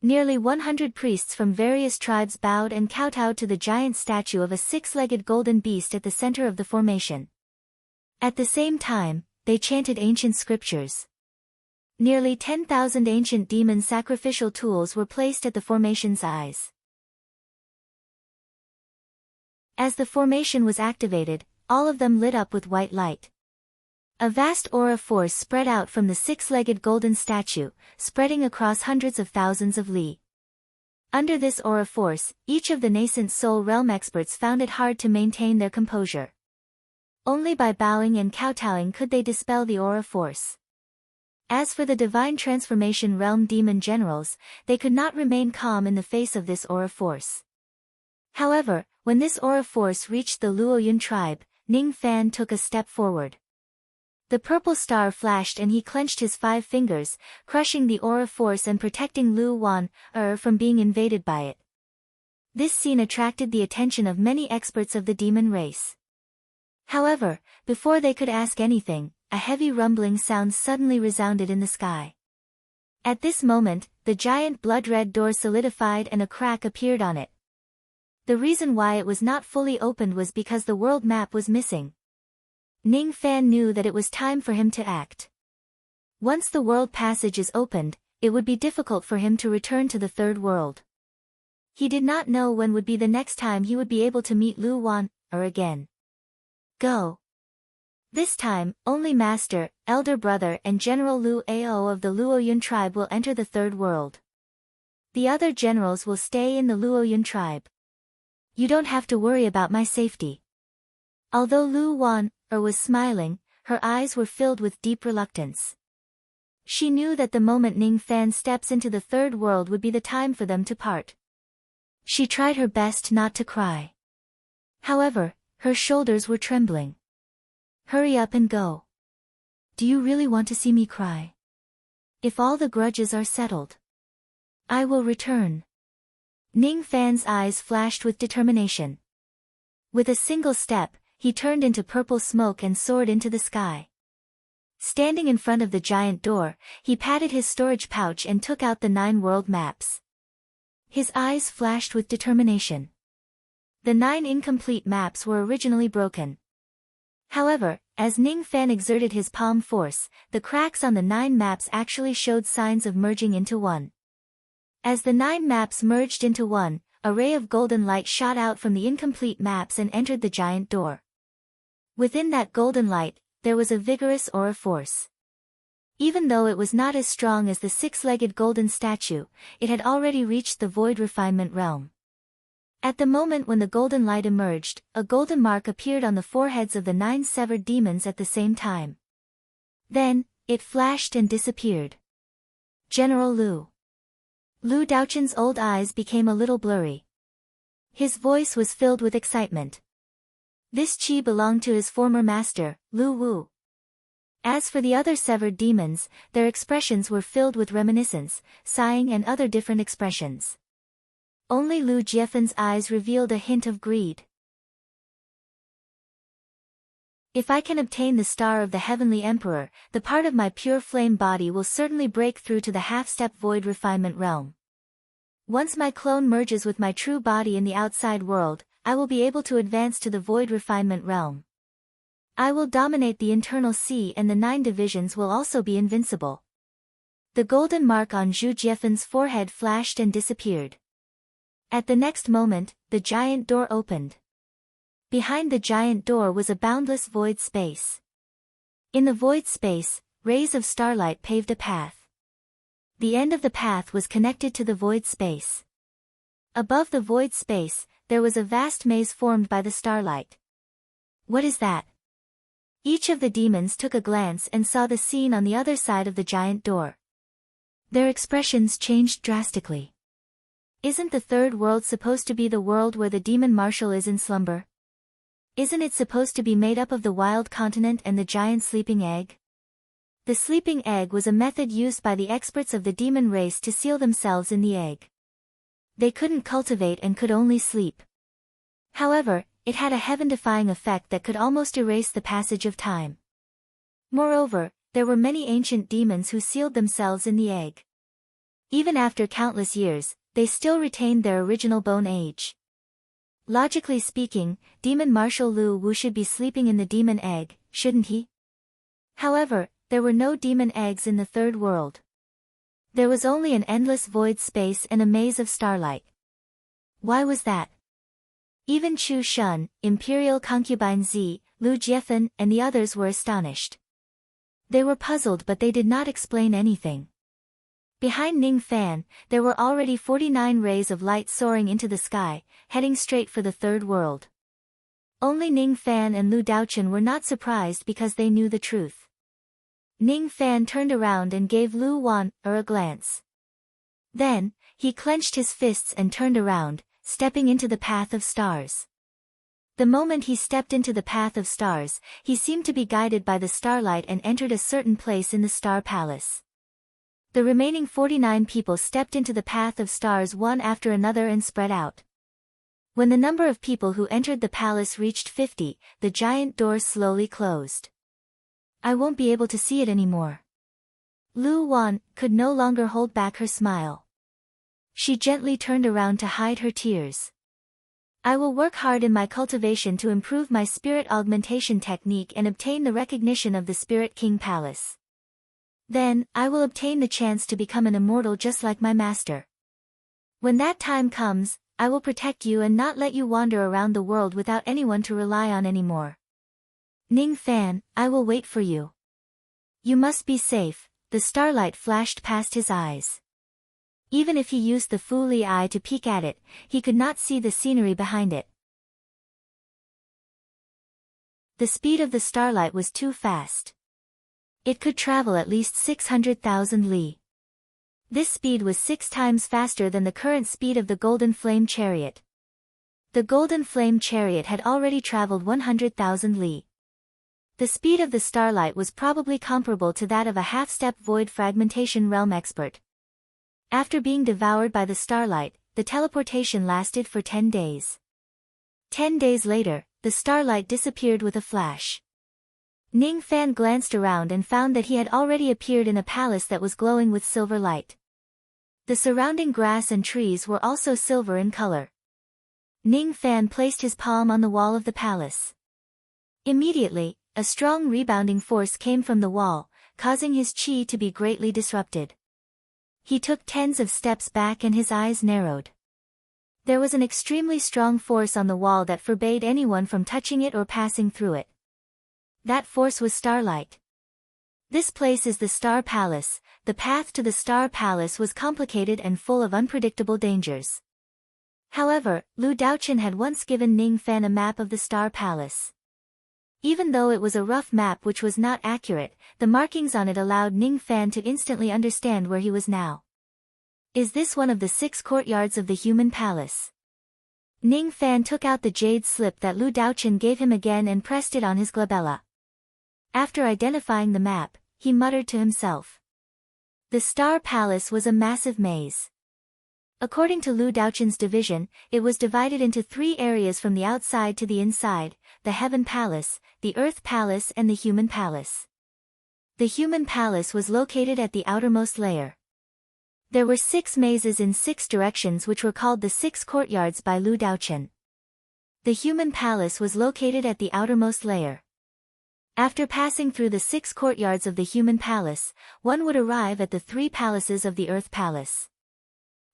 Nearly 100 priests from various tribes bowed and kowtowed to the giant statue of a 6-legged golden beast at the center of the formation. At the same time, they chanted ancient scriptures. Nearly 10,000 ancient demon sacrificial tools were placed at the formation's eyes. As the formation was activated, all of them lit up with white light. A vast aura force spread out from the 6-legged golden statue, spreading across hundreds of thousands of li. Under this aura force, each of the nascent soul realm experts found it hard to maintain their composure. Only by bowing and kowtowing could they dispel the aura force. As for the divine transformation realm demon generals, they could not remain calm in the face of this aura force. However, when this aura force reached the Luoyun tribe, Ning Fan took a step forward. The purple star flashed and he clenched his 5 fingers, crushing the aura force and protecting Lu Wan from being invaded by it. This scene attracted the attention of many experts of the demon race. However, before they could ask anything, a heavy rumbling sound suddenly resounded in the sky. At this moment, the giant blood-red door solidified and a crack appeared on it. The reason why it was not fully opened was because the world map was missing. Ning Fan knew that it was time for him to act. Once the world passage is opened, it would be difficult for him to return to the third world. He did not know when would be the next time he would be able to meet Lu Wan again. Go. This time, only Master, Elder Brother and General Lu Ao of the Luoyun tribe will enter the third world. The other generals will stay in the Luoyun tribe. You don't have to worry about my safety. Although Lu Wan was smiling, her eyes were filled with deep reluctance. She knew that the moment Ning Fan steps into the third world would be the time for them to part. She tried her best not to cry. However, her shoulders were trembling. Hurry up and go. Do you really want to see me cry? If all the grudges are settled, I will return. Ning Fan's eyes flashed with determination. With a single step, he turned into purple smoke and soared into the sky. Standing in front of the giant door, he patted his storage pouch and took out the 9 world maps. His eyes flashed with determination. The 9 incomplete maps were originally broken. However, as Ning Fan exerted his palm force, the cracks on the 9 maps actually showed signs of merging into one. As the 9 maps merged into one, a ray of golden light shot out from the incomplete maps and entered the giant door. Within that golden light, there was a vigorous aura force. Even though it was not as strong as the 6-legged golden statue, it had already reached the void refinement realm. At the moment when the golden light emerged, a golden mark appeared on the foreheads of the 9 severed demons at the same time. Then, it flashed and disappeared. General Lu. Lu Daochen's old eyes became a little blurry. His voice was filled with excitement. This qi belonged to his former master, Lu Wu. As for the other severed demons, their expressions were filled with reminiscence, sighing and other different expressions. Only Lu Jiefen's eyes revealed a hint of greed. If I can obtain the star of the Heavenly Emperor, the part of my pure flame body will certainly break through to the half-step void refinement realm. Once my clone merges with my true body in the outside world, I will be able to advance to the void refinement realm. I will dominate the internal sea and the 9 divisions will also be invincible. The golden mark on Zhu Jiefen's forehead flashed and disappeared. At the next moment, the giant door opened. Behind the giant door was a boundless void space. In the void space, rays of starlight paved a path. The end of the path was connected to the void space. Above the void space, there was a vast maze formed by the starlight. What is that? Each of the demons took a glance and saw the scene on the other side of the giant door. Their expressions changed drastically. Isn't the third world supposed to be the world where the demon marshal is in slumber? Isn't it supposed to be made up of the wild continent and the giant sleeping egg? The sleeping egg was a method used by the experts of the demon race to seal themselves in the egg. They couldn't cultivate and could only sleep. However, it had a heaven-defying effect that could almost erase the passage of time. Moreover, there were many ancient demons who sealed themselves in the egg. Even after countless years, they still retained their original bone age. Logically speaking, Demon Marshal Lu Wu should be sleeping in the demon egg, shouldn't he? However, there were no demon eggs in the third world. There was only an endless void space and a maze of starlight. Why was that? Even Chu Shun, Imperial Concubine Zi, Lu Jiefen, and the others were astonished. They were puzzled but they did not explain anything. Behind Ning Fan, there were already 49 rays of light soaring into the sky, heading straight for the third world. Only Ning Fan and Lu Daochen were not surprised because they knew the truth. Ning Fan turned around and gave Lu Wan a glance. Then, he clenched his fists and turned around, stepping into the path of stars. The moment he stepped into the path of stars, he seemed to be guided by the starlight and entered a certain place in the Star Palace. The remaining 49 people stepped into the path of stars one after another and spread out. When the number of people who entered the palace reached 50, the giant door slowly closed. I won't be able to see it anymore. Lu Wan could no longer hold back her smile. She gently turned around to hide her tears. I will work hard in my cultivation to improve my spirit augmentation technique and obtain the recognition of the Spirit King Palace. Then, I will obtain the chance to become an immortal just like my master. When that time comes, I will protect you and not let you wander around the world without anyone to rely on anymore. Ning Fan, I will wait for you. You must be safe. The starlight flashed past his eyes. Even if he used the Fu Li eye to peek at it, he could not see the scenery behind it. The speed of the starlight was too fast. It could travel at least 600,000 li. This speed was 6 times faster than the current speed of the Golden Flame Chariot. The Golden Flame Chariot had already traveled 100,000 li. The speed of the starlight was probably comparable to that of a half-step void fragmentation realm expert. After being devoured by the starlight, the teleportation lasted for 10 days. 10 days later, the starlight disappeared with a flash. Ning Fan glanced around and found that he had already appeared in a palace that was glowing with silver light. The surrounding grass and trees were also silver in color. Ning Fan placed his palm on the wall of the palace. Immediately, a strong rebounding force came from the wall, causing his chi to be greatly disrupted. He took tens of steps back and his eyes narrowed. There was an extremely strong force on the wall that forbade anyone from touching it or passing through it. That force was starlight. This place is the Star Palace. The path to the Star Palace was complicated and full of unpredictable dangers. However, Lu Daochen had once given Ning Fan a map of the Star Palace. Even though it was a rough map which was not accurate, the markings on it allowed Ning Fan to instantly understand where he was now. Is this one of the 6 courtyards of the human palace? Ning Fan took out the jade slip that Lu Daochen gave him again and pressed it on his glabella. After identifying the map, he muttered to himself. The Star Palace was a massive maze. According to Lu Daochen's division, it was divided into 3 areas from the outside to the inside: the Heaven Palace, the Earth Palace and the Human Palace. The Human Palace was located at the outermost layer. There were 6 mazes in 6 directions which were called the 6 courtyards by Lu Daochen. The Human Palace was located at the outermost layer. After passing through the 6 courtyards of the Human Palace, one would arrive at the 3 palaces of the Earth Palace.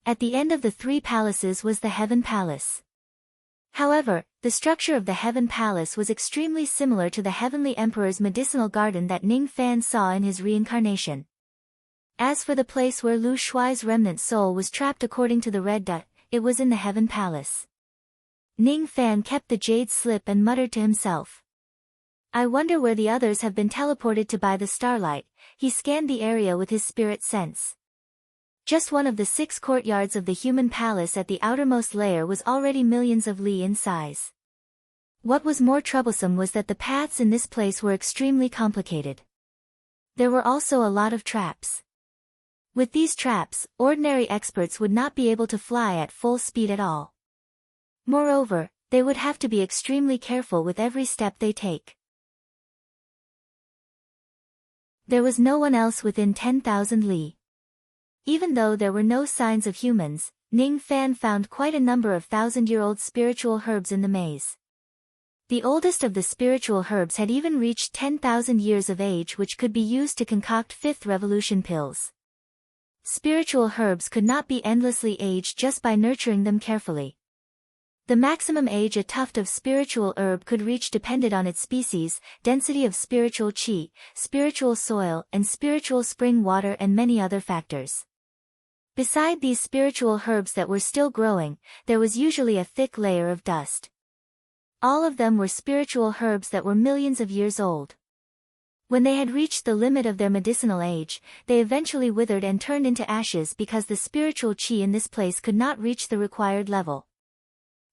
At the end of the 3 palaces was the Heaven Palace. However, the structure of the Heaven Palace was extremely similar to the Heavenly Emperor's medicinal garden that Ning Fan saw in his reincarnation. As for the place where Lu Shuai's remnant soul was trapped according to the Red Dot, it was in the Heaven Palace. Ning Fan kept the jade slip and muttered to himself. I wonder where the others have been teleported to by the starlight. He scanned the area with his spirit sense. Just one of the 6 courtyards of the Human Palace at the outermost layer was already millions of li in size. What was more troublesome was that the paths in this place were extremely complicated. There were also a lot of traps. With these traps, ordinary experts would not be able to fly at full speed at all. Moreover, they would have to be extremely careful with every step they take. There was no one else within 10,000 li. Even though there were no signs of humans, Ning Fan found quite a number of 1,000-year-old spiritual herbs in the maze. The oldest of the spiritual herbs had even reached 10,000 years of age, which could be used to concoct 5th revolution pills. Spiritual herbs could not be endlessly aged just by nurturing them carefully. The maximum age a tuft of spiritual herb could reach depended on its species, density of spiritual qi, spiritual soil and spiritual spring water and many other factors. Beside these spiritual herbs that were still growing, there was usually a thick layer of dust. All of them were spiritual herbs that were millions of years old. When they had reached the limit of their medicinal age, they eventually withered and turned into ashes because the spiritual qi in this place could not reach the required level.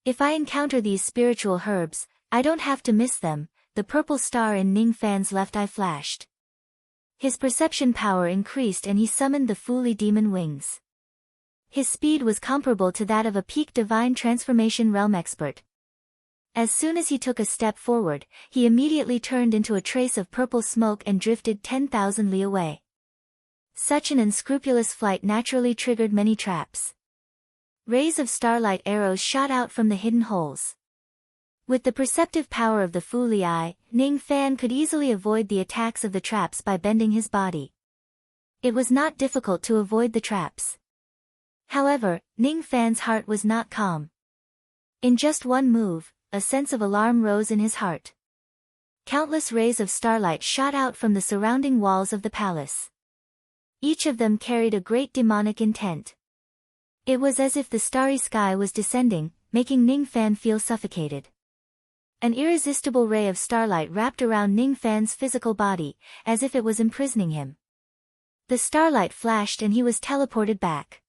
If I encounter these spiritual herbs, I don't have to miss them. The purple star in Ning Fan's left eye flashed. His perception power increased and he summoned the Fuli demon wings. His speed was comparable to that of a peak divine transformation realm expert. As soon as he took a step forward, he immediately turned into a trace of purple smoke and drifted 10,000 li away. Such an unscrupulous flight naturally triggered many traps. Rays of starlight arrows shot out from the hidden holes. With the perceptive power of the Fuli eye, Ning Fan could easily avoid the attacks of the traps by bending his body. It was not difficult to avoid the traps. However, Ning Fan's heart was not calm. In just one move, a sense of alarm rose in his heart. Countless rays of starlight shot out from the surrounding walls of the palace. Each of them carried a great demonic intent. It was as if the starry sky was descending, making Ning Fan feel suffocated. An irresistible ray of starlight wrapped around Ning Fan's physical body, as if it was imprisoning him. The starlight flashed and he was teleported back.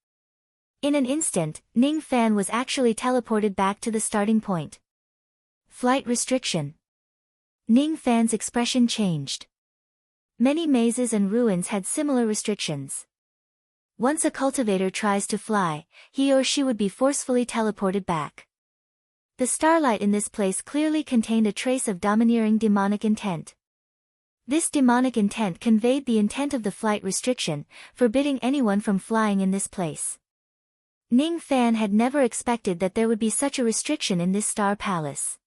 In an instant, Ning Fan was actually teleported back to the starting point. Flight restriction. Ning Fan's expression changed. Many mazes and ruins had similar restrictions. Once a cultivator tries to fly, he or she would be forcefully teleported back. The starlight in this place clearly contained a trace of domineering demonic intent. This demonic intent conveyed the intent of the flight restriction, forbidding anyone from flying in this place. Ning Fan had never expected that there would be such a restriction in this star palace.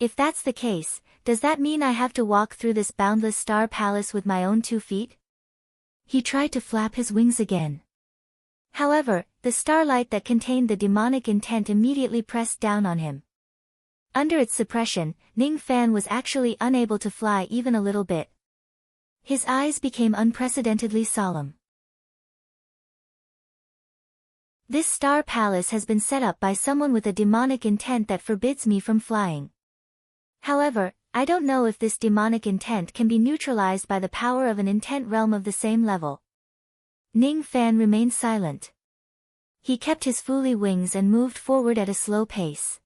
If that's the case, does that mean I have to walk through this boundless star palace with my own 2 feet? He tried to flap his wings again. However, the starlight that contained the demonic intent immediately pressed down on him. Under its suppression, Ning Fan was actually unable to fly even a little bit. His eyes became unprecedentedly solemn. This star palace has been set up by someone with a demonic intent that forbids me from flying. However, I don't know if this demonic intent can be neutralized by the power of an intent realm of the same level. Ning Fan remained silent. He kept his fully wings and moved forward at a slow pace.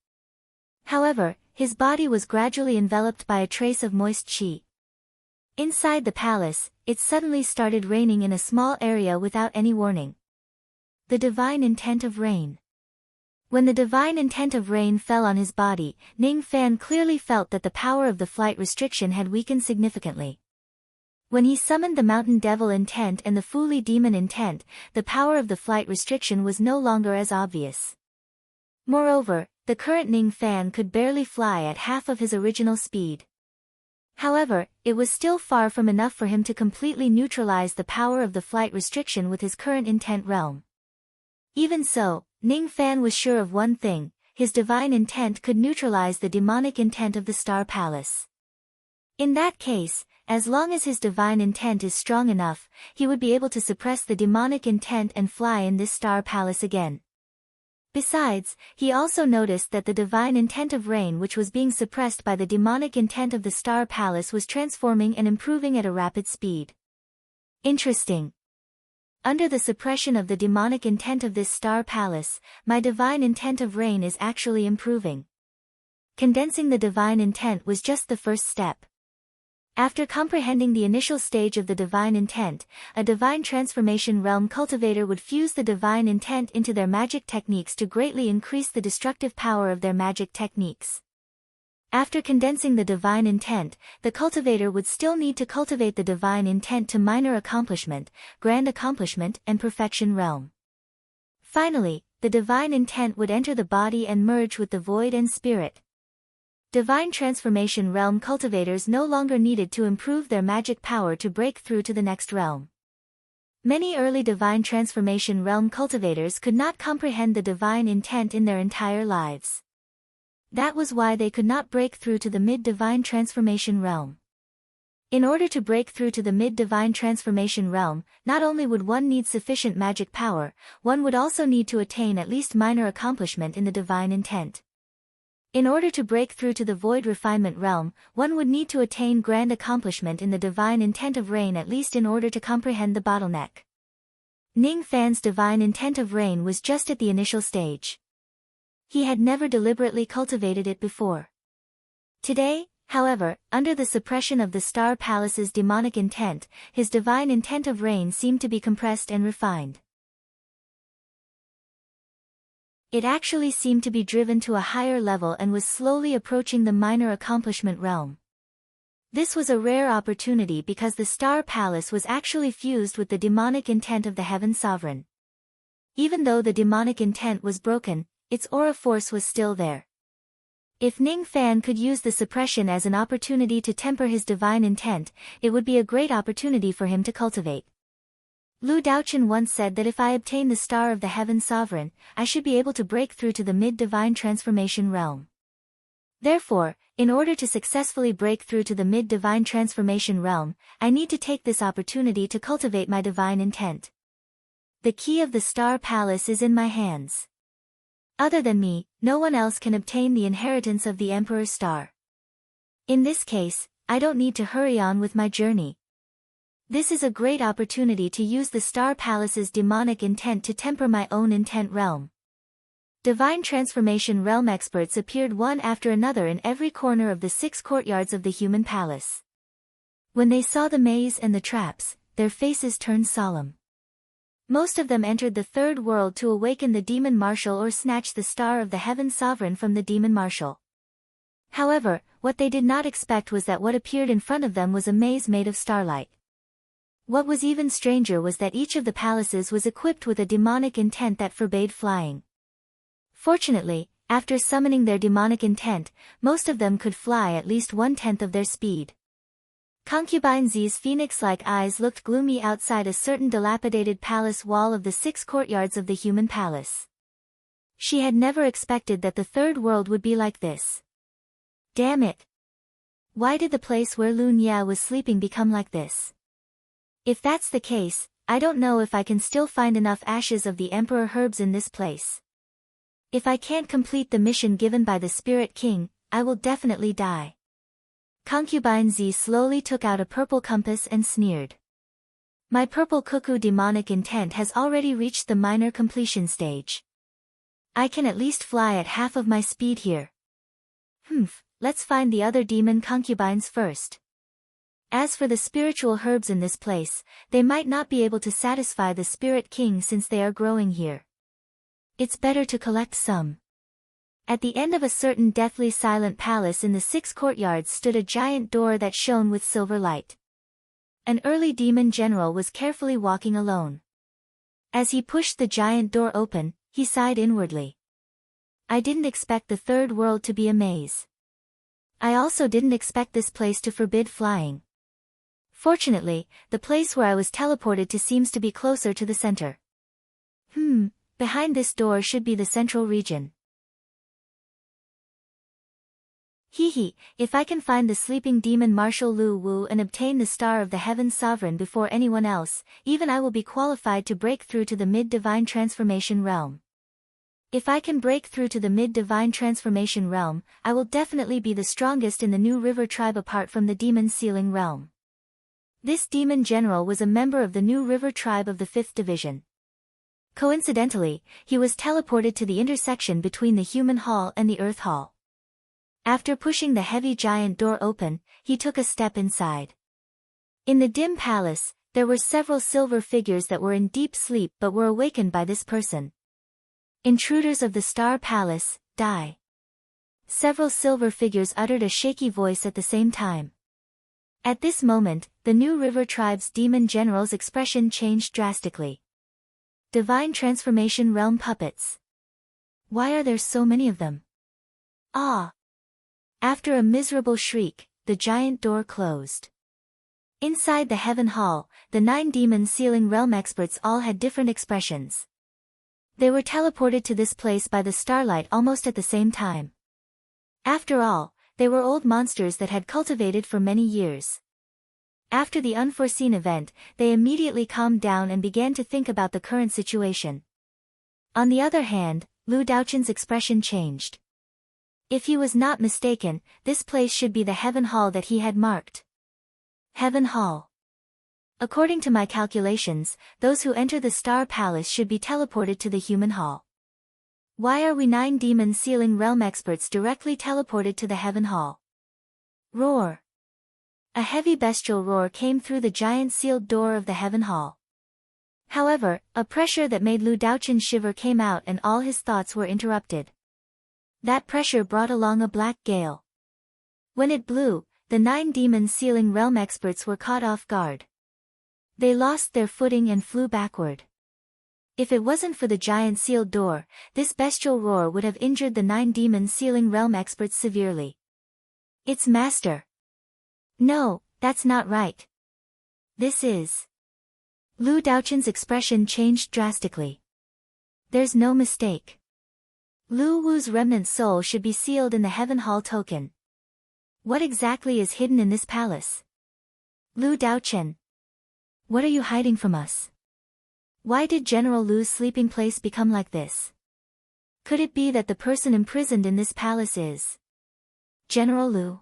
However, his body was gradually enveloped by a trace of moist qi. Inside the palace, it suddenly started raining in a small area without any warning. The divine intent of rain. When the divine intent of rain fell on his body, Ning Fan clearly felt that the power of the flight restriction had weakened significantly. When he summoned the mountain devil intent and the Fuli demon intent, the power of the flight restriction was no longer as obvious. Moreover, the current Ning Fan could barely fly at half of his original speed. However, it was still far from enough for him to completely neutralize the power of the flight restriction with his current intent realm. Even so, Ning Fan was sure of one thing: his divine intent could neutralize the demonic intent of the Star Palace. In that case, as long as his divine intent is strong enough, he would be able to suppress the demonic intent and fly in this Star Palace again. Besides, he also noticed that the divine intent of rain which was being suppressed by the demonic intent of the Star Palace was transforming and improving at a rapid speed. Interesting. Under the suppression of the demonic intent of this Star Palace, my divine intent of rain is actually improving. Condensing the divine intent was just the first step. After comprehending the initial stage of the divine intent, a divine transformation realm cultivator would fuse the divine intent into their magic techniques to greatly increase the destructive power of their magic techniques. After condensing the divine intent, the cultivator would still need to cultivate the divine intent to minor accomplishment, grand accomplishment, and perfection realm. Finally, the divine intent would enter the body and merge with the void and spirit. Divine transformation realm cultivators no longer needed to improve their magic power to break through to the next realm. Many early divine transformation realm cultivators could not comprehend the divine intent in their entire lives. That was why they could not break through to the mid-divine transformation realm. In order to break through to the mid-divine transformation realm, not only would one need sufficient magic power, one would also need to attain at least minor accomplishment in the divine intent. In order to break through to the void refinement realm, one would need to attain grand accomplishment in the divine intent of rain at least in order to comprehend the bottleneck. Ning Fan's divine intent of rain was just at the initial stage. He had never deliberately cultivated it before. Today, however, under the suppression of the Star Palace's demonic intent, his divine intent of rain seemed to be compressed and refined. It actually seemed to be driven to a higher level and was slowly approaching the minor accomplishment realm. This was a rare opportunity because the Star Palace was actually fused with the demonic intent of the Heaven Sovereign. Even though the demonic intent was broken, its aura force was still there. If Ning Fan could use the suppression as an opportunity to temper his divine intent, it would be a great opportunity for him to cultivate. Lu Daochen once said that if I obtain the Star of the Heaven Sovereign, I should be able to break through to the mid-divine transformation realm. Therefore, in order to successfully break through to the mid-divine transformation realm, I need to take this opportunity to cultivate my divine intent. The key of the Star Palace is in my hands. Other than me, no one else can obtain the inheritance of the Emperor's Star. In this case, I don't need to hurry on with my journey. This is a great opportunity to use the Star Palace's demonic intent to temper my own intent realm. Divine transformation realm experts appeared one after another in every corner of the 6 courtyards of the human palace. When they saw the maze and the traps, their faces turned solemn. Most of them entered the third world to awaken the demon marshal or snatch the Star of the Heaven Sovereign from the demon marshal. However, what they did not expect was that what appeared in front of them was a maze made of starlight. What was even stranger was that each of the palaces was equipped with a demonic intent that forbade flying. Fortunately, after summoning their demonic intent, most of them could fly at least 1/10 of their speed. Concubine Z's phoenix-like eyes looked gloomy outside a certain dilapidated palace wall of the 6 courtyards of the human palace. She had never expected that the third world would be like this. Damn it! Why did the place where Lu Nya was sleeping become like this? If that's the case, I don't know if I can still find enough ashes of the Emperor herbs in this place. If I can't complete the mission given by the Spirit King, I will definitely die. Concubine Z slowly took out a purple compass and sneered. My purple cuckoo demonic intent has already reached the minor completion stage. I can at least fly at half of my speed here. Let's find the other demon concubines first. As for the spiritual herbs in this place, they might not be able to satisfy the Spirit King since they are growing here. It's better to collect some. At the end of a certain deathly silent palace in the 6 courtyards stood a giant door that shone with silver light. An early demon general was carefully walking alone. As he pushed the giant door open, he sighed inwardly. I didn't expect the third world to be a maze. I also didn't expect this place to forbid flying. Fortunately, the place where I was teleported to seems to be closer to the center. Behind this door should be the central region. If I can find the sleeping demon Marshal Lu Wu and obtain the Star of the Heaven Sovereign before anyone else, even I will be qualified to break through to the mid-divine transformation realm. If I can break through to the mid-divine transformation realm, I will definitely be the strongest in the New River tribe apart from the demon sealing realm. This demon general was a member of the New River tribe of the 5th division. Coincidentally, he was teleported to the intersection between the human hall and the earth hall. After pushing the heavy giant door open, he took a step inside. In the dim palace, there were several silver figures that were in deep sleep but were awakened by this person. Intruders of the Star Palace, die. Several silver figures uttered a shaky voice at the same time. At this moment, the New River tribe's demon general's expression changed drastically. Divine Transformation Realm puppets. Why are there so many of them? Ah! After a miserable shriek, the giant door closed. Inside the Heaven Hall, the 9 demon sealing realm experts all had different expressions. They were teleported to this place by the starlight almost at the same time. After all, they were old monsters that had cultivated for many years. After the unforeseen event, they immediately calmed down and began to think about the current situation. On the other hand, Lu Daochen's expression changed. If he was not mistaken, this place should be the Heaven Hall that he had marked. Heaven Hall. According to my calculations, those who enter the Star Palace should be teleported to the Human Hall. Why are we 9 demon sealing realm experts directly teleported to the Heaven Hall? Roar. A heavy bestial roar came through the giant sealed door of the Heaven Hall. However, a pressure that made Lu Daochen shiver came out and all his thoughts were interrupted. That pressure brought along a black gale. When it blew, the 9 demon sealing realm experts were caught off guard. They lost their footing and flew backward. If it wasn't for the giant sealed door, this bestial roar would have injured the 9 demon sealing realm experts severely. It's Master. No, that's not right. This is. Lu Daochen's expression changed drastically. There's no mistake. Lu Wu's remnant soul should be sealed in the Heaven Hall token. What exactly is hidden in this palace? Lu Daochen. What are you hiding from us? Why did General Lu's sleeping place become like this? Could it be that the person imprisoned in this palace is General Lu?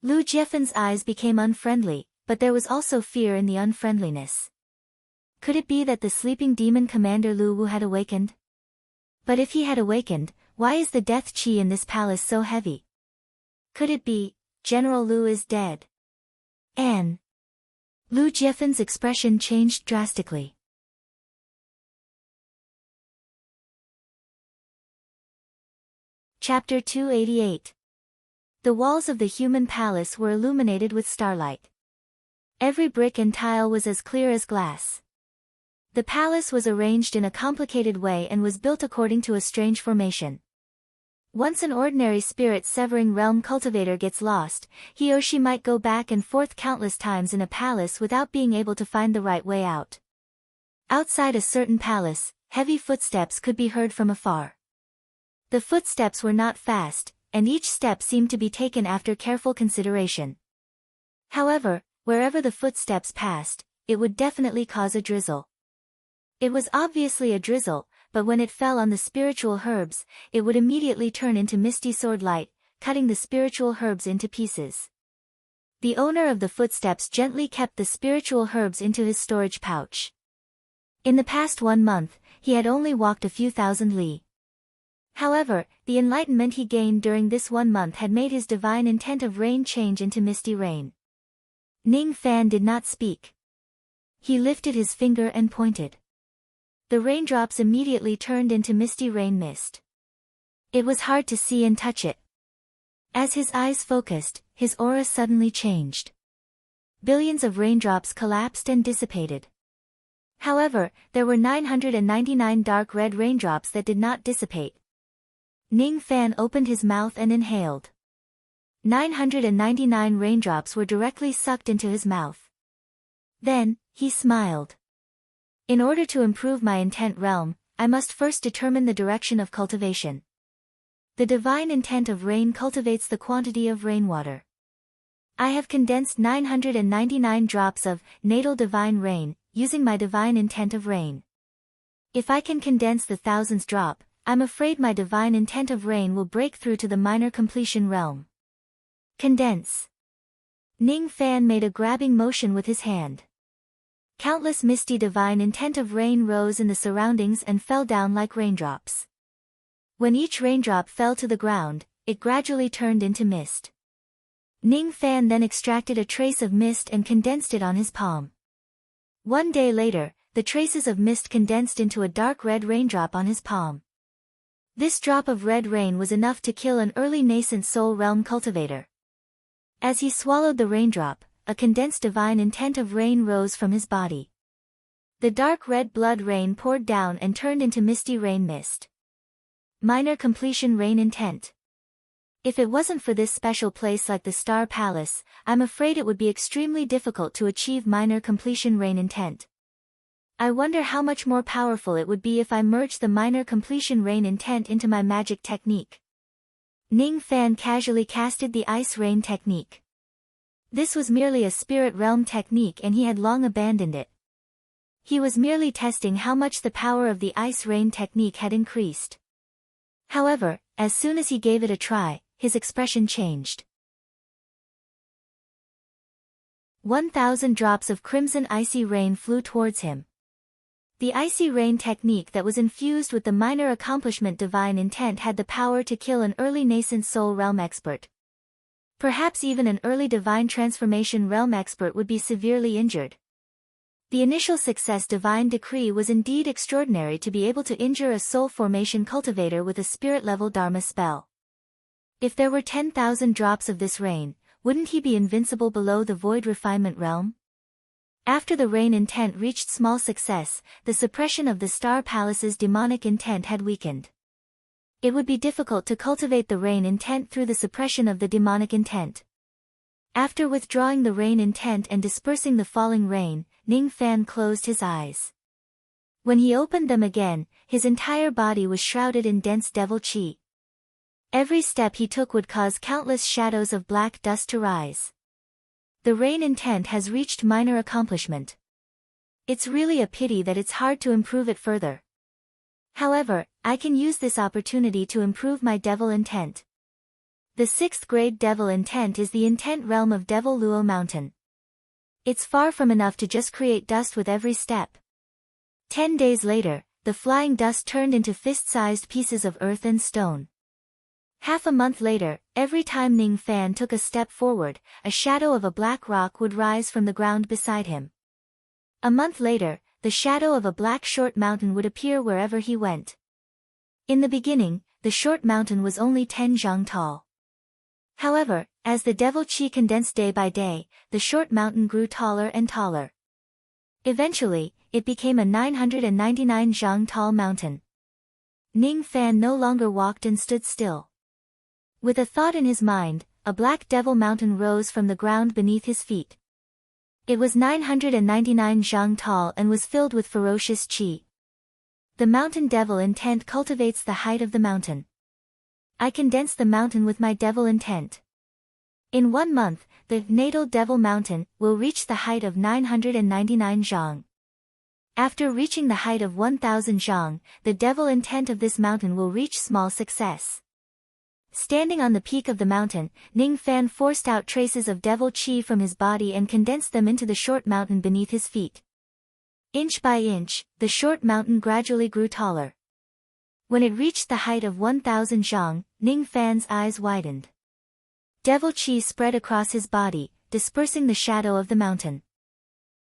Lu Jiefen's eyes became unfriendly, but there was also fear in the unfriendliness. Could it be that the sleeping demon commander Lu Wu had awakened? But if he had awakened, why is the death qi in this palace so heavy? Could it be, General Lu is dead? Anne. Lu Jiefen's expression changed drastically. Chapter 288. The walls of the human palace were illuminated with starlight. Every brick and tile was as clear as glass. The palace was arranged in a complicated way and was built according to a strange formation. Once an ordinary spirit-severing realm cultivator gets lost, he or she might go back and forth countless times in a palace without being able to find the right way out. Outside a certain palace, heavy footsteps could be heard from afar. The footsteps were not fast, and each step seemed to be taken after careful consideration. However, wherever the footsteps passed, it would definitely cause a drizzle. It was obviously a drizzle, but when it fell on the spiritual herbs, it would immediately turn into misty sword light, cutting the spiritual herbs into pieces. The owner of the footsteps gently kept the spiritual herbs into his storage pouch. In the past 1 month, he had only walked a few thousand li. However, the enlightenment he gained during this 1 month had made his divine intent of rain change into misty rain. Ning Fan did not speak. He lifted his finger and pointed. The raindrops immediately turned into misty rain mist. It was hard to see and touch it. As his eyes focused, his aura suddenly changed. Billions of raindrops collapsed and dissipated. However, there were 999 dark red raindrops that did not dissipate. Ning Fan opened his mouth and inhaled. 999 raindrops were directly sucked into his mouth. Then, he smiled. In order to improve my intent realm, I must first determine the direction of cultivation. The divine intent of rain cultivates the quantity of rainwater. I have condensed 999 drops of natal divine rain, using my divine intent of rain. If I can condense the thousands drop, I'm afraid my divine intent of rain will break through to the minor completion realm. Condense. Ning Fan made a grabbing motion with his hand. Countless misty divine intent of rain rose in the surroundings and fell down like raindrops. When each raindrop fell to the ground, it gradually turned into mist. Ning Fan then extracted a trace of mist and condensed it on his palm. 1 day later, the traces of mist condensed into a dark red raindrop on his palm. This drop of red rain was enough to kill an early nascent soul realm cultivator. As he swallowed the raindrop, a condensed divine intent of rain rose from his body. The dark red blood rain poured down and turned into misty rain mist. Minor completion rain intent. If it wasn't for this special place like the Star Palace, I'm afraid it would be extremely difficult to achieve minor completion rain intent. I wonder how much more powerful it would be if I merged the minor completion rain intent into my magic technique. Ning Fan casually casted the ice rain technique. This was merely a spirit realm technique and he had long abandoned it. He was merely testing how much the power of the ice rain technique had increased. However, as soon as he gave it a try, his expression changed. 1,000 drops of crimson icy rain flew towards him. The icy rain technique that was infused with the minor accomplishment divine intent had the power to kill an early nascent soul realm expert. Perhaps even an early divine transformation realm expert would be severely injured. The initial success divine decree was indeed extraordinary to be able to injure a soul formation cultivator with a spirit-level Dharma spell. If there were 10,000 drops of this rain, wouldn't he be invincible below the void refinement realm? After the rain intent reached small success, the suppression of the Star Palace's demonic intent had weakened. It would be difficult to cultivate the rain intent through the suppression of the demonic intent. After withdrawing the rain intent and dispersing the falling rain, Ning Fan closed his eyes. When he opened them again, his entire body was shrouded in dense devil chi. Every step he took would cause countless shadows of black dust to rise. The rain intent has reached minor accomplishment. It's really a pity that it's hard to improve it further. However, I can use this opportunity to improve my devil intent. The 6th grade devil intent is the intent realm of Devil Luo Mountain. It's far from enough to just create dust with every step. 10 days later, the flying dust turned into fist-sized pieces of earth and stone. Half a month later, every time Ning Fan took a step forward, a shadow of a black rock would rise from the ground beside him. A month later, the shadow of a black short mountain would appear wherever he went. In the beginning, the short mountain was only 10 zhang tall. However, as the devil chi condensed day by day, the short mountain grew taller and taller. Eventually, it became a 999 zhang tall mountain. Ning Fan no longer walked and stood still. With a thought in his mind, a black devil mountain rose from the ground beneath his feet. It was 999 zhang tall and was filled with ferocious qi. The mountain devil intent cultivates the height of the mountain. I condense the mountain with my devil intent. In 1 month, the natal devil mountain will reach the height of 999 zhang. After reaching the height of 1000 zhang, the devil intent of this mountain will reach small success. Standing on the peak of the mountain, Ning Fan forced out traces of devil qi from his body and condensed them into the short mountain beneath his feet. Inch by inch, the short mountain gradually grew taller. When it reached the height of 1000 zhang, Ning Fan's eyes widened. Devil qi spread across his body, dispersing the shadow of the mountain.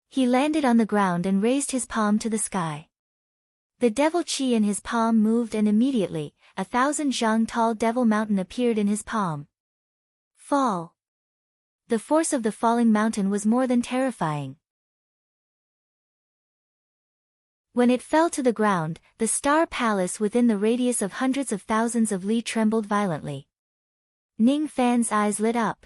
He landed on the ground and raised his palm to the sky. The devil qi in his palm moved and immediately, 1000 zhang tall devil mountain appeared in his palm. Fall. The force of the falling mountain was more than terrifying. When it fell to the ground, the star palace within the radius of hundreds of thousands of li trembled violently. Ning Fan's eyes lit up.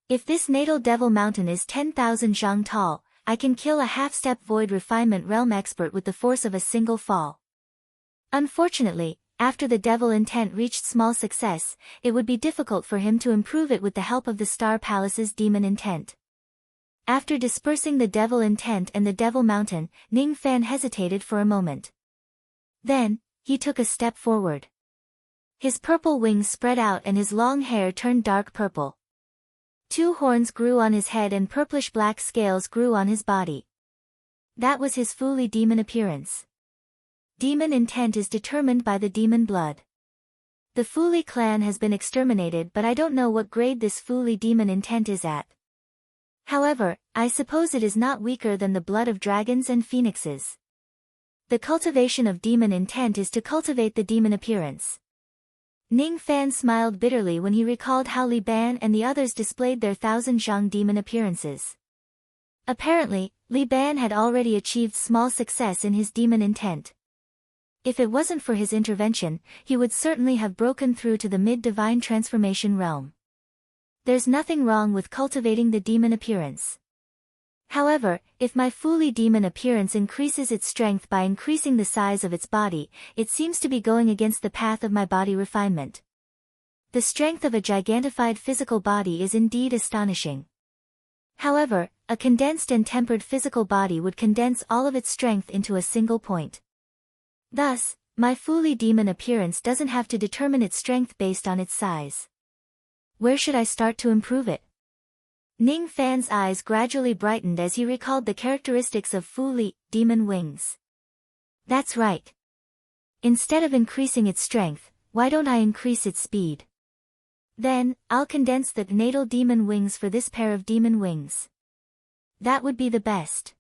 If this natal devil mountain is 10,000 zhang tall, I can kill a half-step void refinement realm expert with the force of a single fall. Unfortunately, after the devil intent reached small success, it would be difficult for him to improve it with the help of the Star Palace's demon intent. After dispersing the devil intent and the devil mountain, Ning Fan hesitated for a moment. Then, he took a step forward. His purple wings spread out and his long hair turned dark purple. 2 horns grew on his head and purplish-black scales grew on his body. That was his Fuli demon appearance. Demon intent is determined by the demon blood. The Fuli clan has been exterminated, but I don't know what grade this Fuli demon intent is at. However, I suppose it is not weaker than the blood of dragons and phoenixes. The cultivation of demon intent is to cultivate the demon appearance. Ning Fan smiled bitterly when he recalled how Li Ban and the others displayed their 1000 zhang demon appearances. Apparently, Li Ban had already achieved small success in his demon intent. If it wasn't for his intervention, he would certainly have broken through to the mid-divine transformation realm. There's nothing wrong with cultivating the demon appearance. However, if my Fuli demon appearance increases its strength by increasing the size of its body, it seems to be going against the path of my body refinement. The strength of a gigantified physical body is indeed astonishing. However, a condensed and tempered physical body would condense all of its strength into a single point. Thus, my Fuli demon appearance doesn't have to determine its strength based on its size. Where should I start to improve it? Ning Fan's eyes gradually brightened as he recalled the characteristics of Fuli, demon wings. That's right. Instead of increasing its strength, why don't I increase its speed? Then, I'll condense the natal demon wings for this pair of demon wings. That would be the best.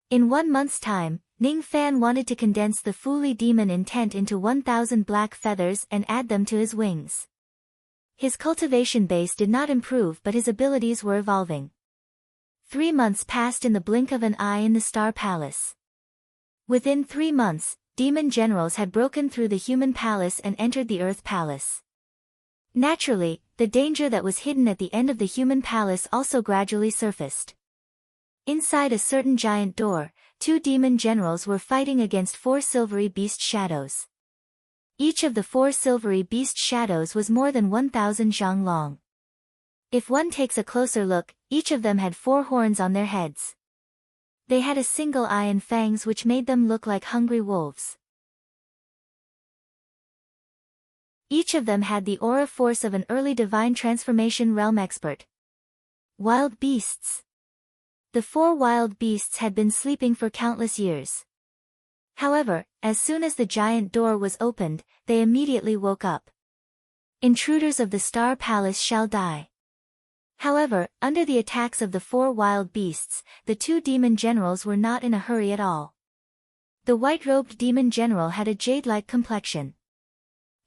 In 1 month's time, Ning Fan wanted to condense the Fuli demon intent into 1000 black feathers and add them to his wings. His cultivation base did not improve, but his abilities were evolving. 3 months passed in the blink of an eye in the Star Palace. Within 3 months, demon generals had broken through the human palace and entered the Earth Palace. Naturally, the danger that was hidden at the end of the human palace also gradually surfaced. Inside a certain giant door, 2 demon generals were fighting against 4 silvery beast shadows. Each of the 4 silvery beast shadows was more than 1000 zhang long. If one takes a closer look, each of them had 4 horns on their heads. They had a single eye and fangs which made them look like hungry wolves. Each of them had the aura force of an early divine transformation realm expert. Wild beasts. The 4 wild beasts had been sleeping for countless years. However, as soon as the giant door was opened, they immediately woke up. Intruders of the Star Palace shall die. However, under the attacks of the 4 wild beasts, the 2 demon generals were not in a hurry at all. The white-robed demon general had a jade-like complexion.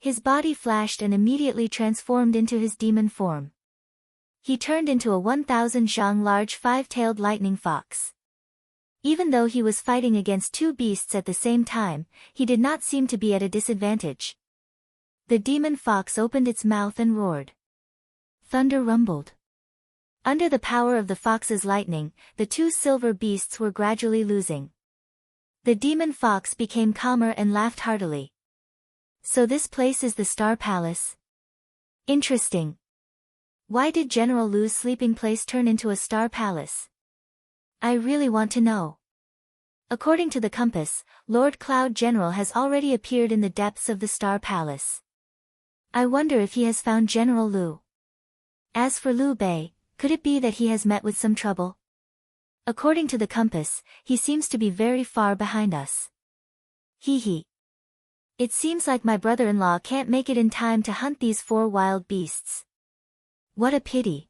His body flashed and immediately transformed into his demon form. He turned into a 1,000 zhang large 5-tailed lightning fox. Even though he was fighting against two beasts at the same time, he did not seem to be at a disadvantage. The demon fox opened its mouth and roared. Thunder rumbled. Under the power of the fox's lightning, the two silver beasts were gradually losing. The demon fox became calmer and laughed heartily. So this place is the Star Palace? Interesting. Why did General Lu's sleeping place turn into a star palace? I really want to know. According to the compass, Lord Cloud General has already appeared in the depths of the Star Palace. I wonder if he has found General Lu. As for Liu Bei, could it be that he has met with some trouble? According to the compass, he seems to be very far behind us. Hee hee. It seems like my brother-in-law can't make it in time to hunt these 4 wild beasts. What a pity.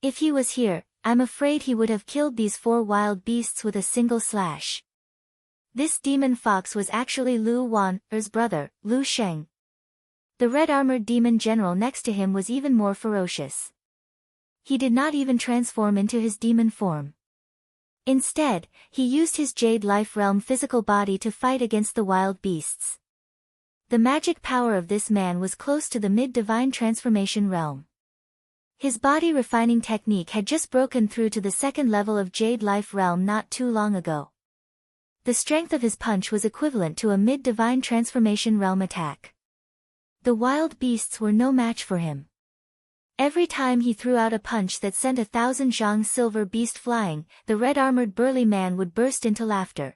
If he was here, I'm afraid he would have killed these 4 wild beasts with a single slash. This demon fox was actually Lu Wan's brother, Lu Sheng. The red-armored demon general next to him was even more ferocious. He did not even transform into his demon form. Instead, he used his Jade Life Realm physical body to fight against the wild beasts. The magic power of this man was close to the mid-divine transformation realm. His body refining technique had just broken through to the 2nd level of Jade Life Realm not too long ago. The strength of his punch was equivalent to a mid-divine transformation realm attack. The wild beasts were no match for him. Every time he threw out a punch that sent 1,000 zhang silver beast flying, the red-armored burly man would burst into laughter.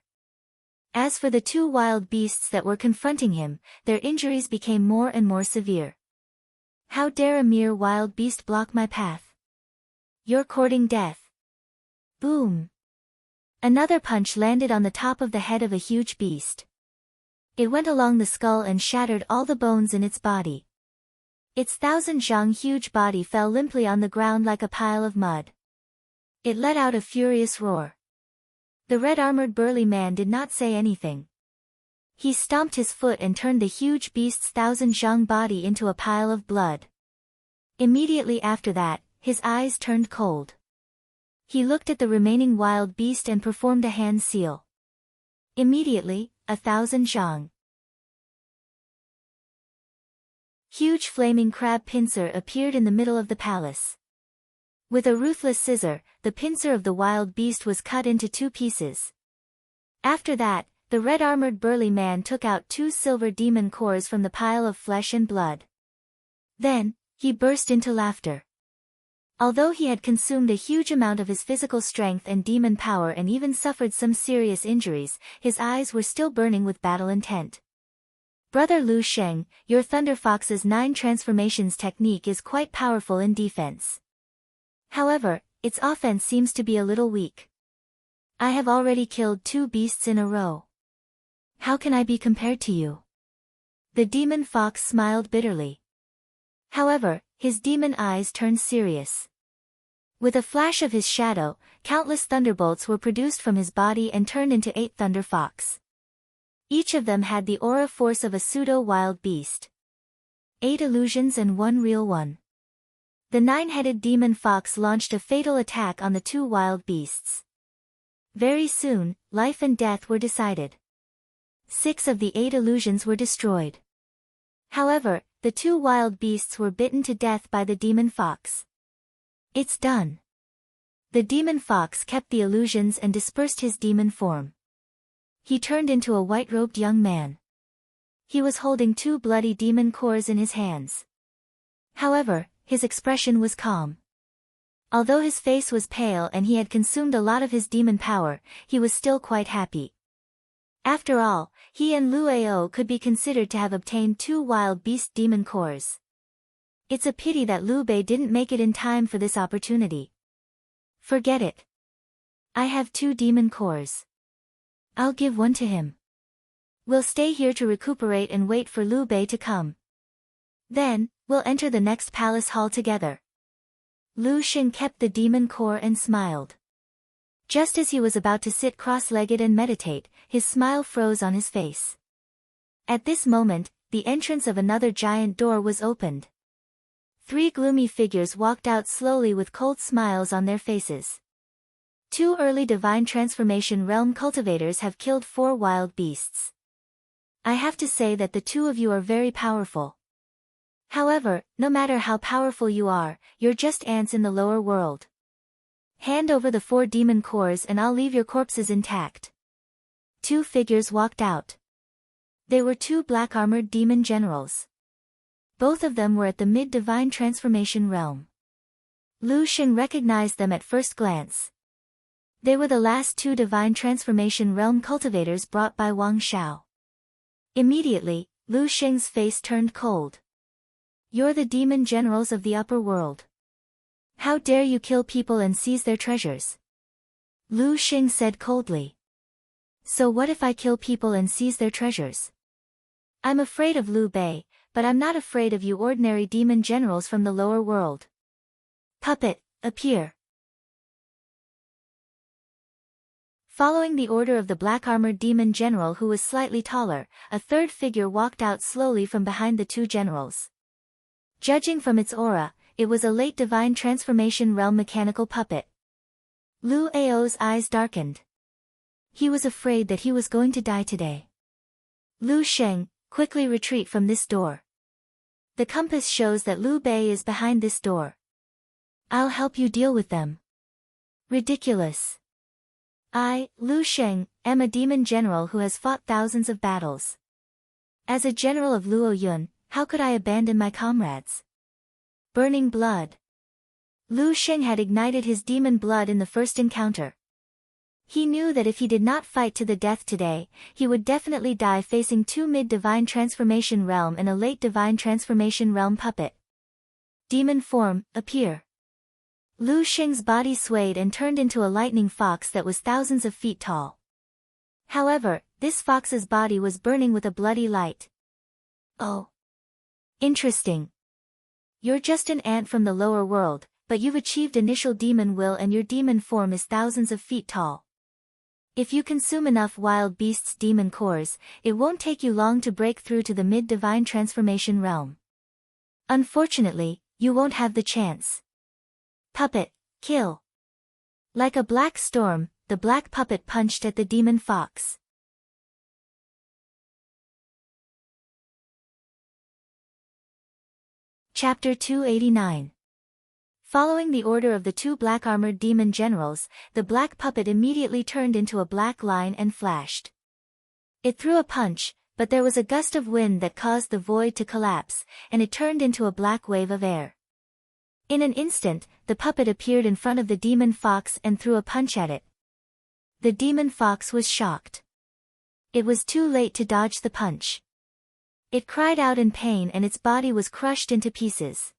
As for the 2 wild beasts that were confronting him, their injuries became more and more severe. How dare a mere wild beast block my path? You're courting death. Boom. Another punch landed on the top of the head of a huge beast. It went along the skull and shattered all the bones in its body. Its 1,000 zhang huge body fell limply on the ground like a pile of mud. It let out a furious roar. The red-armored burly man did not say anything. He stomped his foot and turned the huge beast's 1,000 zhang body into a pile of blood. Immediately after that, his eyes turned cold. He looked at the remaining wild beast and performed a hand seal. Immediately, 1,000 zhang. Huge flaming crab pincer appeared in the middle of the palace. With a ruthless scissor, the pincer of the wild beast was cut into 2 pieces. After that, the red-armored burly man took out 2 silver demon cores from the pile of flesh and blood. Then, he burst into laughter. Although he had consumed a huge amount of his physical strength and demon power and even suffered some serious injuries, his eyes were still burning with battle intent. Brother Lu Sheng, your Thunder Fox's 9 transformations technique is quite powerful in defense. However, its offense seems to be a little weak. I have already killed 2 beasts in a row. How can I be compared to you? The demon fox smiled bitterly. However, his demon eyes turned serious. With a flash of his shadow, countless thunderbolts were produced from his body and turned into 8 Thunder Fox. Each of them had the aura force of a pseudo-wild beast. 8 illusions and 1 real one. The 9-headed demon fox launched a fatal attack on the 2 wild beasts. Very soon, life and death were decided. 6 of the 8 illusions were destroyed. However, the 2 wild beasts were bitten to death by the demon fox. It's done. The demon fox kept the illusions and dispersed his demon form. He turned into a white-robed young man. He was holding 2 bloody demon cores in his hands. However, his expression was calm. Although his face was pale and he had consumed a lot of his demon power, he was still quite happy. After all, he and Lu Ao could be considered to have obtained 2 wild beast demon cores. It's a pity that Liu Bei didn't make it in time for this opportunity. Forget it. I have 2 demon cores. I'll give 1 to him. We'll stay here to recuperate and wait for Liu Bei to come. Then, we'll enter the next palace hall together. Lu Xing kept the demon core and smiled. Just as he was about to sit cross-legged and meditate, his smile froze on his face. At this moment, the entrance of another giant door was opened. 3 gloomy figures walked out slowly with cold smiles on their faces. 2 early divine transformation realm cultivators have killed 4 wild beasts. I have to say that the 2 of you are very powerful. However, no matter how powerful you are, you're just ants in the lower world. Hand over the 4 demon cores and I'll leave your corpses intact. 2 figures walked out. They were 2 black-armored demon generals. Both of them were at the mid-divine transformation realm. Lu Xing recognized them at first glance. They were the last 2 divine transformation realm cultivators brought by Wang Xiao. Immediately, Lu Xing's face turned cold. You're the demon generals of the upper world. How dare you kill people and seize their treasures? Lu Xing said coldly. So what if I kill people and seize their treasures? I'm afraid of Liu Bei, but I'm not afraid of you ordinary demon generals from the lower world. Puppet, appear. Following the order of the black-armored demon general who was slightly taller, a 3rd figure walked out slowly from behind the 2 generals. Judging from its aura, it was a late divine transformation realm mechanical puppet. Lu Ao's eyes darkened. He was afraid that he was going to die today. Lu Xing, quickly retreat from this door. The compass shows that Liu Bei is behind this door. I'll help you deal with them. Ridiculous. I, Lu Xing, am a demon general who has fought thousands of battles. As a general of Luo Yun, how could I abandon my comrades? Burning blood. Lu Xing had ignited his demon blood in the first encounter. He knew that if he did not fight to the death today, he would definitely die facing 2 mid-divine transformation realm and a late divine transformation realm puppet. Demon form, appear. Lu Xing's body swayed and turned into a lightning fox that was thousands of feet tall. However, this fox's body was burning with a bloody light. Oh. Interesting. You're just an ant from the lower world, but you've achieved initial demon will and your demon form is thousands of feet tall. If you consume enough wild beasts' demon cores, it won't take you long to break through to the mid-divine transformation realm. Unfortunately, you won't have the chance. Puppet, kill. Like a black storm, the black puppet punched at the demon fox. Chapter 289. Following the order of the 2 black-armored demon generals, the black puppet immediately turned into a black line and flashed. It threw a punch, but there was a gust of wind that caused the void to collapse, and it turned into a black wave of air. In an instant, the puppet appeared in front of the demon fox and threw a punch at it. The demon fox was shocked. It was too late to dodge the punch. It cried out in pain and its body was crushed into pieces.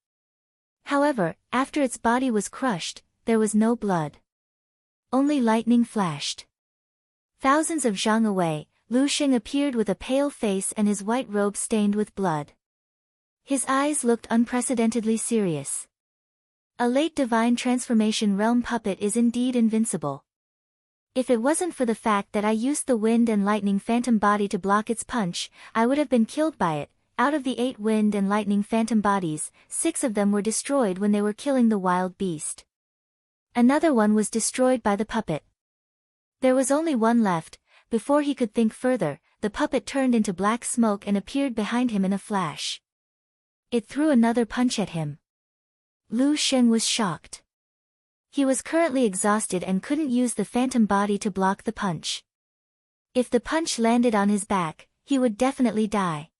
However, after its body was crushed, there was no blood. Only lightning flashed. Thousands of zhang away, Lu Xing appeared with a pale face and his white robe stained with blood. His eyes looked unprecedentedly serious. A late divine transformation realm puppet is indeed invincible. If it wasn't for the fact that I used the wind and lightning phantom body to block its punch, I would have been killed by it. Out of the 8 wind and lightning phantom bodies, 6 of them were destroyed when they were killing the wild beast. Another one was destroyed by the puppet. There was only one left. Before he could think further, the puppet turned into black smoke and appeared behind him in a flash. It threw another punch at him. Lu Xing was shocked. He was currently exhausted and couldn't use the phantom body to block the punch. If the punch landed on his back, he would definitely die.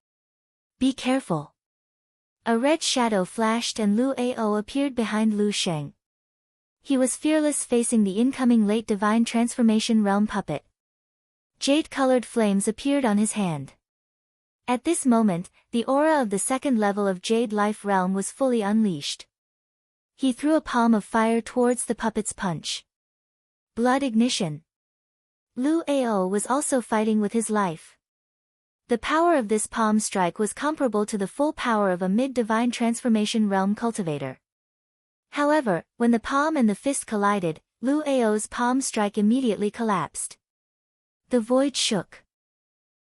Be careful. A red shadow flashed and Lu Ao appeared behind Lu Xing. He was fearless facing the incoming late divine transformation realm puppet. Jade-colored flames appeared on his hand. At this moment, the aura of the 2nd level of Jade Life Realm was fully unleashed. He threw a palm of fire towards the puppet's punch. Blood ignition. Lu Ao was also fighting with his life. The power of this palm strike was comparable to the full power of a mid-divine transformation realm cultivator. However, when the palm and the fist collided, Lu Ao's palm strike immediately collapsed. The void shook.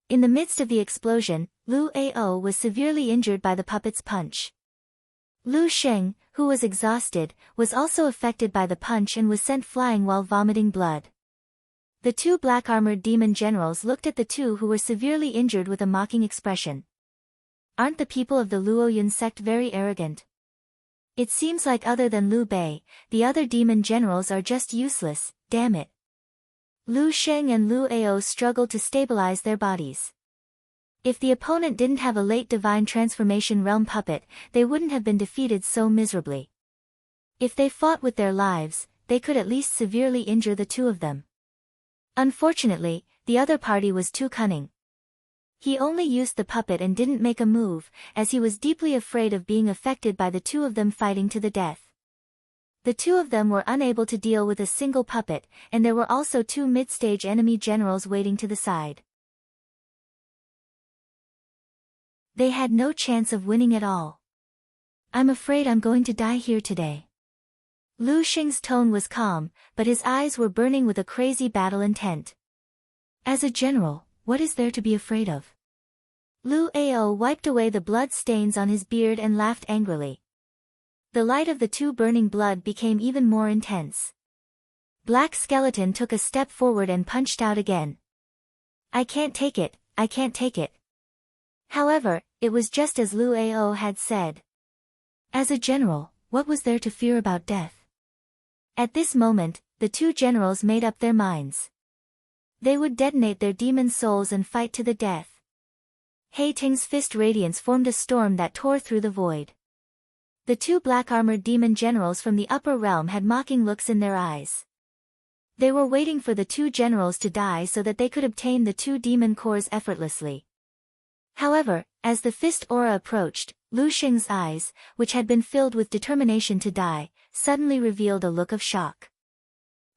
In the midst of the explosion, Lu Ao was severely injured by the puppet's punch. Lu Sheng, who was exhausted, was also affected by the punch and was sent flying while vomiting blood. The two black-armored demon generals looked at the two who were severely injured with a mocking expression. Aren't the people of the Luoyun sect very arrogant? It seems like other than Liu Bei, the other demon generals are just useless, damn it. Lu Sheng and Lu Ao struggled to stabilize their bodies. If the opponent didn't have a late divine transformation realm puppet, they wouldn't have been defeated so miserably. If they fought with their lives, they could at least severely injure the two of them. Unfortunately, the other party was too cunning. He only used the puppet and didn't make a move, as he was deeply afraid of being affected by the two of them fighting to the death. The two of them were unable to deal with a single puppet, and there were also two mid-stage enemy generals waiting to the side. They had no chance of winning at all. I'm afraid I'm going to die here today. Lu Sheng's tone was calm, but his eyes were burning with a crazy battle intent. As a general, what is there to be afraid of? Lu Ao wiped away the blood stains on his beard and laughed angrily. The light of the two burning blood became even more intense. Black Skeleton took a step forward and punched out again. I can't take it, I can't take it. However, it was just as Lu Ao had said. As a general, what was there to fear about death? At this moment, the two generals made up their minds. They would detonate their demon souls and fight to the death. Hei Ting's fist radiance formed a storm that tore through the void. The two black-armored demon generals from the upper realm had mocking looks in their eyes. They were waiting for the two generals to die so that they could obtain the two demon cores effortlessly. However, as the fist aura approached, Lu Sheng's eyes, which had been filled with determination to die, suddenly revealed a look of shock.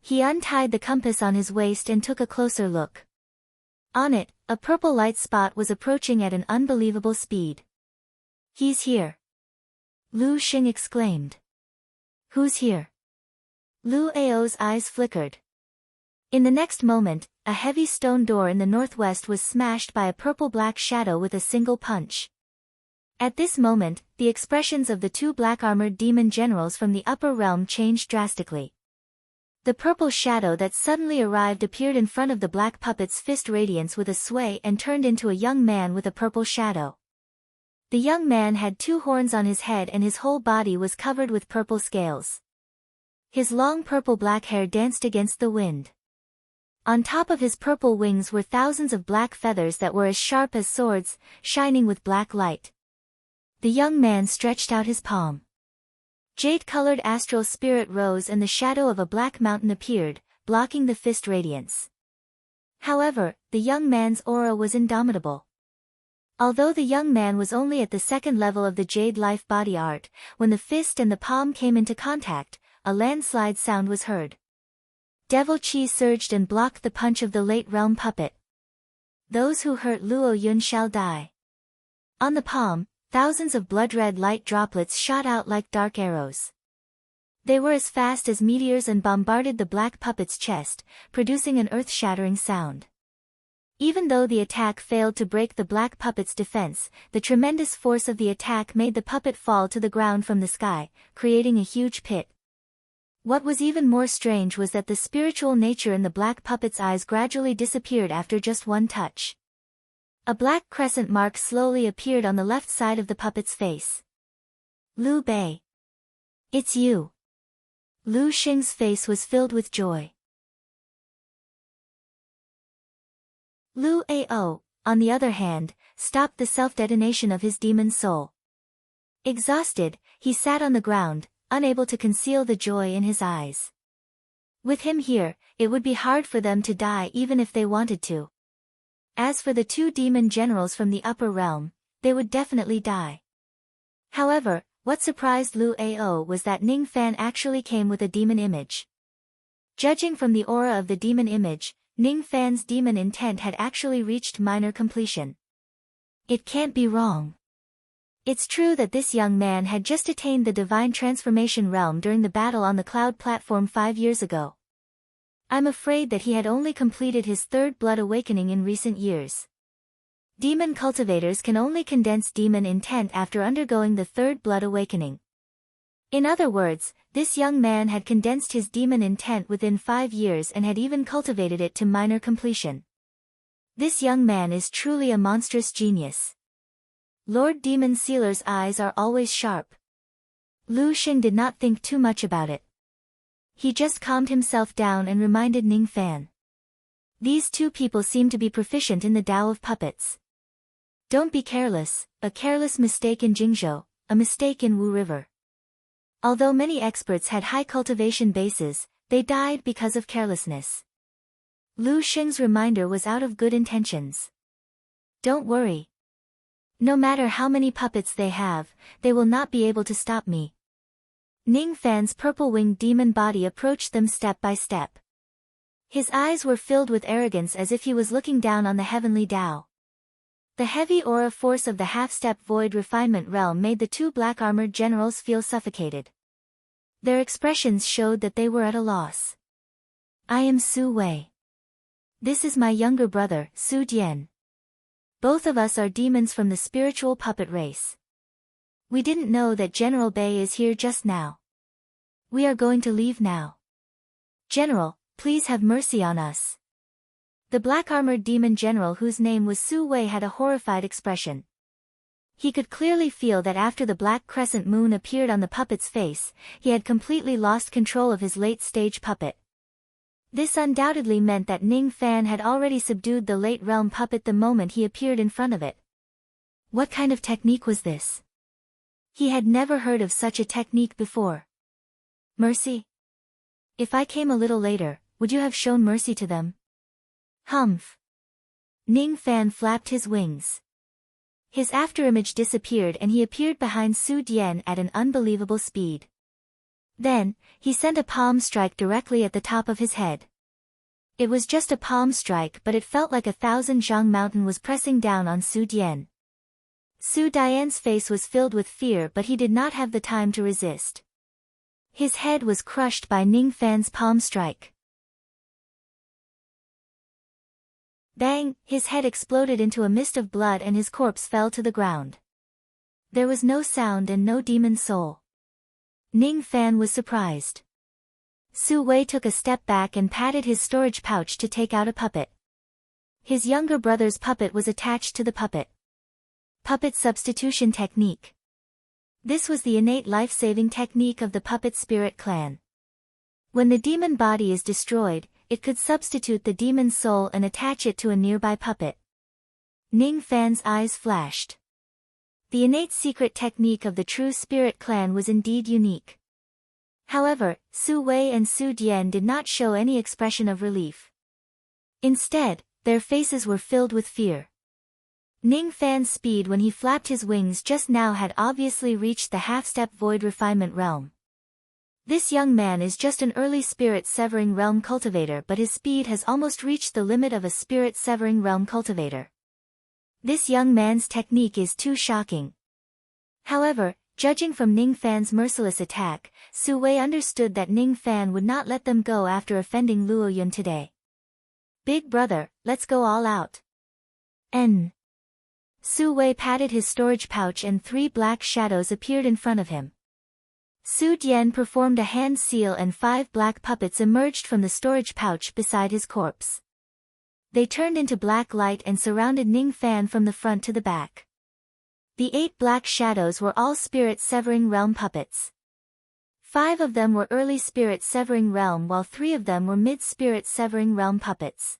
He untied the compass on his waist and took a closer look. On it, a purple light spot was approaching at an unbelievable speed. He's here. Lu Sheng exclaimed. Who's here? Lu Ao's eyes flickered. In the next moment, a heavy stone door in the northwest was smashed by a purple-black shadow with a single punch. At this moment, the expressions of the two black-armored demon generals from the upper realm changed drastically. The purple shadow that suddenly arrived appeared in front of the black puppet's fist radiance with a sway and turned into a young man with a purple shadow. The young man had two horns on his head and his whole body was covered with purple scales. His long purple-black hair danced against the wind. On top of his purple wings were thousands of black feathers that were as sharp as swords, shining with black light. The young man stretched out his palm. Jade-colored astral spirit rose and the shadow of a black mountain appeared, blocking the fist radiance. However, the young man's aura was indomitable. Although the young man was only at the second level of the Jade Life body art, when the fist and the palm came into contact, a landslide sound was heard. Devil Chi surged and blocked the punch of the late realm puppet. Those who hurt Luo Yun shall die. On the palm, thousands of blood-red light droplets shot out like dark arrows. They were as fast as meteors and bombarded the black puppet's chest, producing an earth-shattering sound. Even though the attack failed to break the black puppet's defense, the tremendous force of the attack made the puppet fall to the ground from the sky, creating a huge pit. What was even more strange was that the spiritual nature in the black puppet's eyes gradually disappeared after just one touch. A black crescent mark slowly appeared on the left side of the puppet's face. Liu Bei. It's you. Lu Sheng's face was filled with joy. Lu Ao, on the other hand, stopped the self-detonation of his demon soul. Exhausted, he sat on the ground, unable to conceal the joy in his eyes. With him here, it would be hard for them to die even if they wanted to. As for the two demon generals from the upper realm, they would definitely die. However, what surprised Lu Ao was that Ning Fan actually came with a demon image. Judging from the aura of the demon image, Ning Fan's demon intent had actually reached minor completion. It can't be wrong. It's true that this young man had just attained the divine transformation realm during the battle on the cloud platform 5 years ago. I'm afraid that he had only completed his third blood awakening in recent years. Demon cultivators can only condense demon intent after undergoing the third blood awakening. In other words, this young man had condensed his demon intent within 5 years and had even cultivated it to minor completion. This young man is truly a monstrous genius. Lord Demon Sealer's eyes are always sharp. Lu Xing did not think too much about it. He just calmed himself down and reminded Ning Fan. These two people seem to be proficient in the Tao of puppets. Don't be careless, a careless mistake in Jingzhou, a mistake in Wu River. Although many experts had high cultivation bases, they died because of carelessness. Lu Xing's reminder was out of good intentions. Don't worry. No matter how many puppets they have, they will not be able to stop me. Ning Fan's purple-winged demon body approached them step by step. His eyes were filled with arrogance as if he was looking down on the heavenly Tao. The heavy aura force of the half-step void refinement realm made the two black-armored generals feel suffocated. Their expressions showed that they were at a loss. I am Su Wei. This is my younger brother, Su Dian. Both of us are demons from the spiritual puppet race. We didn't know that General Bei is here just now. We are going to leave now. General, please have mercy on us. The black-armored demon general whose name was Su Wei had a horrified expression. He could clearly feel that after the black crescent moon appeared on the puppet's face, he had completely lost control of his late-stage puppet. This undoubtedly meant that Ning Fan had already subdued the late realm puppet the moment he appeared in front of it. What kind of technique was this? He had never heard of such a technique before. Mercy? If I came a little later, would you have shown mercy to them? Humph. Ning Fan flapped his wings. His afterimage disappeared and he appeared behind Su Dian at an unbelievable speed. Then, he sent a palm strike directly at the top of his head. It was just a palm strike, but it felt like 1,000 Zhang Mountain was pressing down on Su Dian. Su Dian's face was filled with fear, but he did not have the time to resist. His head was crushed by Ning Fan's palm strike. Bang! His head exploded into a mist of blood and his corpse fell to the ground. There was no sound and no demon soul. Ning Fan was surprised. Su Wei took a step back and patted his storage pouch to take out a puppet. His younger brother's puppet was attached to the puppet. Puppet substitution technique. This was the innate life-saving technique of the puppet spirit clan. When the demon body is destroyed, it could substitute the demon's soul and attach it to a nearby puppet. Ning Fan's eyes flashed. The innate secret technique of the true spirit clan was indeed unique. However, Su Wei and Su Dian did not show any expression of relief. Instead, their faces were filled with fear. Ning Fan's speed when he flapped his wings just now had obviously reached the half-step void refinement realm. This young man is just an early spirit-severing realm cultivator, but his speed has almost reached the limit of a spirit-severing realm cultivator. This young man's technique is too shocking. However, judging from Ning Fan's merciless attack, Su Wei understood that Ning Fan would not let them go after offending Luo Yun today. Big brother, let's go all out. N. Su Wei patted his storage pouch and 3 black shadows appeared in front of him. Su Dian performed a hand seal and 5 black puppets emerged from the storage pouch beside his corpse. They turned into black light and surrounded Ning Fan from the front to the back. The 8 black shadows were all spirit-severing realm puppets. 5 of them were early spirit-severing realm while 3 of them were mid-spirit-severing realm puppets.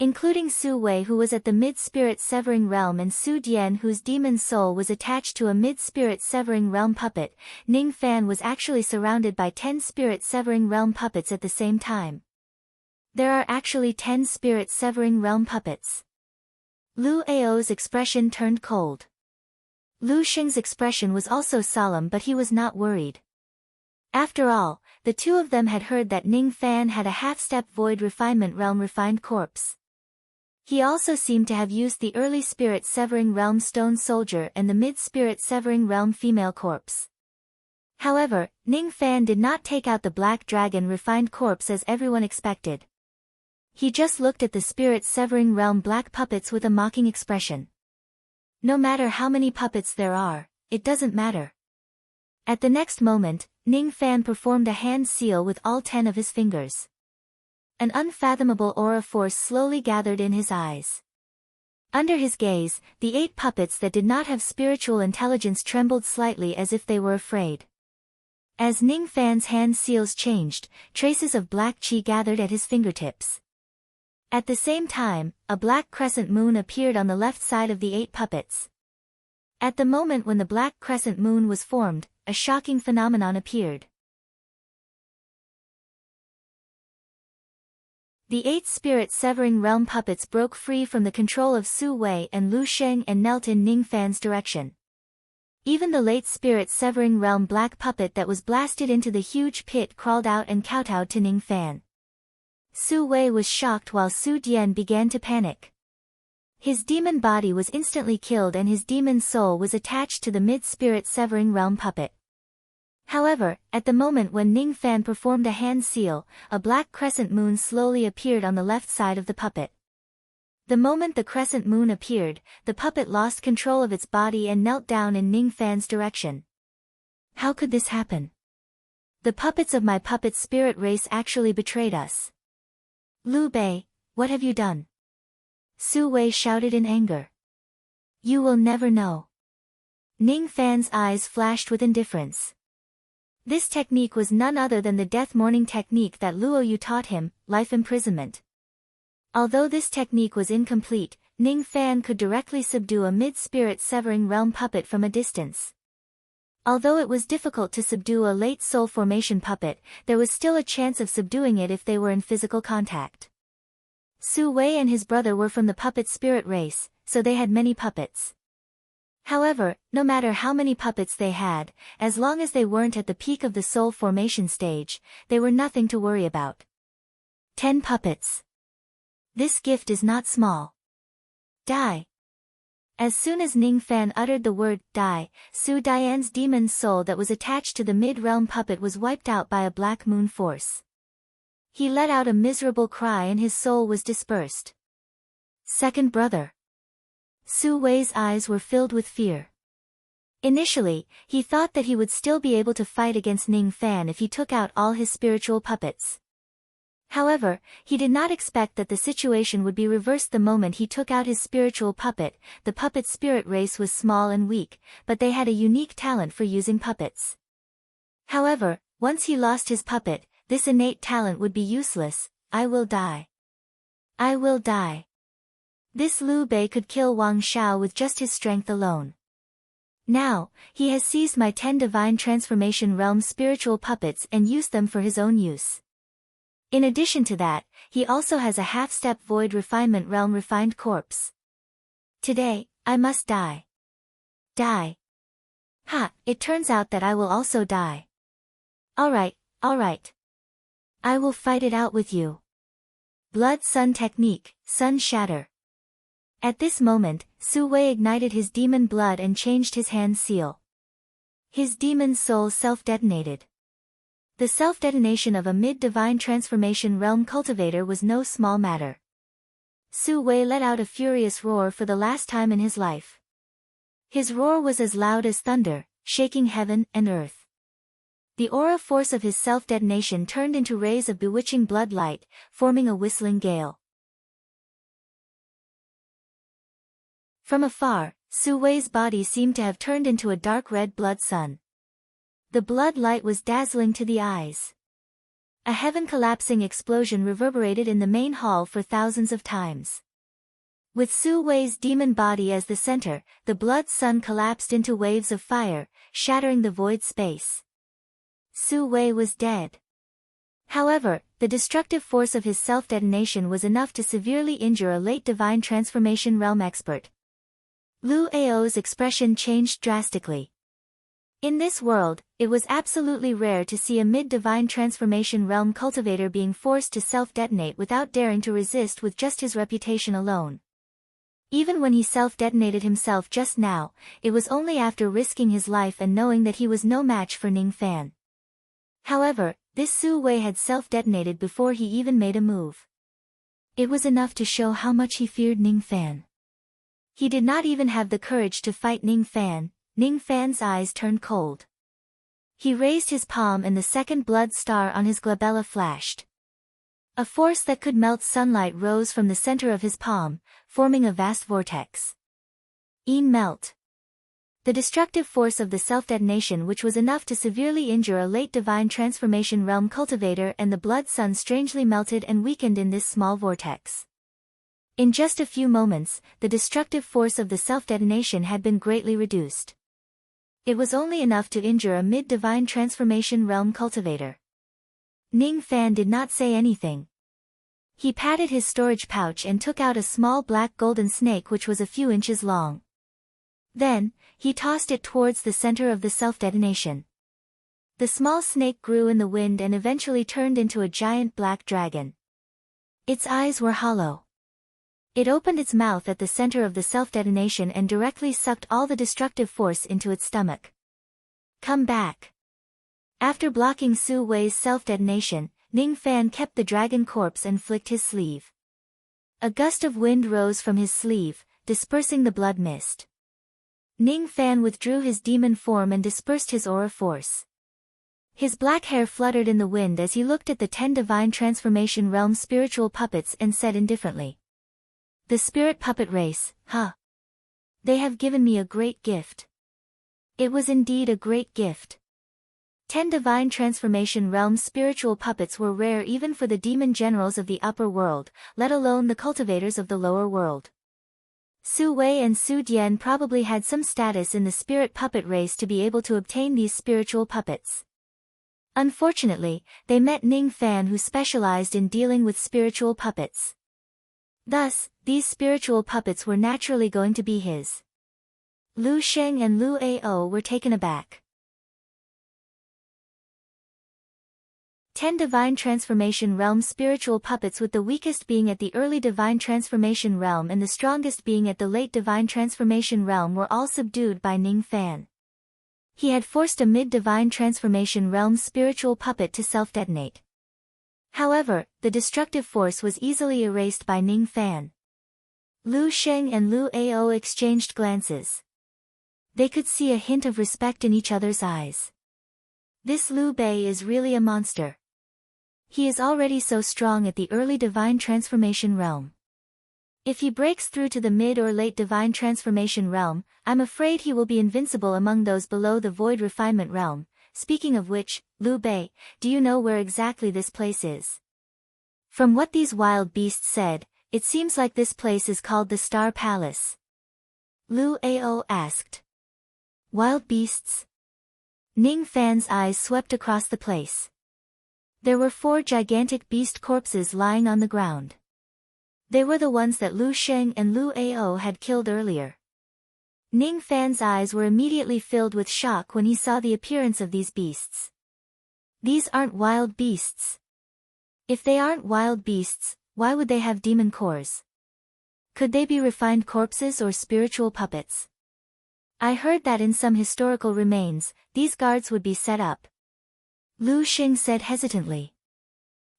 Including Su Wei, who was at the mid-spirit-severing realm, and Su Dian, whose demon soul was attached to a mid-spirit-severing realm puppet, Ning Fan was actually surrounded by 10 spirit-severing realm puppets at the same time. There are actually 10 spirit-severing realm puppets. Lu Ao's expression turned cold. Lu Xing's expression was also solemn, but he was not worried. After all, the two of them had heard that Ning Fan had a half-step void refinement realm refined corpse. He also seemed to have used the early spirit-severing realm stone soldier and the mid-spirit-severing realm female corpse. However, Ning Fan did not take out the black dragon refined corpse as everyone expected. He just looked at the spirit-severing realm black puppets with a mocking expression. No matter how many puppets there are, it doesn't matter. At the next moment, Ning Fan performed a hand seal with all 10 of his fingers. An unfathomable aura force slowly gathered in his eyes. Under his gaze, the 8 puppets that did not have spiritual intelligence trembled slightly as if they were afraid. As Ning Fan's hand seals changed, traces of black qi gathered at his fingertips. At the same time, a black crescent moon appeared on the left side of the 8 puppets. At the moment when the black crescent moon was formed, a shocking phenomenon appeared. The 8 spirit-severing realm puppets broke free from the control of Su Wei and Lu Sheng and knelt in Ning Fan's direction. Even the late spirit-severing realm black puppet that was blasted into the huge pit crawled out and kowtowed to Ning Fan. Su Wei was shocked while Su Dian began to panic. His demon body was instantly killed and his demon soul was attached to the mid-spirit-severing realm puppet. However, at the moment when Ning Fan performed a hand seal, a black crescent moon slowly appeared on the left side of the puppet. The moment the crescent moon appeared, the puppet lost control of its body and knelt down in Ning Fan's direction. How could this happen? The puppets of my puppet spirit race actually betrayed us. Liu Bei, what have you done? Su Wei shouted in anger. You will never know. Ning Fan's eyes flashed with indifference. This technique was none other than the death mourning technique that Luo Yu taught him, life imprisonment. Although this technique was incomplete, Ning Fan could directly subdue a mid-spirit severing realm puppet from a distance. Although it was difficult to subdue a late soul formation puppet, there was still a chance of subduing it if they were in physical contact. Su Wei and his brother were from the puppet spirit race, so they had many puppets. However, no matter how many puppets they had, as long as they weren't at the peak of the soul formation stage, they were nothing to worry about. 10 puppets. This gift is not small. Die. As soon as Ning Fan uttered the word, die, Su Dian's demon soul that was attached to the mid-realm puppet was wiped out by a black moon force. He let out a miserable cry and his soul was dispersed. Second brother. Su Wei's eyes were filled with fear. Initially, he thought that he would still be able to fight against Ning Fan if he took out all his spiritual puppets. However, he did not expect that the situation would be reversed the moment he took out his spiritual puppet. The puppet spirit race was small and weak, but they had a unique talent for using puppets. However, once he lost his puppet, this innate talent would be useless. I will die. I will die. This Liu Bei could kill Wang Shao with just his strength alone. Now, he has seized my 10 divine transformation realm spiritual puppets and used them for his own use. In addition to that, he also has a half-step void refinement realm refined corpse. Today, I must die. Die. Ha, it turns out that I will also die. Alright, alright. I will fight it out with you. Blood Sun Technique, Sun Shatter. At this moment, Su Wei ignited his demon blood and changed his hand seal. His demon soul self-detonated. The self-detonation of a mid-divine transformation realm cultivator was no small matter. Su Wei let out a furious roar for the last time in his life. His roar was as loud as thunder, shaking heaven and earth. The aura force of his self-detonation turned into rays of bewitching blood light, forming a whistling gale. From afar, Su Wei's body seemed to have turned into a dark red blood sun. The blood light was dazzling to the eyes. A heaven-collapsing explosion reverberated in the main hall for thousands of times. With Su Wei's demon body as the center, the blood sun collapsed into waves of fire, shattering the void space. Su Wei was dead. However, the destructive force of his self-detonation was enough to severely injure a late divine transformation realm expert. Lu Ao's expression changed drastically. In this world, it was absolutely rare to see a mid-divine transformation realm cultivator being forced to self-detonate without daring to resist with just his reputation alone. Even when he self-detonated himself just now, it was only after risking his life and knowing that he was no match for Ning Fan. However, this Su Wei had self-detonated before he even made a move. It was enough to show how much he feared Ning Fan. He did not even have the courage to fight Ning Fan. Ning Fan's eyes turned cold. He raised his palm and the second blood star on his glabella flashed. A force that could melt sunlight rose from the center of his palm, forming a vast vortex. Melt. The destructive force of the self-detonation, which was enough to severely injure a late divine transformation realm cultivator, and the blood sun strangely melted and weakened in this small vortex. In just a few moments, the destructive force of the self-detonation had been greatly reduced. It was only enough to injure a mid-divine transformation realm cultivator. Ning Fan did not say anything. He patted his storage pouch and took out a small black golden snake which was a few inches long. Then, he tossed it towards the center of the self-detonation. The small snake grew in the wind and eventually turned into a giant black dragon. Its eyes were hollow. It opened its mouth at the center of the self-detonation and directly sucked all the destructive force into its stomach. Come back. After blocking Su Wei's self-detonation, Ning Fan kept the dragon corpse and flicked his sleeve. A gust of wind rose from his sleeve, dispersing the blood mist. Ning Fan withdrew his demon form and dispersed his aura force. His black hair fluttered in the wind as he looked at the 10 divine transformation realm spiritual puppets and said indifferently. The spirit puppet race, huh? They have given me a great gift. It was indeed a great gift. 10 divine transformation realm spiritual puppets were rare even for the demon generals of the upper world, let alone the cultivators of the lower world. Su Wei and Su Dian probably had some status in the spirit puppet race to be able to obtain these spiritual puppets. Unfortunately, they met Ning Fan, who specialized in dealing with spiritual puppets. Thus, these spiritual puppets were naturally going to be his. Lu Sheng and Lu Ao were taken aback. 10 divine transformation realm spiritual puppets, with the weakest being at the early divine transformation realm and the strongest being at the late divine transformation realm, were all subdued by Ning Fan. He had forced a mid-divine transformation realm spiritual puppet to self-detonate. However, the destructive force was easily erased by Ning Fan. Lu Sheng and Lu Ao exchanged glances. They could see a hint of respect in each other's eyes. This Liu Bei is really a monster. He is already so strong at the early divine transformation realm. If he breaks through to the mid or late divine transformation realm, I'm afraid he will be invincible among those below the void refinement realm. Speaking of which, Liu Bei, do you know where exactly this place is? From what these wild beasts said, it seems like this place is called the Star Palace. Lu Ao asked. Wild beasts? Ning Fan's eyes swept across the place. There were 4 gigantic beast corpses lying on the ground. They were the ones that Lu Sheng and Lu Ao had killed earlier. Ning Fan's eyes were immediately filled with shock when he saw the appearance of these beasts. These aren't wild beasts. If they aren't wild beasts, why would they have demon cores? Could they be refined corpses or spiritual puppets? I heard that in some historical remains, these guards would be set up. Lu Xing said hesitantly.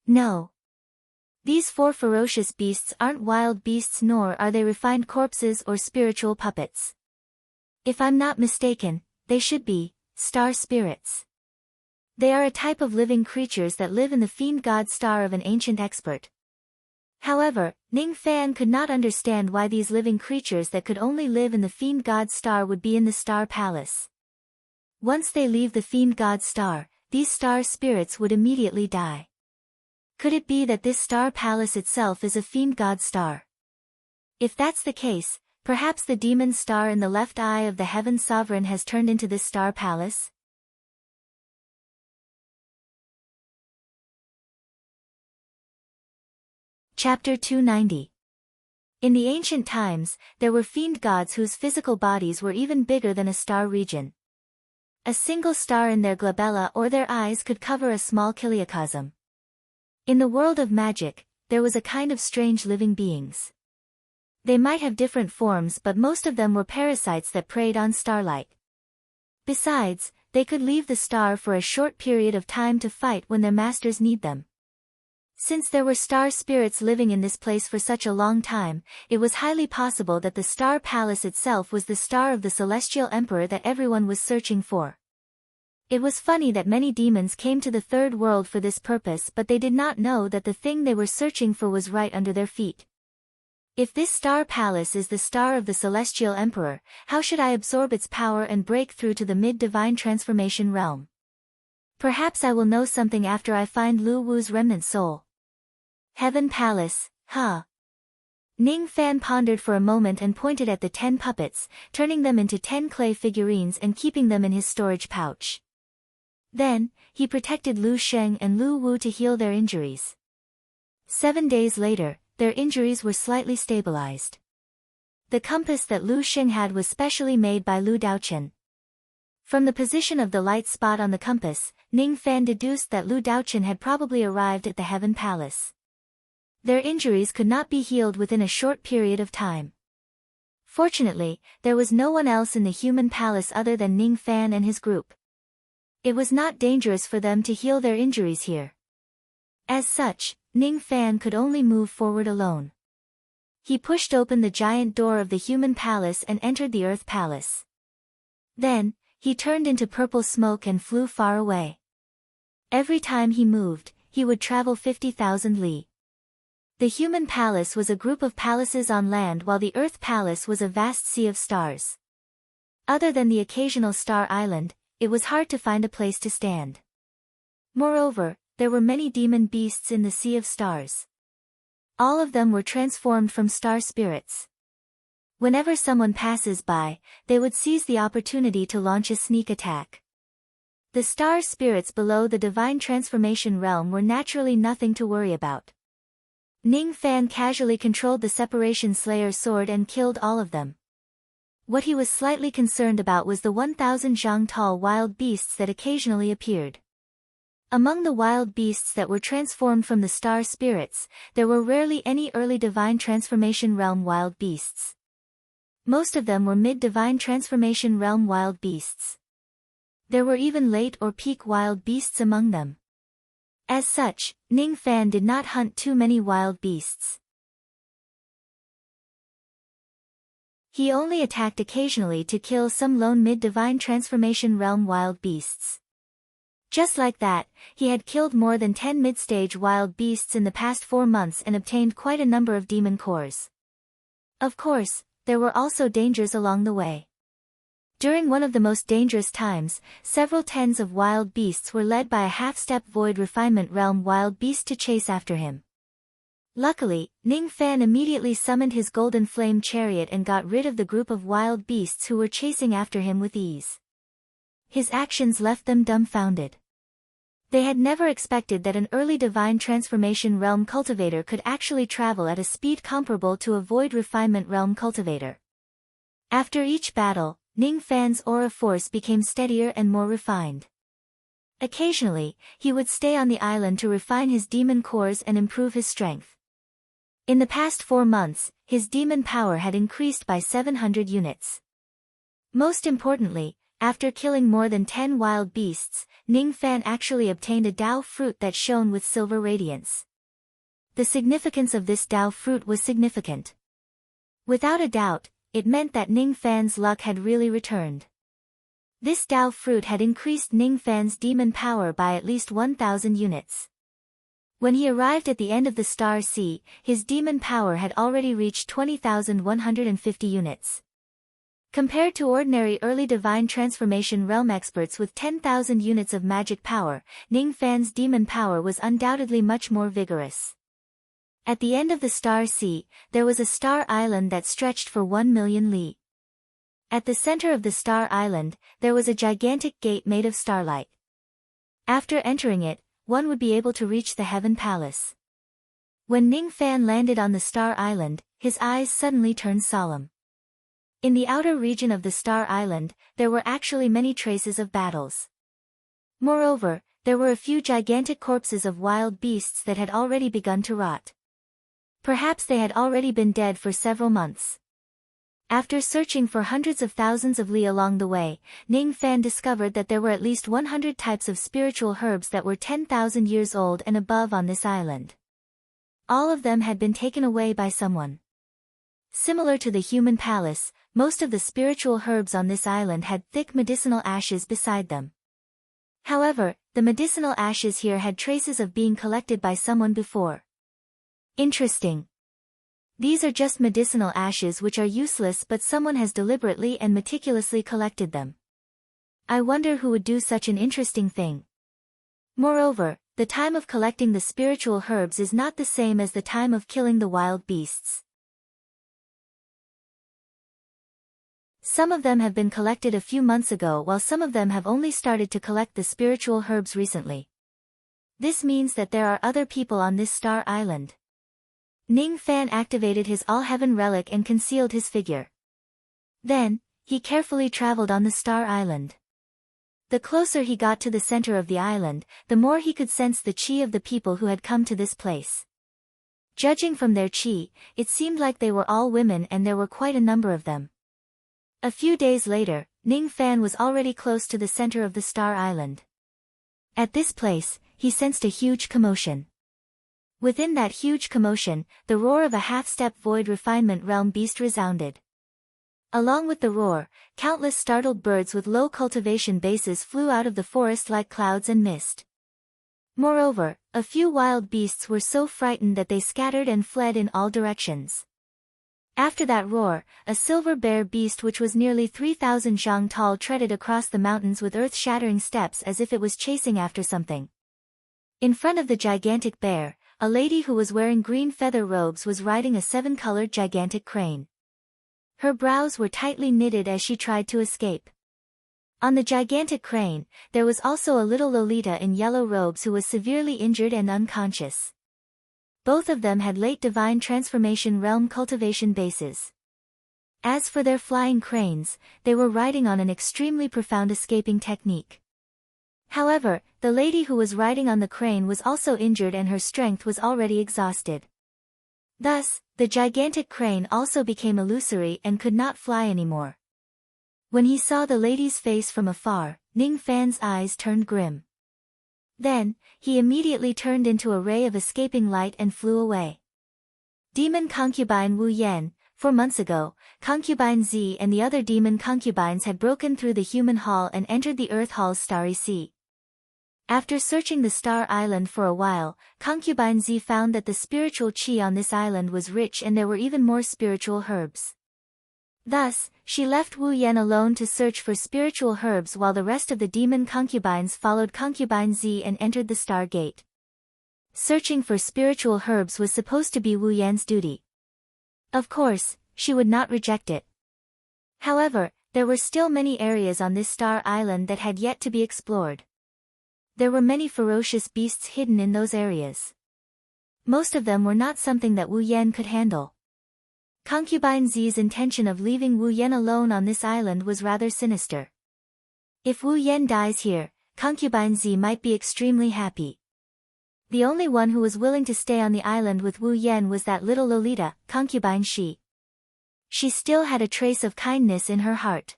No. These 4 ferocious beasts aren't wild beasts, nor are they refined corpses or spiritual puppets. If I'm not mistaken, they should be star spirits. They are a type of living creatures that live in the fiend god star of an ancient expert. However, Ning Fan could not understand why these living creatures that could only live in the fiend god star would be in the star palace. Once they leave the fiend god star, these star spirits would immediately die. Could it be that this star palace itself is a fiend god star? If that's the case, perhaps the demon star in the left eye of the heaven sovereign has turned into this star palace? Chapter 290. In the ancient times, there were fiend gods whose physical bodies were even bigger than a star region. A single star in their glabella or their eyes could cover a small kiliocosm. In the world of magic, there was a kind of strange living beings. They might have different forms, but most of them were parasites that preyed on starlight. Besides, they could leave the star for a short period of time to fight when their masters need them. Since there were star spirits living in this place for such a long time, it was highly possible that the star palace itself was the star of the celestial emperor that everyone was searching for. It was funny that many demons came to the third world for this purpose, but they did not know that the thing they were searching for was right under their feet. If this star palace is the star of the celestial emperor, how should I absorb its power and break through to the mid-divine transformation realm? Perhaps I will know something after I find Lu Wu's remnant soul. Heaven Palace, huh? Ning Fan pondered for a moment and pointed at the 10 puppets, turning them into 10 clay figurines and keeping them in his storage pouch. Then, he protected Lu Sheng and Lu Wu to heal their injuries. 7 days later, their injuries were slightly stabilized. The compass that Lu Sheng had was specially made by Lu Daochen. From the position of the light spot on the compass, Ning Fan deduced that Lu Daochen had probably arrived at the Heaven Palace. Their injuries could not be healed within a short period of time. Fortunately, there was no one else in the human palace other than Ning Fan and his group. It was not dangerous for them to heal their injuries here. As such, Ning Fan could only move forward alone. He pushed open the giant door of the human palace and entered the earth palace. Then, he turned into purple smoke and flew far away. Every time he moved, he would travel 50,000 li. The human palace was a group of palaces on land while the earth palace was a vast sea of stars. Other than the occasional star island, it was hard to find a place to stand. Moreover, there were many demon beasts in the sea of stars. All of them were transformed from star spirits. Whenever someone passes by, they would seize the opportunity to launch a sneak attack. The star spirits below the divine transformation realm were naturally nothing to worry about. Ning Fan casually controlled the Separation Slayer sword and killed all of them. What he was slightly concerned about was the 1,000 zhang tall wild beasts that occasionally appeared. Among the wild beasts that were transformed from the star spirits, there were rarely any early divine transformation realm wild beasts. Most of them were mid-divine transformation realm wild beasts. There were even late or peak wild beasts among them. As such, Ning Fan did not hunt too many wild beasts. He only attacked occasionally to kill some lone mid-divine transformation realm wild beasts. Just like that, he had killed more than 10 mid-stage wild beasts in the past 4 months and obtained quite a number of demon cores. Of course, there were also dangers along the way. During one of the most dangerous times, several tens of wild beasts were led by a half-step void refinement realm wild beast to chase after him. Luckily, Ning Fan immediately summoned his golden flame chariot and got rid of the group of wild beasts who were chasing after him with ease. His actions left them dumbfounded. They had never expected that an early divine transformation realm cultivator could actually travel at a speed comparable to a void refinement realm cultivator. After each battle, Ning Fan's aura force became steadier and more refined. Occasionally, he would stay on the island to refine his demon cores and improve his strength. In the past 4 months, his demon power had increased by 700 units. Most importantly, after killing more than 10 wild beasts, Ning Fan actually obtained a Dao fruit that shone with silver radiance. The significance of this Dao fruit was significant. Without a doubt, it meant that Ning Fan's luck had really returned. This Dao fruit had increased Ning Fan's demon power by at least 1,000 units. When he arrived at the end of the Star Sea, his demon power had already reached 20,150 units. Compared to ordinary early divine transformation realm experts with 10,000 units of magic power, Ning Fan's demon power was undoubtedly much more vigorous. At the end of the Star Sea, there was a star island that stretched for 1,000,000 li. At the center of the star island, there was a gigantic gate made of starlight. After entering it, one would be able to reach the Heaven Palace. When Ning Fan landed on the star island, his eyes suddenly turned solemn. In the outer region of the star island, there were actually many traces of battles. Moreover, there were a few gigantic corpses of wild beasts that had already begun to rot. Perhaps they had already been dead for several months. After searching for hundreds of thousands of li along the way, Ning Fan discovered that there were at least 100 types of spiritual herbs that were 10,000 years old and above on this island. All of them had been taken away by someone. Similar to the human palace, most of the spiritual herbs on this island had thick medicinal ashes beside them. However, the medicinal ashes here had traces of being collected by someone before. Interesting. These are just medicinal ashes which are useless, but someone has deliberately and meticulously collected them. I wonder who would do such an interesting thing. Moreover, the time of collecting the spiritual herbs is not the same as the time of killing the wild beasts. Some of them have been collected a few months ago, while some of them have only started to collect the spiritual herbs recently. This means that there are other people on this star island. Ning Fan activated his All-Heaven relic and concealed his figure. Then, he carefully traveled on the star island. The closer he got to the center of the island, the more he could sense the chi of the people who had come to this place. Judging from their chi, it seemed like they were all women, and there were quite a number of them. A few days later, Ning Fan was already close to the center of the star island. At this place, he sensed a huge commotion. Within that huge commotion, the roar of a half-step void refinement realm beast resounded. Along with the roar, countless startled birds with low cultivation bases flew out of the forest like clouds and mist. Moreover, a few wild beasts were so frightened that they scattered and fled in all directions. After that roar, a silver bear beast which was nearly 3,000 zhang tall treaded across the mountains with earth-shattering steps as if it was chasing after something. In front of the gigantic bear, a lady who was wearing green feather robes was riding a 7-colored gigantic crane. Her brows were tightly knitted as she tried to escape. On the gigantic crane, there was also a little Lolita in yellow robes who was severely injured and unconscious. Both of them had late divine transformation realm cultivation bases. As for their flying cranes, they were riding on an extremely profound escaping technique. However, the lady who was riding on the crane was also injured and her strength was already exhausted. Thus, the gigantic crane also became illusory and could not fly anymore. When he saw the lady's face from afar, Ning Fan's eyes turned grim. Then, he immediately turned into a ray of escaping light and flew away. Demon concubine Wu Yan. 4 months ago, concubine Zi and the other demon concubines had broken through the human hall and entered the Earth Hall's starry sea. After searching the Star Island for a while, concubine Zi found that the spiritual chi on this island was rich and there were even more spiritual herbs. Thus, she left Wu Yan alone to search for spiritual herbs while the rest of the demon concubines followed concubine Zi and entered the Star Gate. Searching for spiritual herbs was supposed to be Wu Yan's duty. Of course, she would not reject it. However, there were still many areas on this Star Island that had yet to be explored. There were many ferocious beasts hidden in those areas. Most of them were not something that Wu Yan could handle. Concubine Zi's intention of leaving Wu Yan alone on this island was rather sinister. If Wu Yan dies here, concubine Zi might be extremely happy. The only one who was willing to stay on the island with Wu Yan was that little Lolita, concubine Shi. She still had a trace of kindness in her heart.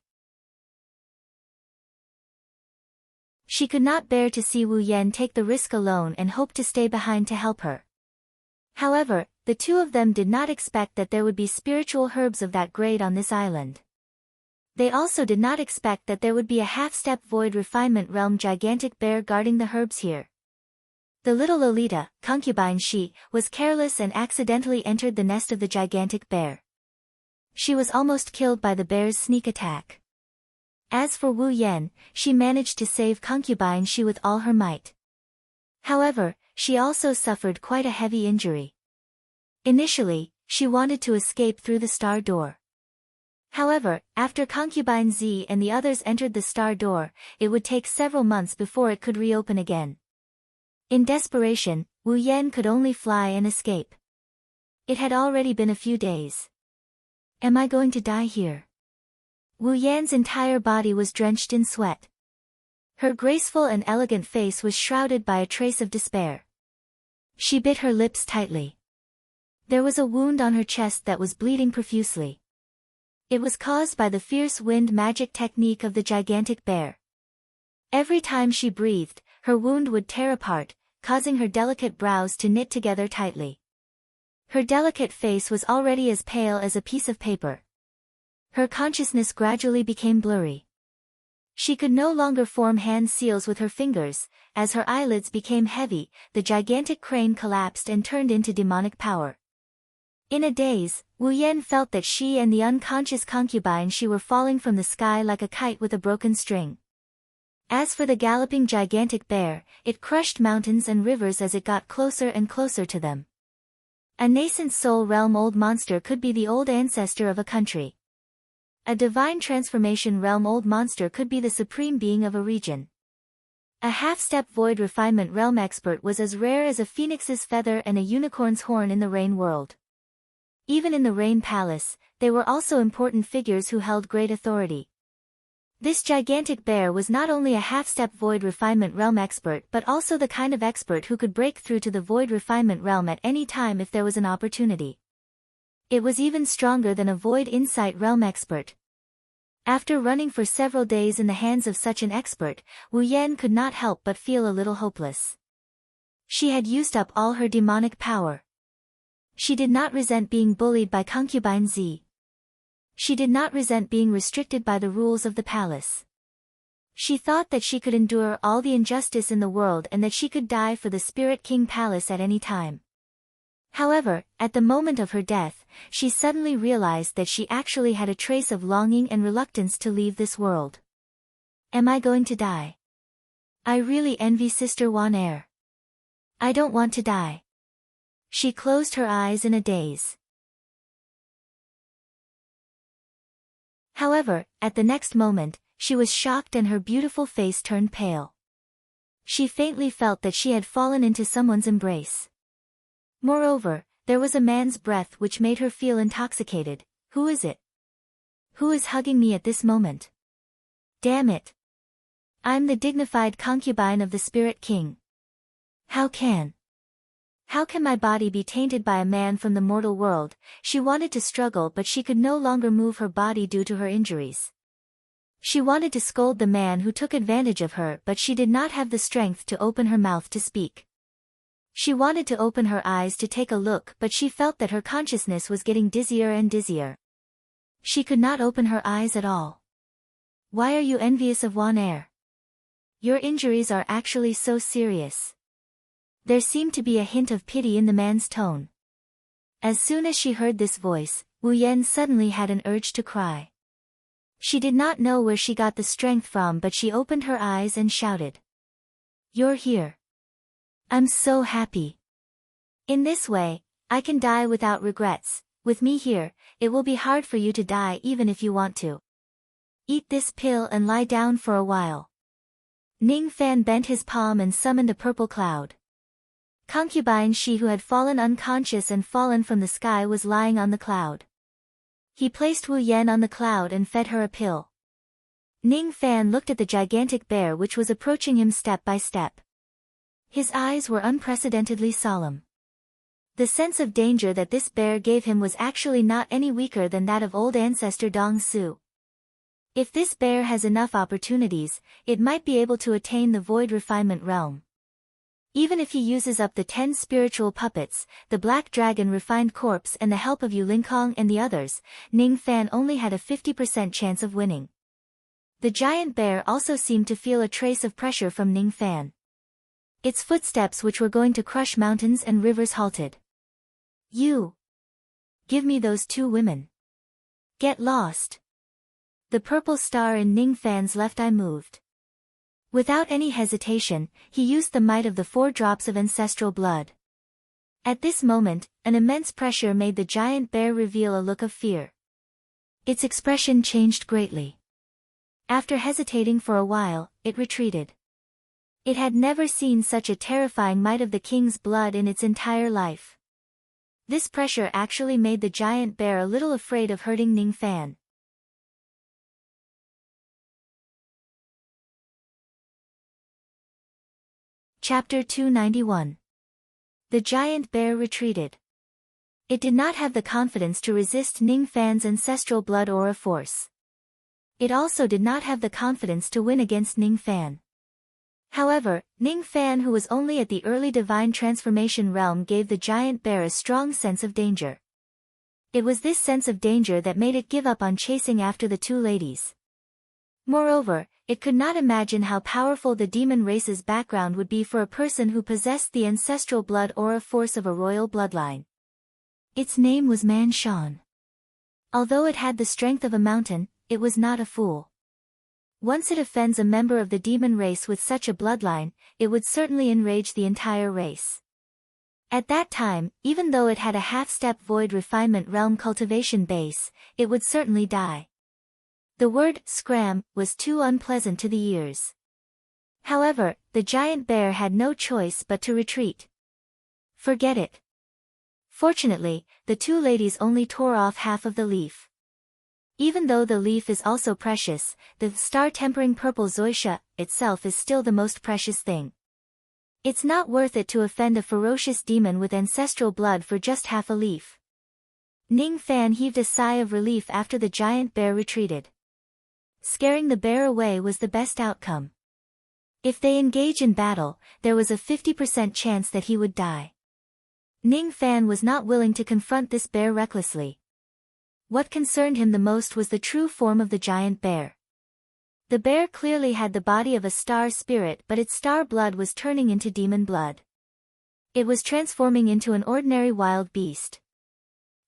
She could not bear to see Wu Yan take the risk alone and hoped to stay behind to help her. However, the two of them did not expect that there would be spiritual herbs of that grade on this island. They also did not expect that there would be a half-step void refinement realm gigantic bear guarding the herbs here. The little Lolita, concubine Shi, was careless and accidentally entered the nest of the gigantic bear. She was almost killed by the bear's sneak attack. As for Wu Yan, she managed to save concubine Shi with all her might. However, she also suffered quite a heavy injury. Initially, she wanted to escape through the star door. However, after concubine Zi and the others entered the star door, it would take several months before it could reopen again. In desperation, Wu Yan could only fly and escape. It had already been a few days. Am I going to die here? Wu Yan's entire body was drenched in sweat. Her graceful and elegant face was shrouded by a trace of despair. She bit her lips tightly. There was a wound on her chest that was bleeding profusely. It was caused by the fierce wind magic technique of the gigantic bear. Every time she breathed, her wound would tear apart, causing her delicate brows to knit together tightly. Her delicate face was already as pale as a piece of paper. Her consciousness gradually became blurry. She could no longer form hand seals with her fingers. As her eyelids became heavy, the gigantic crane collapsed and turned into demonic power. In a daze, Wu Yan felt that she and the unconscious concubine she were falling from the sky like a kite with a broken string. As for the galloping gigantic bear, it crushed mountains and rivers as it got closer and closer to them. A nascent soul realm old monster could be the old ancestor of a country. A divine transformation realm old monster could be the supreme being of a region. A half-step void refinement realm expert was as rare as a phoenix's feather and a unicorn's horn in the Rain world. Even in the Rain Palace, they were also important figures who held great authority. This gigantic bear was not only a half-step void refinement realm expert but also the kind of expert who could break through to the void refinement realm at any time if there was an opportunity. It was even stronger than a void insight realm expert. After running for several days in the hands of such an expert, Wu Yan could not help but feel a little hopeless. She had used up all her demonic power. She did not resent being bullied by concubine Z. She did not resent being restricted by the rules of the palace. She thought that she could endure all the injustice in the world and that she could die for the Spirit King Palace at any time. However, at the moment of her death, she suddenly realized that she actually had a trace of longing and reluctance to leave this world. Am I going to die? I really envy Sister Wan Er. I don't want to die. She closed her eyes in a daze. However, at the next moment, she was shocked and her beautiful face turned pale. She faintly felt that she had fallen into someone's embrace. Moreover, there was a man's breath which made her feel intoxicated. Who is it? Who is hugging me at this moment? Damn it! I'm the dignified concubine of the Spirit King. How can my body be tainted by a man from the mortal world? She wanted to struggle but she could no longer move her body due to her injuries. She wanted to scold the man who took advantage of her but she did not have the strength to open her mouth to speak. She wanted to open her eyes to take a look but she felt that her consciousness was getting dizzier and dizzier. She could not open her eyes at all. Why are you envious of Wan Er? Your injuries are actually so serious. There seemed to be a hint of pity in the man's tone. As soon as she heard this voice, Wu Yan suddenly had an urge to cry. She did not know where she got the strength from but she opened her eyes and shouted. You're here. I'm so happy. In this way, I can die without regrets. With me here, it will be hard for you to die even if you want to. Eat this pill and lie down for a while. Ning Fan bent his palm and summoned a purple cloud. Concubine she who had fallen unconscious and fallen from the sky was lying on the cloud. He placed Wu Yan on the cloud and fed her a pill. Ning Fan looked at the gigantic bear which was approaching him step by step. His eyes were unprecedentedly solemn. The sense of danger that this bear gave him was actually not any weaker than that of old ancestor Dong Su. If this bear has enough opportunities, it might be able to attain the void refinement realm. Even if he uses up the 10 spiritual puppets, the black dragon refined corpse and the help of Yu Linkong and the others, Ning Fan only had a 50% chance of winning. The giant bear also seemed to feel a trace of pressure from Ning Fan. Its footsteps which were going to crush mountains and rivers halted. You! Give me those 2 women. Get lost. The purple star in Ning Fan's left eye moved. Without any hesitation, he used the might of the 4 drops of ancestral blood. At this moment, an immense pressure made the giant bear reveal a look of fear. Its expression changed greatly. After hesitating for a while, it retreated. It had never seen such a terrifying might of the king's blood in its entire life. This pressure actually made the giant bear a little afraid of hurting Ning Fan. Chapter 291. The giant bear retreated. It did not have the confidence to resist Ning Fan's ancestral blood aura force. It also did not have the confidence to win against Ning Fan. However, Ning Fan, who was only at the early divine transformation realm, gave the giant bear a strong sense of danger. It was this sense of danger that made it give up on chasing after the two ladies. Moreover, it could not imagine how powerful the demon race's background would be for a person who possessed the ancestral blood aura force of a royal bloodline. Its name was Man Shan. Although it had the strength of a mountain, it was not a fool. Once it offends a member of the demon race with such a bloodline, it would certainly enrage the entire race. At that time, even though it had a half-step void refinement realm cultivation base, it would certainly die. The word scram was too unpleasant to the ears. However, the giant bear had no choice but to retreat. Forget it. Fortunately, the two ladies only tore off half of the leaf. Even though the leaf is also precious, the star-tempering purple zoysia itself is still the most precious thing. It's not worth it to offend a ferocious demon with ancestral blood for just half a leaf. Ning Fan heaved a sigh of relief after the giant bear retreated. Scaring the bear away was the best outcome. If they engage in battle, there was a 50% chance that he would die. Ning Fan was not willing to confront this bear recklessly. What concerned him the most was the true form of the giant bear. The bear clearly had the body of a star spirit, but its star blood was turning into demon blood. It was transforming into an ordinary wild beast.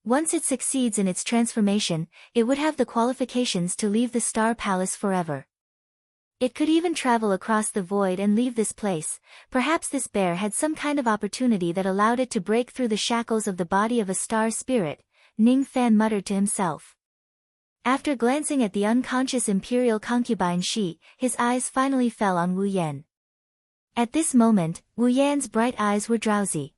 Once it succeeds in its transformation, it would have the qualifications to leave the Star Palace forever. It could even travel across the void and leave this place. Perhaps this bear had some kind of opportunity that allowed it to break through the shackles of the body of a star spirit, Ning Fan muttered to himself. After glancing at the unconscious imperial concubine Shi, his eyes finally fell on Wu Yan. At this moment, Wu Yan's bright eyes were drowsy.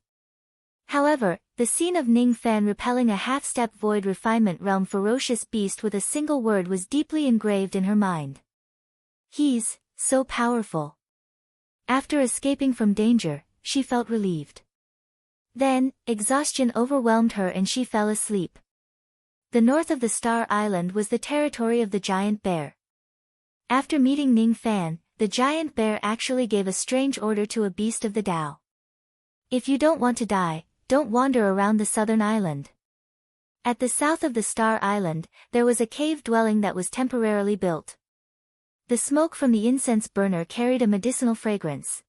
However, the scene of Ning Fan repelling a half-step void refinement realm ferocious beast with a single word was deeply engraved in her mind. He's so powerful. After escaping from danger, she felt relieved. Then, exhaustion overwhelmed her and she fell asleep. The north of the Star Island was the territory of the giant bear. After meeting Ning Fan, the giant bear actually gave a strange order to a beast of the Tao. If you don't want to die, don't wander around the southern island. At the south of the Star Island, there was a cave dwelling that was temporarily built. The smoke from the incense burner carried a medicinal fragrance.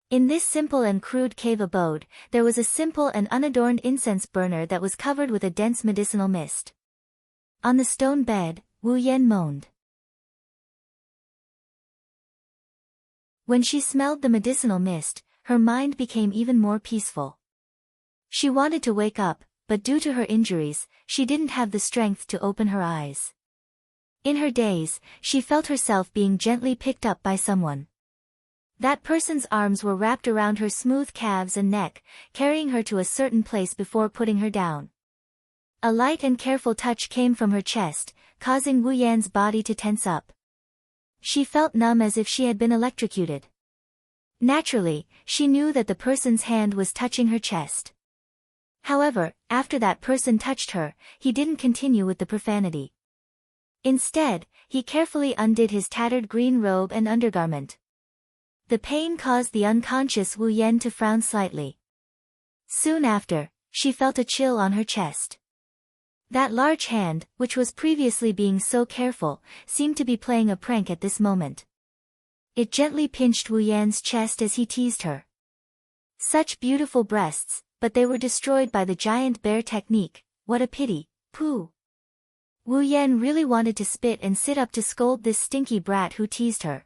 In this simple and crude cave abode, there was a simple and unadorned incense burner that was covered with a dense medicinal mist. On the stone bed, Wu Yan moaned. When she smelled the medicinal mist, her mind became even more peaceful. She wanted to wake up, but due to her injuries, she didn't have the strength to open her eyes. In her daze, she felt herself being gently picked up by someone. That person's arms were wrapped around her smooth calves and neck, carrying her to a certain place before putting her down. A light and careful touch came from her chest, causing Wu Yan's body to tense up. She felt numb as if she had been electrocuted. Naturally, she knew that the person's hand was touching her chest. However, after that person touched her, he didn't continue with the profanity. Instead, he carefully undid his tattered green robe and undergarment. The pain caused the unconscious Wu Yan to frown slightly. Soon after, she felt a chill on her chest. That large hand, which was previously being so careful, seemed to be playing a prank at this moment. It gently pinched Wu Yan's chest as he teased her. Such beautiful breasts, but they were destroyed by the giant bear technique. What a pity, pooh. Wu Yan really wanted to spit and sit up to scold this stinky brat who teased her.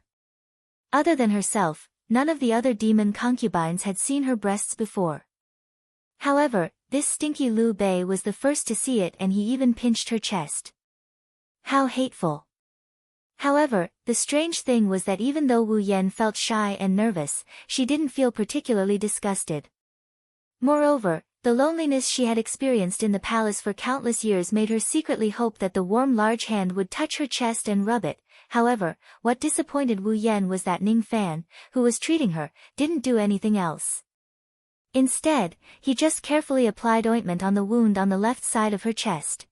Other than herself, none of the other demon concubines had seen her breasts before. However, this stinky Liu Bei was the first to see it and he even pinched her chest. How hateful. However, the strange thing was that even though Wu Yan felt shy and nervous, she didn't feel particularly disgusted. Moreover, the loneliness she had experienced in the palace for countless years made her secretly hope that the warm large hand would touch her chest and rub it. However, what disappointed Wu Yan was that Ning Fan, who was treating her, didn't do anything else. Instead, he just carefully applied ointment on the wound on the left side of her chest.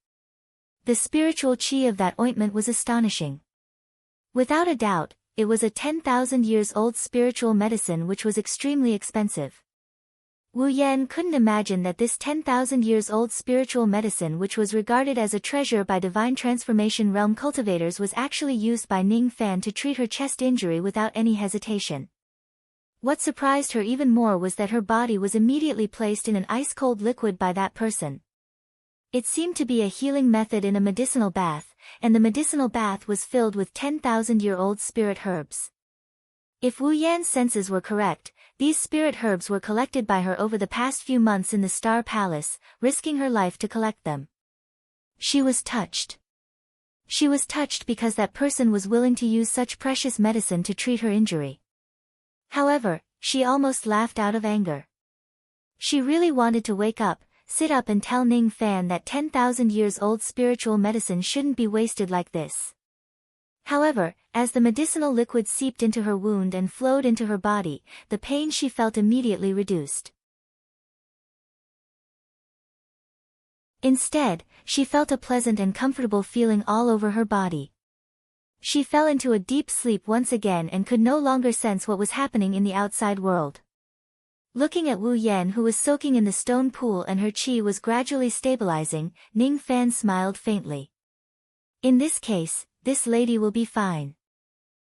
The spiritual qi of that ointment was astonishing. Without a doubt, it was a 10,000 years old spiritual medicine which was extremely expensive. Wu Yan couldn't imagine that this 10,000 years old spiritual medicine, which was regarded as a treasure by divine transformation realm cultivators, was actually used by Ning Fan to treat her chest injury without any hesitation. What surprised her even more was that her body was immediately placed in an ice-cold liquid by that person. It seemed to be a healing method in a medicinal bath, and the medicinal bath was filled with 10,000-year-old spirit herbs. If Wu Yan's senses were correct, these spirit herbs were collected by her over the past few months in the Star Palace, risking her life to collect them. She was touched. She was touched because that person was willing to use such precious medicine to treat her injury. However, she almost laughed out of anger. She really wanted to wake up, sit up and tell Ning Fan that 10,000 years old spiritual medicine shouldn't be wasted like this. However, as the medicinal liquid seeped into her wound and flowed into her body, the pain she felt immediately reduced. Instead, she felt a pleasant and comfortable feeling all over her body. She fell into a deep sleep once again and could no longer sense what was happening in the outside world. Looking at Wu Yan, who was soaking in the stone pool and her qi was gradually stabilizing, Ning Fan smiled faintly. In this case, this lady will be fine.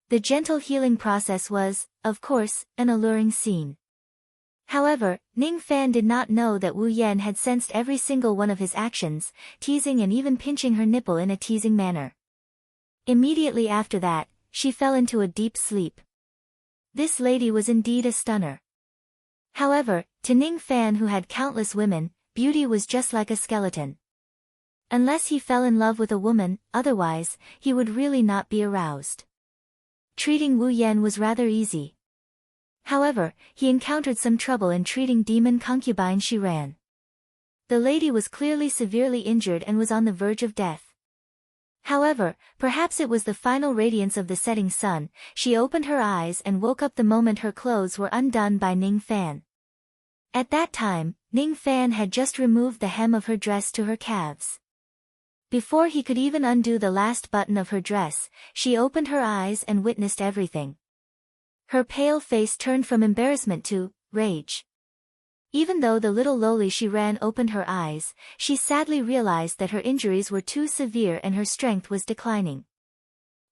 The gentle healing process was, of course, an alluring scene. However, Ning Fan did not know that Wu Yan had sensed every single one of his actions, teasing and even pinching her nipple in a teasing manner. Immediately after that, she fell into a deep sleep. This lady was indeed a stunner. However, to Ning Fan, who had countless women, beauty was just like a skeleton. Unless he fell in love with a woman, otherwise, he would really not be aroused. Treating Wu Yan was rather easy. However, he encountered some trouble in treating demon concubine Shiran. The lady was clearly severely injured and was on the verge of death. However, perhaps it was the final radiance of the setting sun, she opened her eyes and woke up the moment her clothes were undone by Ning Fan. At that time, Ning Fan had just removed the hem of her dress to her calves. Before he could even undo the last button of her dress, she opened her eyes and witnessed everything. Her pale face turned from embarrassment to rage. Even though the little lowly Shiran opened her eyes, she sadly realized that her injuries were too severe and her strength was declining.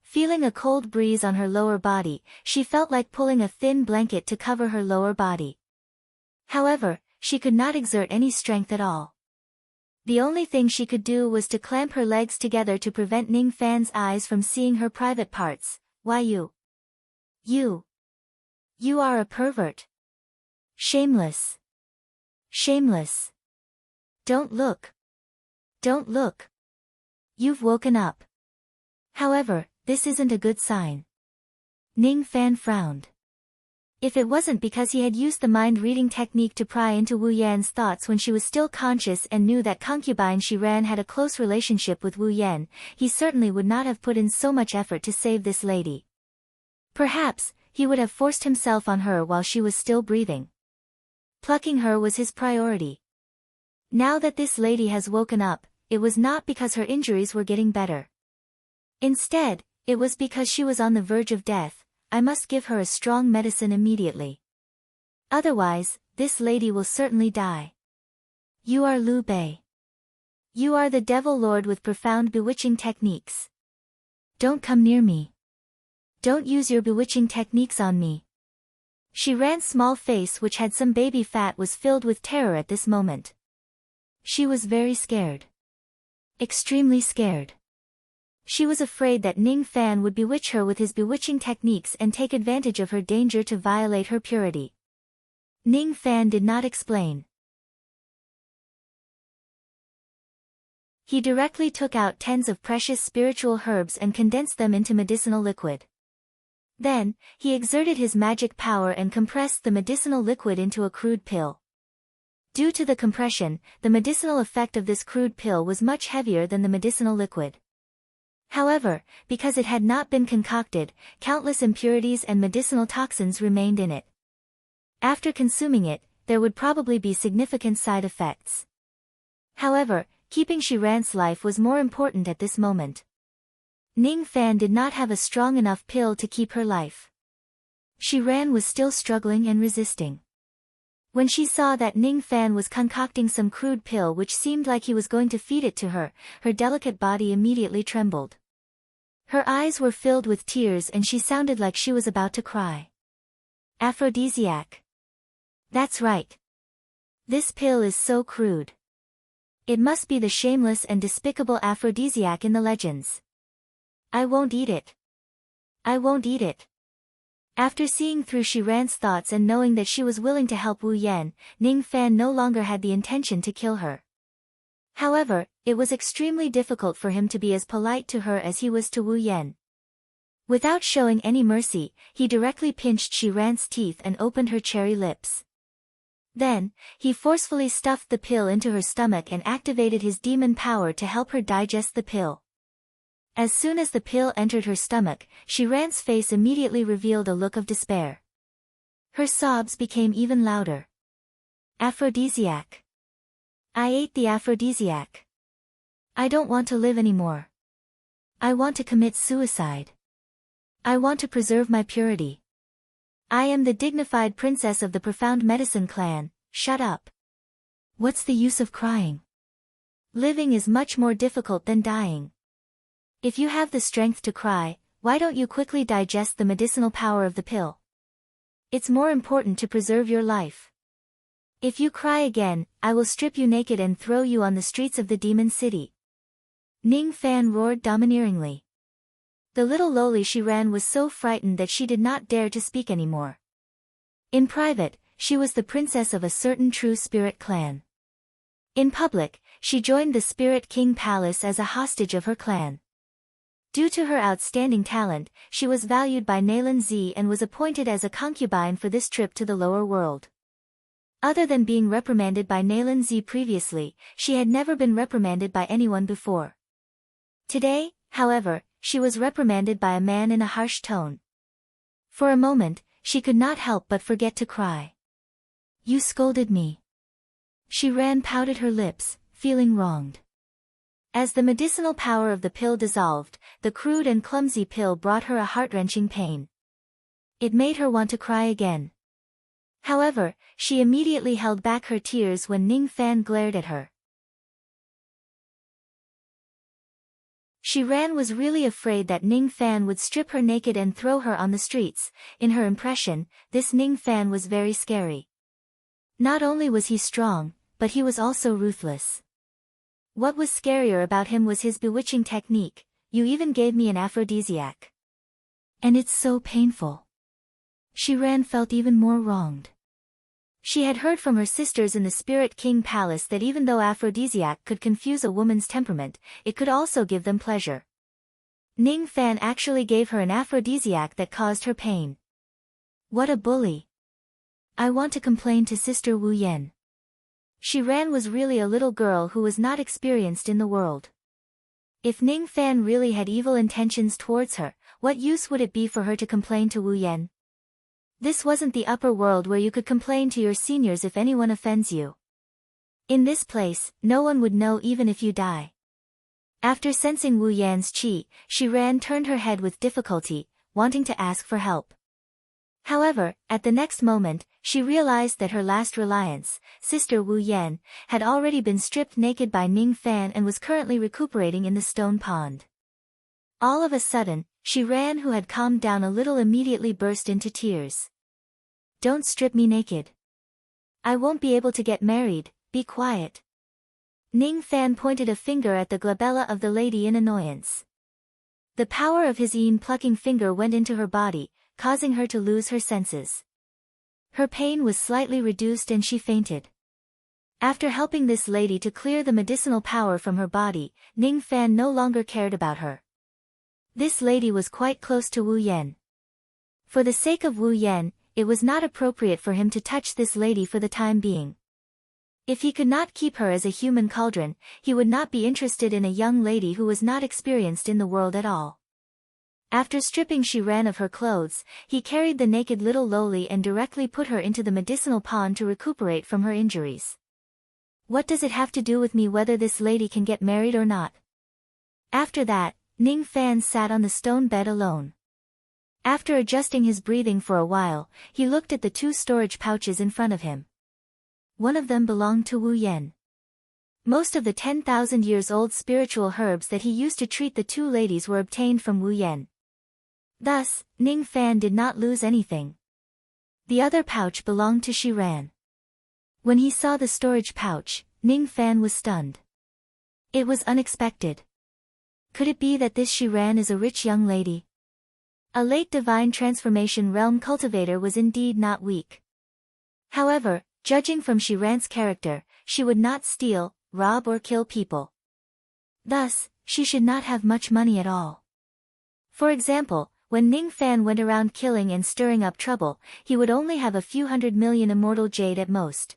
Feeling a cold breeze on her lower body, she felt like pulling a thin blanket to cover her lower body. However, she could not exert any strength at all. The only thing she could do was to clamp her legs together to prevent Ning Fan's eyes from seeing her private parts. Why you are a pervert. Shameless. Shameless. Don't look. Don't look. You've woken up. However, this isn't a good sign. Ning Fan frowned. If it wasn't because he had used the mind-reading technique to pry into Wu Yan's thoughts when she was still conscious and knew that concubine Shiran had a close relationship with Wu Yan, he certainly would not have put in so much effort to save this lady. Perhaps, he would have forced himself on her while she was still breathing. Plucking her was his priority. Now that this lady has woken up, it was not because her injuries were getting better. Instead, it was because she was on the verge of death. I must give her a strong medicine immediately. Otherwise, this lady will certainly die. You are Liu Bei. You are the devil lord with profound bewitching techniques. Don't come near me. Don't use your bewitching techniques on me. Shiran's small face, which had some baby fat, was filled with terror at this moment. She was very scared. Extremely scared. She was afraid that Ning Fan would bewitch her with his bewitching techniques and take advantage of her danger to violate her purity. Ning Fan did not explain. He directly took out tens of precious spiritual herbs and condensed them into medicinal liquid. Then, he exerted his magic power and compressed the medicinal liquid into a crude pill. Due to the compression, the medicinal effect of this crude pill was much heavier than the medicinal liquid. However, because it had not been concocted, countless impurities and medicinal toxins remained in it. After consuming it, there would probably be significant side effects. However, keeping Shiran's life was more important at this moment. Ning Fan did not have a strong enough pill to keep her life. She was still struggling and resisting. When she saw that Ning Fan was concocting some crude pill which seemed like he was going to feed it to her, her delicate body immediately trembled. Her eyes were filled with tears and she sounded like she was about to cry. Aphrodisiac. That's right. This pill is so crude. It must be the shameless and despicable aphrodisiac in the legends. I won't eat it. I won't eat it. After seeing through Shiran's thoughts and knowing that she was willing to help Wu Yan, Ning Fan no longer had the intention to kill her. However, it was extremely difficult for him to be as polite to her as he was to Wu Yan. Without showing any mercy, he directly pinched Shiran's teeth and opened her cherry lips. Then, he forcefully stuffed the pill into her stomach and activated his demon power to help her digest the pill. As soon as the pill entered her stomach, Shiran's face immediately revealed a look of despair. Her sobs became even louder. Aphrodisiac. I ate the aphrodisiac. I don't want to live anymore. I want to commit suicide. I want to preserve my purity. I am the dignified princess of the Profound Medicine clan. Shut up. What's the use of crying? Living is much more difficult than dying. If you have the strength to cry, why don't you quickly digest the medicinal power of the pill? It's more important to preserve your life. If you cry again, I will strip you naked and throw you on the streets of the demon city. Ning Fan roared domineeringly. The little lowly Shiran was so frightened that she did not dare to speak anymore. In private, she was the princess of a certain true spirit clan. In public, she joined the Spirit King Palace as a hostage of her clan. Due to her outstanding talent, she was valued by Naylan Z and was appointed as a concubine for this trip to the lower world. Other than being reprimanded by Naylan Z previously, she had never been reprimanded by anyone before. Today, however, she was reprimanded by a man in a harsh tone. For a moment, she could not help but forget to cry. You scolded me. Shiran pouted her lips, feeling wronged. As the medicinal power of the pill dissolved, the crude and clumsy pill brought her a heart-wrenching pain. It made her want to cry again. However, she immediately held back her tears when Ning Fan glared at her. Shiran was really afraid that Ning Fan would strip her naked and throw her on the streets. In her impression, this Ning Fan was very scary. Not only was he strong, but he was also ruthless. What was scarier about him was his bewitching technique. You even gave me an aphrodisiac. And it's so painful. Shiran felt even more wronged. She had heard from her sisters in the Spirit King Palace that even though aphrodisiac could confuse a woman's temperament, it could also give them pleasure. Ning Fan actually gave her an aphrodisiac that caused her pain. What a bully. I want to complain to Sister Wu Yan. Shiran was really a little girl who was not experienced in the world. If Ning Fan really had evil intentions towards her, what use would it be for her to complain to Wu Yan? This wasn't the upper world where you could complain to your seniors if anyone offends you. In this place, no one would know even if you die. After sensing Wu Yan's qi, Shiran turned her head with difficulty, wanting to ask for help. However, at the next moment, she realized that her last reliance, Sister Wu Yan, had already been stripped naked by Ning Fan and was currently recuperating in the stone pond. All of a sudden, Shiran, who had calmed down a little, immediately burst into tears. Don't strip me naked. I won't be able to get married, be quiet. Ning Fan pointed a finger at the glabella of the lady in annoyance. The power of his plucking finger went into her body, causing her to lose her senses. Her pain was slightly reduced and she fainted. After helping this lady to clear the medicinal power from her body, Ning Fan no longer cared about her. This lady was quite close to Wu Yan. For the sake of Wu Yan, it was not appropriate for him to touch this lady for the time being. If he could not keep her as a human cauldron, he would not be interested in a young lady who was not experienced in the world at all. After stripping Shiran of her clothes, he carried the naked little lowly and directly put her into the medicinal pond to recuperate from her injuries. What does it have to do with me whether this lady can get married or not? After that, Ning Fan sat on the stone bed alone. After adjusting his breathing for a while, he looked at the two storage pouches in front of him. One of them belonged to Wu Yan. Most of the 10,000 years old spiritual herbs that he used to treat the two ladies were obtained from Wu Yan. Thus, Ning Fan did not lose anything. The other pouch belonged to Shi Ran. When he saw the storage pouch, Ning Fan was stunned. It was unexpected. Could it be that this Shi Ran is a rich young lady? A late divine transformation realm cultivator was indeed not weak. However, judging from Shi Ran's character, she would not steal, rob or kill people. Thus, she should not have much money at all. For example, when Ning Fan went around killing and stirring up trouble, he would only have a few 100 million immortal jade at most.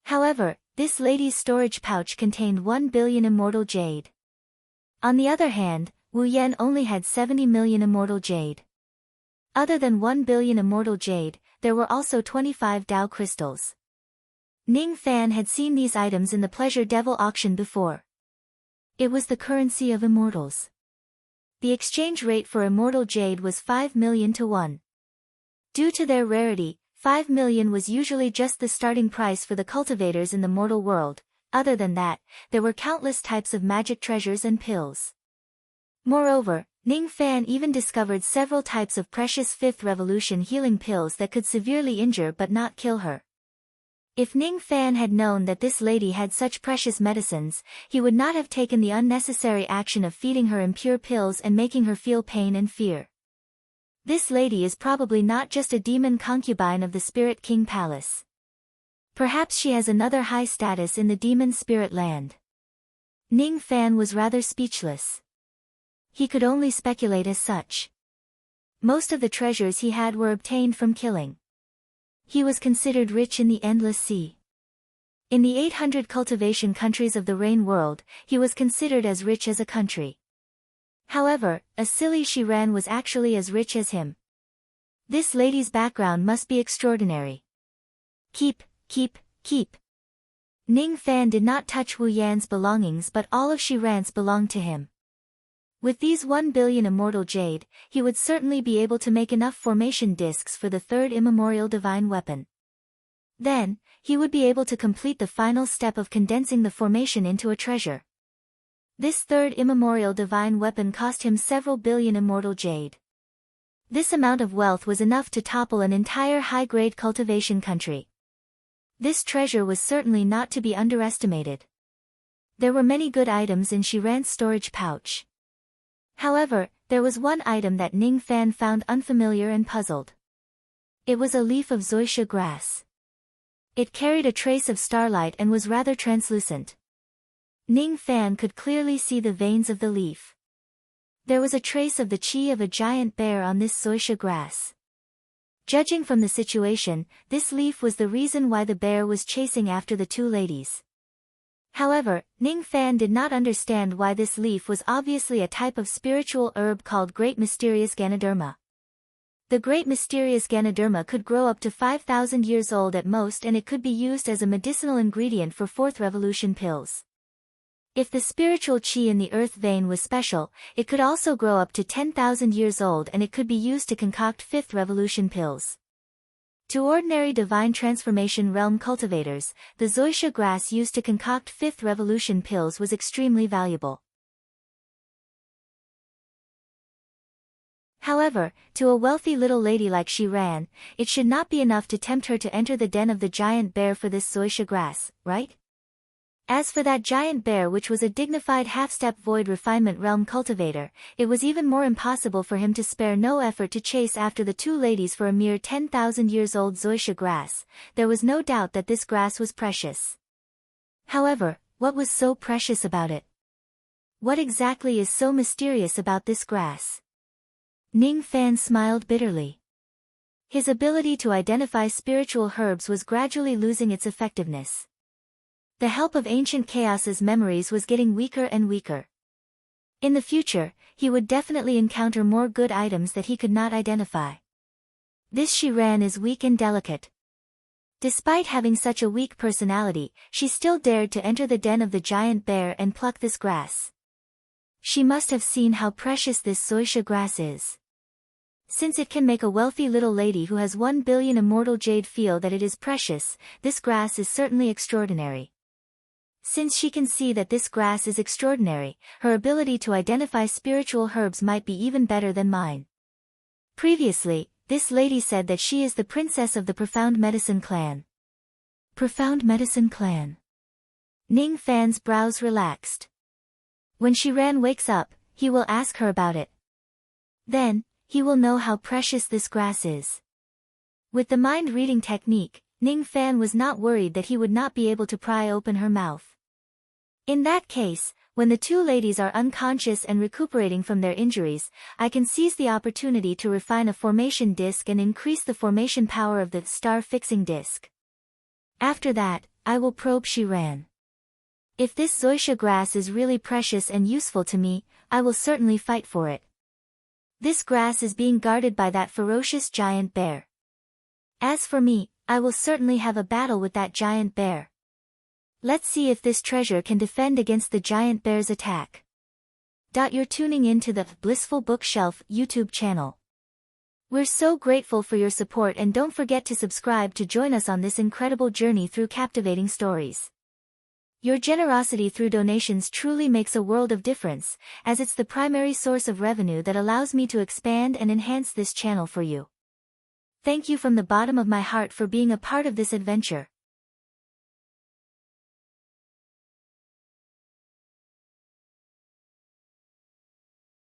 However, this lady's storage pouch contained 1 billion immortal jade. On the other hand, Wu Yan only had 70 million immortal jade. Other than 1 billion immortal jade, there were also 25 Dao crystals. Ning Fan had seen these items in the Pleasure Devil auction before. It was the currency of immortals. The exchange rate for immortal jade was 5 million to 1. Due to their rarity, 5 million was usually just the starting price for the cultivators in the mortal world. Other than that, there were countless types of magic treasures and pills. Moreover, Ning Fan even discovered several types of precious fifth revolution healing pills that could severely injure but not kill her. If Ning Fan had known that this lady had such precious medicines, he would not have taken the unnecessary action of feeding her impure pills and making her feel pain and fear. This lady is probably not just a demon concubine of the Spirit King Palace. Perhaps she has another high status in the demon spirit land. Ning Fan was rather speechless. He could only speculate as such. Most of the treasures he had were obtained from killing. He was considered rich in the Endless Sea. In the 800 cultivation countries of the Rain World, he was considered as rich as a country. However, a silly Shi Ran was actually as rich as him. This lady's background must be extraordinary. Keep. Ning Fan did not touch Wu Yan's belongings, but all of Shi Ran's belonged to him. With these 1 billion immortal jade, he would certainly be able to make enough formation discs for the third immemorial divine weapon. Then, he would be able to complete the final step of condensing the formation into a treasure. This third immemorial divine weapon cost him several billion immortal jade. This amount of wealth was enough to topple an entire high-grade cultivation country. This treasure was certainly not to be underestimated. There were many good items in Shi Ran's storage pouch. However, there was one item that Ning Fan found unfamiliar and puzzled. It was a leaf of zoysia grass. It carried a trace of starlight and was rather translucent. Ning Fan could clearly see the veins of the leaf. There was a trace of the chi of a giant bear on this zoysia grass. Judging from the situation, this leaf was the reason why the bear was chasing after the two ladies. However, Ning Fan did not understand why this leaf was obviously a type of spiritual herb called Great Mysterious Ganoderma. The Great Mysterious Ganoderma could grow up to 5,000 years old at most, and it could be used as a medicinal ingredient for fourth revolution pills. If the spiritual chi in the earth vein was special, it could also grow up to 10,000 years old, and it could be used to concoct fifth revolution pills. To ordinary divine transformation realm cultivators, the zoysia grass used to concoct fifth revolution pills was extremely valuable. However, to a wealthy little lady like Shi Ran, it should not be enough to tempt her to enter the den of the giant bear for this zoysia grass, right? As for that giant bear, which was a dignified half-step void refinement realm cultivator, it was even more impossible for him to spare no effort to chase after the two ladies for a mere 10,000 years old zoysia grass. There was no doubt that this grass was precious. However, what was so precious about it? What exactly is so mysterious about this grass? Ning Fan smiled bitterly. His ability to identify spiritual herbs was gradually losing its effectiveness. The help of ancient chaos's memories was getting weaker and weaker. In the future, he would definitely encounter more good items that he could not identify. This Shi Ran is weak and delicate. Despite having such a weak personality, she still dared to enter the den of the giant bear and pluck this grass. She must have seen how precious this zoysia grass is. Since it can make a wealthy little lady who has 1 billion immortal jade feel that it is precious, this grass is certainly extraordinary. Since she can see that this grass is extraordinary, her ability to identify spiritual herbs might be even better than mine. Previously, this lady said that she is the princess of the Profound Medicine clan. Profound Medicine clan. Ning Fan's brows relaxed. When Shiran wakes up, he will ask her about it. Then, he will know how precious this grass is. With the mind-reading technique, Ning Fan was not worried that he would not be able to pry open her mouth. In that case, when the two ladies are unconscious and recuperating from their injuries, I can seize the opportunity to refine a formation disc and increase the formation power of the star-fixing disc. After that, I will probe Shiran. If this zoysia grass is really precious and useful to me, I will certainly fight for it. This grass is being guarded by that ferocious giant bear. As for me, I will certainly have a battle with that giant bear. Let's see if this treasure can defend against the giant bear's attack. You're tuning in to the Blissful Bookshelf YouTube channel. We're so grateful for your support, and don't forget to subscribe to join us on this incredible journey through captivating stories. Your generosity through donations truly makes a world of difference, as it's the primary source of revenue that allows me to expand and enhance this channel for you. Thank you from the bottom of my heart for being a part of this adventure.